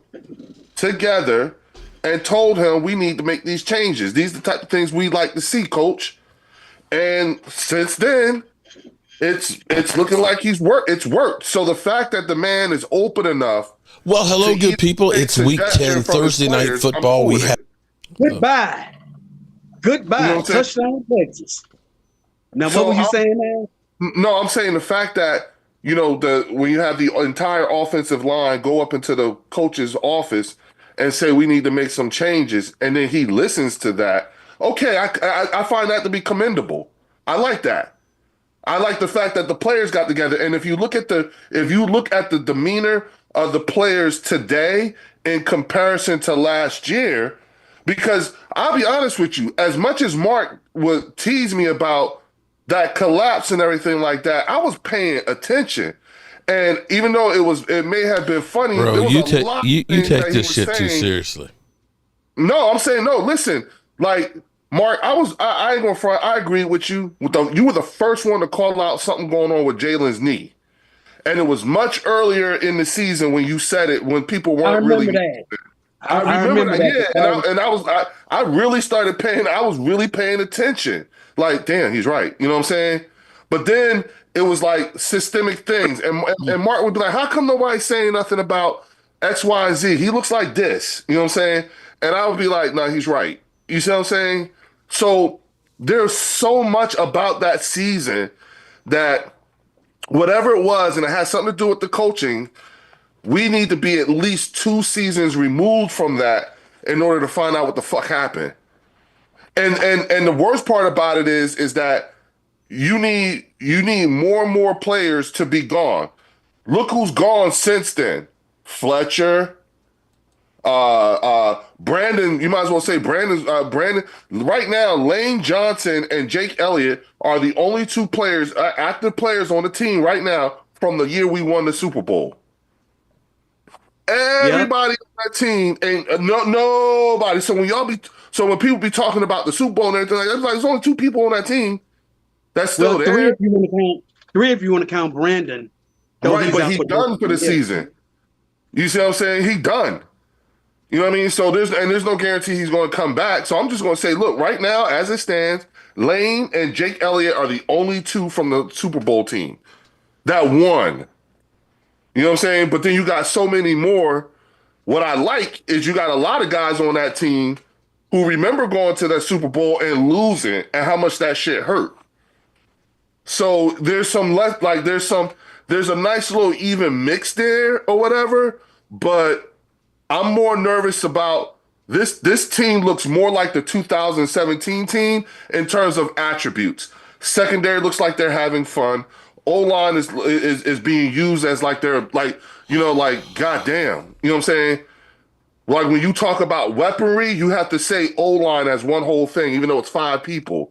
together and told him we need to make these changes. These are the type of things we like to see, coach. And since then, it's looking like it's worked. So the fact that the man is open enough. Well, hello, good people. It's week 10, Thursday night football. We have goodbye. You know touchdown Texas. Now, what were you saying, man? No, I'm saying the fact that when you have the entire offensive line go up into the coach's office and say we need to make some changes, and then he listens to that. Okay, I find that to be commendable. I like that. I like the fact that the players got together, and if you look at the demeanor of the players today in comparison to last year, because I'll be honest with you, as much as Mark would tease me about that collapse and everything like that, I was paying attention, and even though it may have been funny, bro, you take this shit too seriously. No, I'm saying no. Listen, like. Mark, I ain't gonna front. I agree with you. You were the first one to call out something going on with Jalen's knee, and it was much earlier in the season when you said it when people weren't really. I remember that. Yeah, I really started paying. I was really paying attention. Like, damn, he's right. You know what I'm saying? But then it was like systemic things, and Mark would be like, "How come nobody's saying nothing about X, Y, and Z? He looks like this." You know what I'm saying? And I would be like, "No, he's right." You see what I'm saying? So there's so much about that season that whatever it was, and it has something to do with the coaching, we need to be at least 2 seasons removed from that in order to find out what the fuck happened. And the worst part about it is that you need more and more players to be gone. Look who's gone since then. Fletcher, Brandon, you might as well say Brandon. Right now, Lane Johnson and Jake Elliott are the only 2 players, active players on the team right now from the year we won the Super Bowl. Everybody on that team ain't nobody. So when people be talking about the Super Bowl and everything like that, there's only 2 people on that team that's still there. 3 if you want to count Brandon. Right, but he's done for the season. You see what I'm saying? He done. You know what I mean? So there's no guarantee he's going to come back. So I'm just going to say, look, right now, as it stands, Lane and Jake Elliott are the only 2 from the Super Bowl team that won. You know what I'm saying? But then you got so many more. What I like is you got a lot of guys on that team who remember going to that Super Bowl and losing and how much that shit hurt. So there's a nice little even mix there or whatever, but I'm more nervous about this team. Looks more like the 2017 team in terms of attributes. Secondary looks like they're having fun. O-line is being used as like they're like goddamn. You know what I'm saying? Like when you talk about weaponry, you have to say O-line as one whole thing, even though it's 5 people.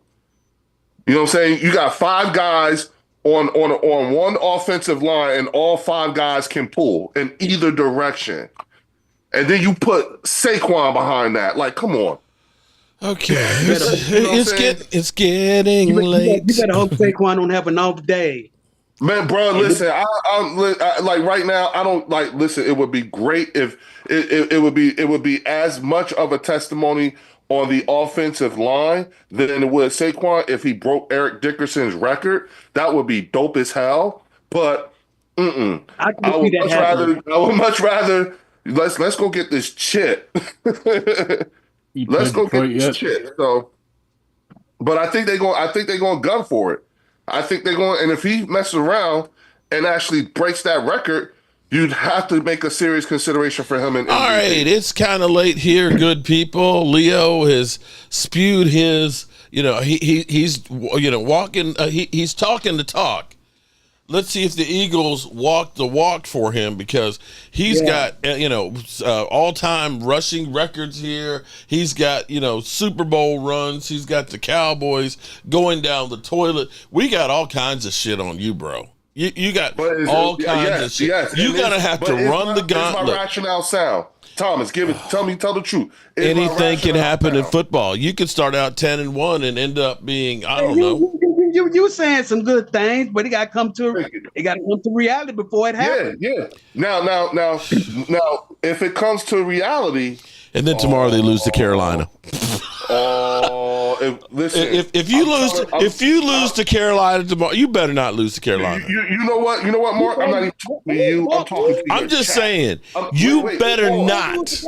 You know what I'm saying? You got 5 guys on one offensive line, and all 5 guys can pull in either direction. And then you put Saquon behind that. Like, come on. Okay, it's getting late. You better hope Saquon don't have an off day. Man, bro, listen. I like right now. I don't like. Listen, it would be great if it would be as much of a testimony on the offensive line than it would Saquon if he broke Eric Dickerson's record. That would be dope as hell. But I would much rather. Let's go get this chip. Let's go get this chip. So, but I think they're going to gun for it. I think they're going, and if he messes around and actually breaks that record, you'd have to make a serious consideration for him. All right, it's kind of late here, good people. Leo has spewed his, he's walking, he's talking the talk. Let's see if the Eagles walk the walk for him, because he's got, all-time rushing records here. He's got, Super Bowl runs. He's got the Cowboys going down the toilet. We got all kinds of shit on you, bro. You got all kinds of shit. Yes, you're gonna have to run the gauntlet. Is my rationale sound? Thomas, tell the truth. Anything can happen in football. You could start out 10-1 and end up being, I don't know. You saying some good things, but it got to come to reality before it happens. Yeah. Now, if it comes to reality, and then tomorrow they lose to Carolina. Listen. If you lose to Carolina tomorrow, you better not lose to Carolina. You know what, Mark? I'm not even talking to you. I'm talking to you. I'm just saying, you better not.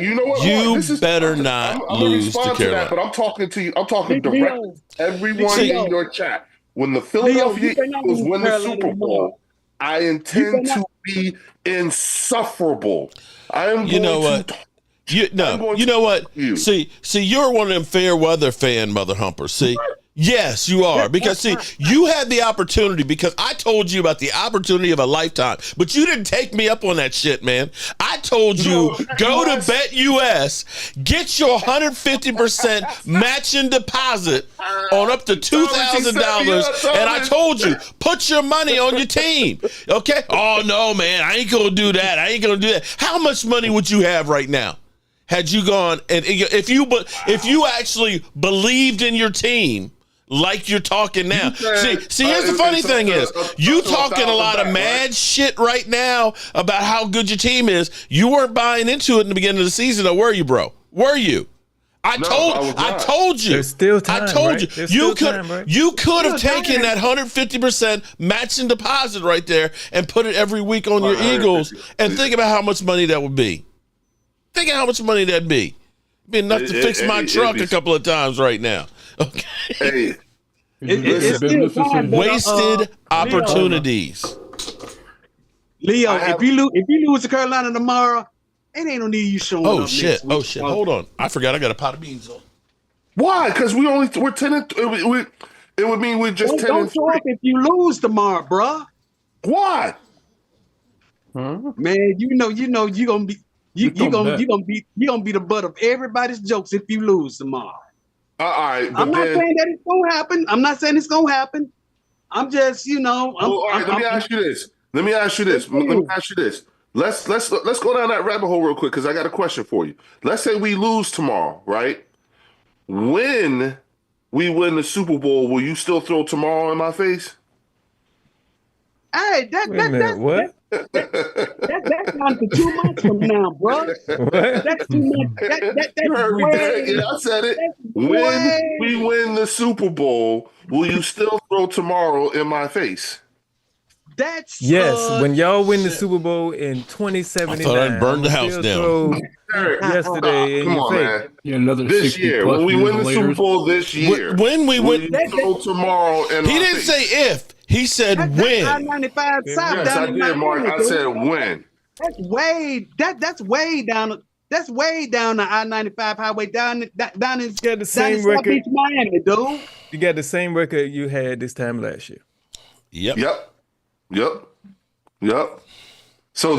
You know what? You better not lose to Carolina. But I'm talking to you. I'm talking directly to everyone in your chat. When the Philadelphia Eagles win the Super Bowl, I intend to be insufferable. I am. You know what? You know what? See, you're one of them fair weather fan mother humpers. See, yes, you are, because you had the opportunity. Because I told you about the opportunity of a lifetime, but you didn't take me up on that shit, man. I told you go to BetUS, get your 150% matching deposit on up to $2,000, and I told you put your money on your team. Okay? Oh no, man, I ain't gonna do that. How much money would you have right now? Had you gone and if you actually believed in your team like you're talking now? See, here's the funny thing is you talking a lot of mad shit right now about how good your team is. You weren't buying into it in the beginning of the season, though, were you, bro? Were you? I told you. There's still time. I told right? you. You could have taken that 150% matching deposit right there and put it every week on your Eagles, and think about how much money that would be. Think of how much money that'd be. It'd be enough to fix my truck a couple of times right now. Okay. Wasted opportunities. Leo, if you lose to Carolina tomorrow, it ain't no need you showing up. Oh shit! Hold on, I forgot I got a pot of beans on. Why? Because we're 10 and it would mean we're just 10 don't show up if you lose tomorrow, bruh. Why? Man, you know you gonna be. You're gonna be the butt of everybody's jokes if you lose tomorrow. All right, I'm not saying that it's gonna happen. I'm not saying it's gonna happen. I'm just, all right, let me ask you this. Let's go down that rabbit hole real quick because I got a question for you. Let's say we lose tomorrow, right? When we win the Super Bowl, will you still throw tomorrow in my face? Hey, what? That's not for 2 months from now, bro. That's 2 months. You heard me, yeah, I said it. When we win the Super Bowl, will you still throw tomorrow in my face? That's when y'all win the Super Bowl in 2079. I thought I'd burn the house down. Yesterday, come on, man. Another this year, when we win the Super Bowl this year, when we win, throw tomorrow in he didn't say if. He said when. I-95 South yes, I did, Mark. I said when. That's way down. That's way down the I-95 highway down in South Beach, Miami, dude. You got the same record you had this time last year. Yep. So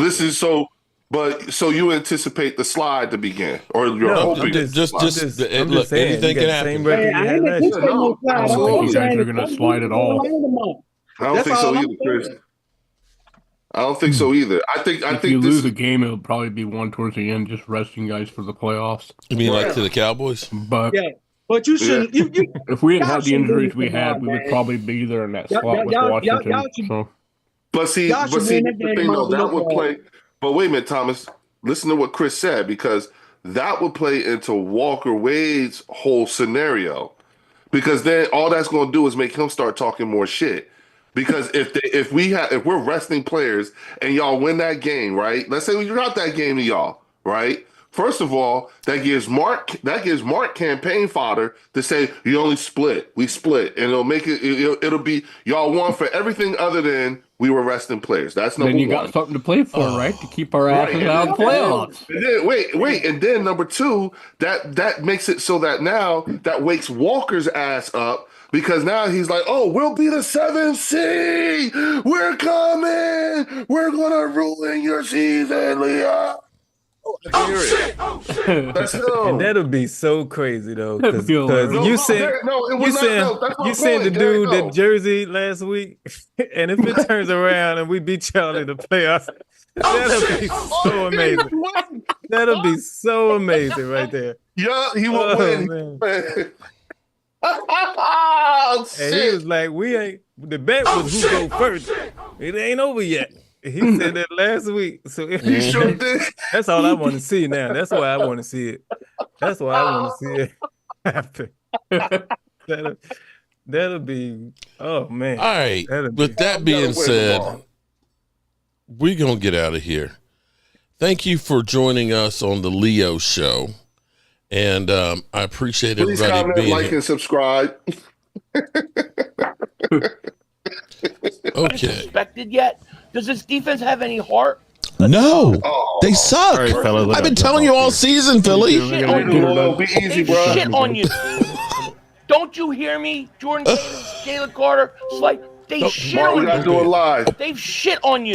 you anticipate the slide to begin, or you're hoping? Look, anything can happen. I don't think you guys are going to slide at all. I don't think so either, Chris. I don't think so either. I think if you lose a game, it'll probably be one towards the end, just resting guys for the playoffs. You mean like to the Cowboys? But but you shouldn't. If we didn't have the injuries we had, we would probably be there in that slot with Washington. But see, the thing though, that would play. But wait a minute, Thomas. Listen to what Chris said, because that would play into Walker Wade's whole scenario. Because then all that's going to do is make him start talking more shit. Because if we're resting players and y'all win that game, right? Let's say we got that game to y'all, right? First of all, that gives Mark campaign fodder to say we split, and it'll be y'all won for everything other than we were resting players. That's number one. Then you got something to play for, right? To keep our asses out of the playoffs. And then, wait, and then number two, that makes it so that now that wakes Walker's ass up. Because now he's like, oh, we'll be the 7th seed. We're coming. We're going to ruin your season, Leo. Let's go. And that'll be so crazy though, because Feel that. you said you seen the dude that Jersey last week, and if it turns around and we beat y'all in the playoffs, that'll be so amazing. That'll be so amazing right there. Yeah, he will win. Man. Oh, And he was like, "We ain't." The bet was who go first. It ain't over yet. He said that last week. So he sure did. That's all I want to see now. That's why I want to see it. That's why I want to see it happen. That'll be. Oh man. All right. With that being said, we're gonna get out of here. Thank you for joining us on the Leo Show. And I appreciate Please everybody comment, being like, here. and subscribe. Okay. Disrespected yet? Does this defense have any heart? No, they suck. All right, fellas, I've been telling you all season, Philly. Shit on you. Be easy, They bro. shit on you. Don't you hear me? Jordan Davis, Jalen Carter, Slight. They shit Mark, we on gotta you. do it live. They've shit on you.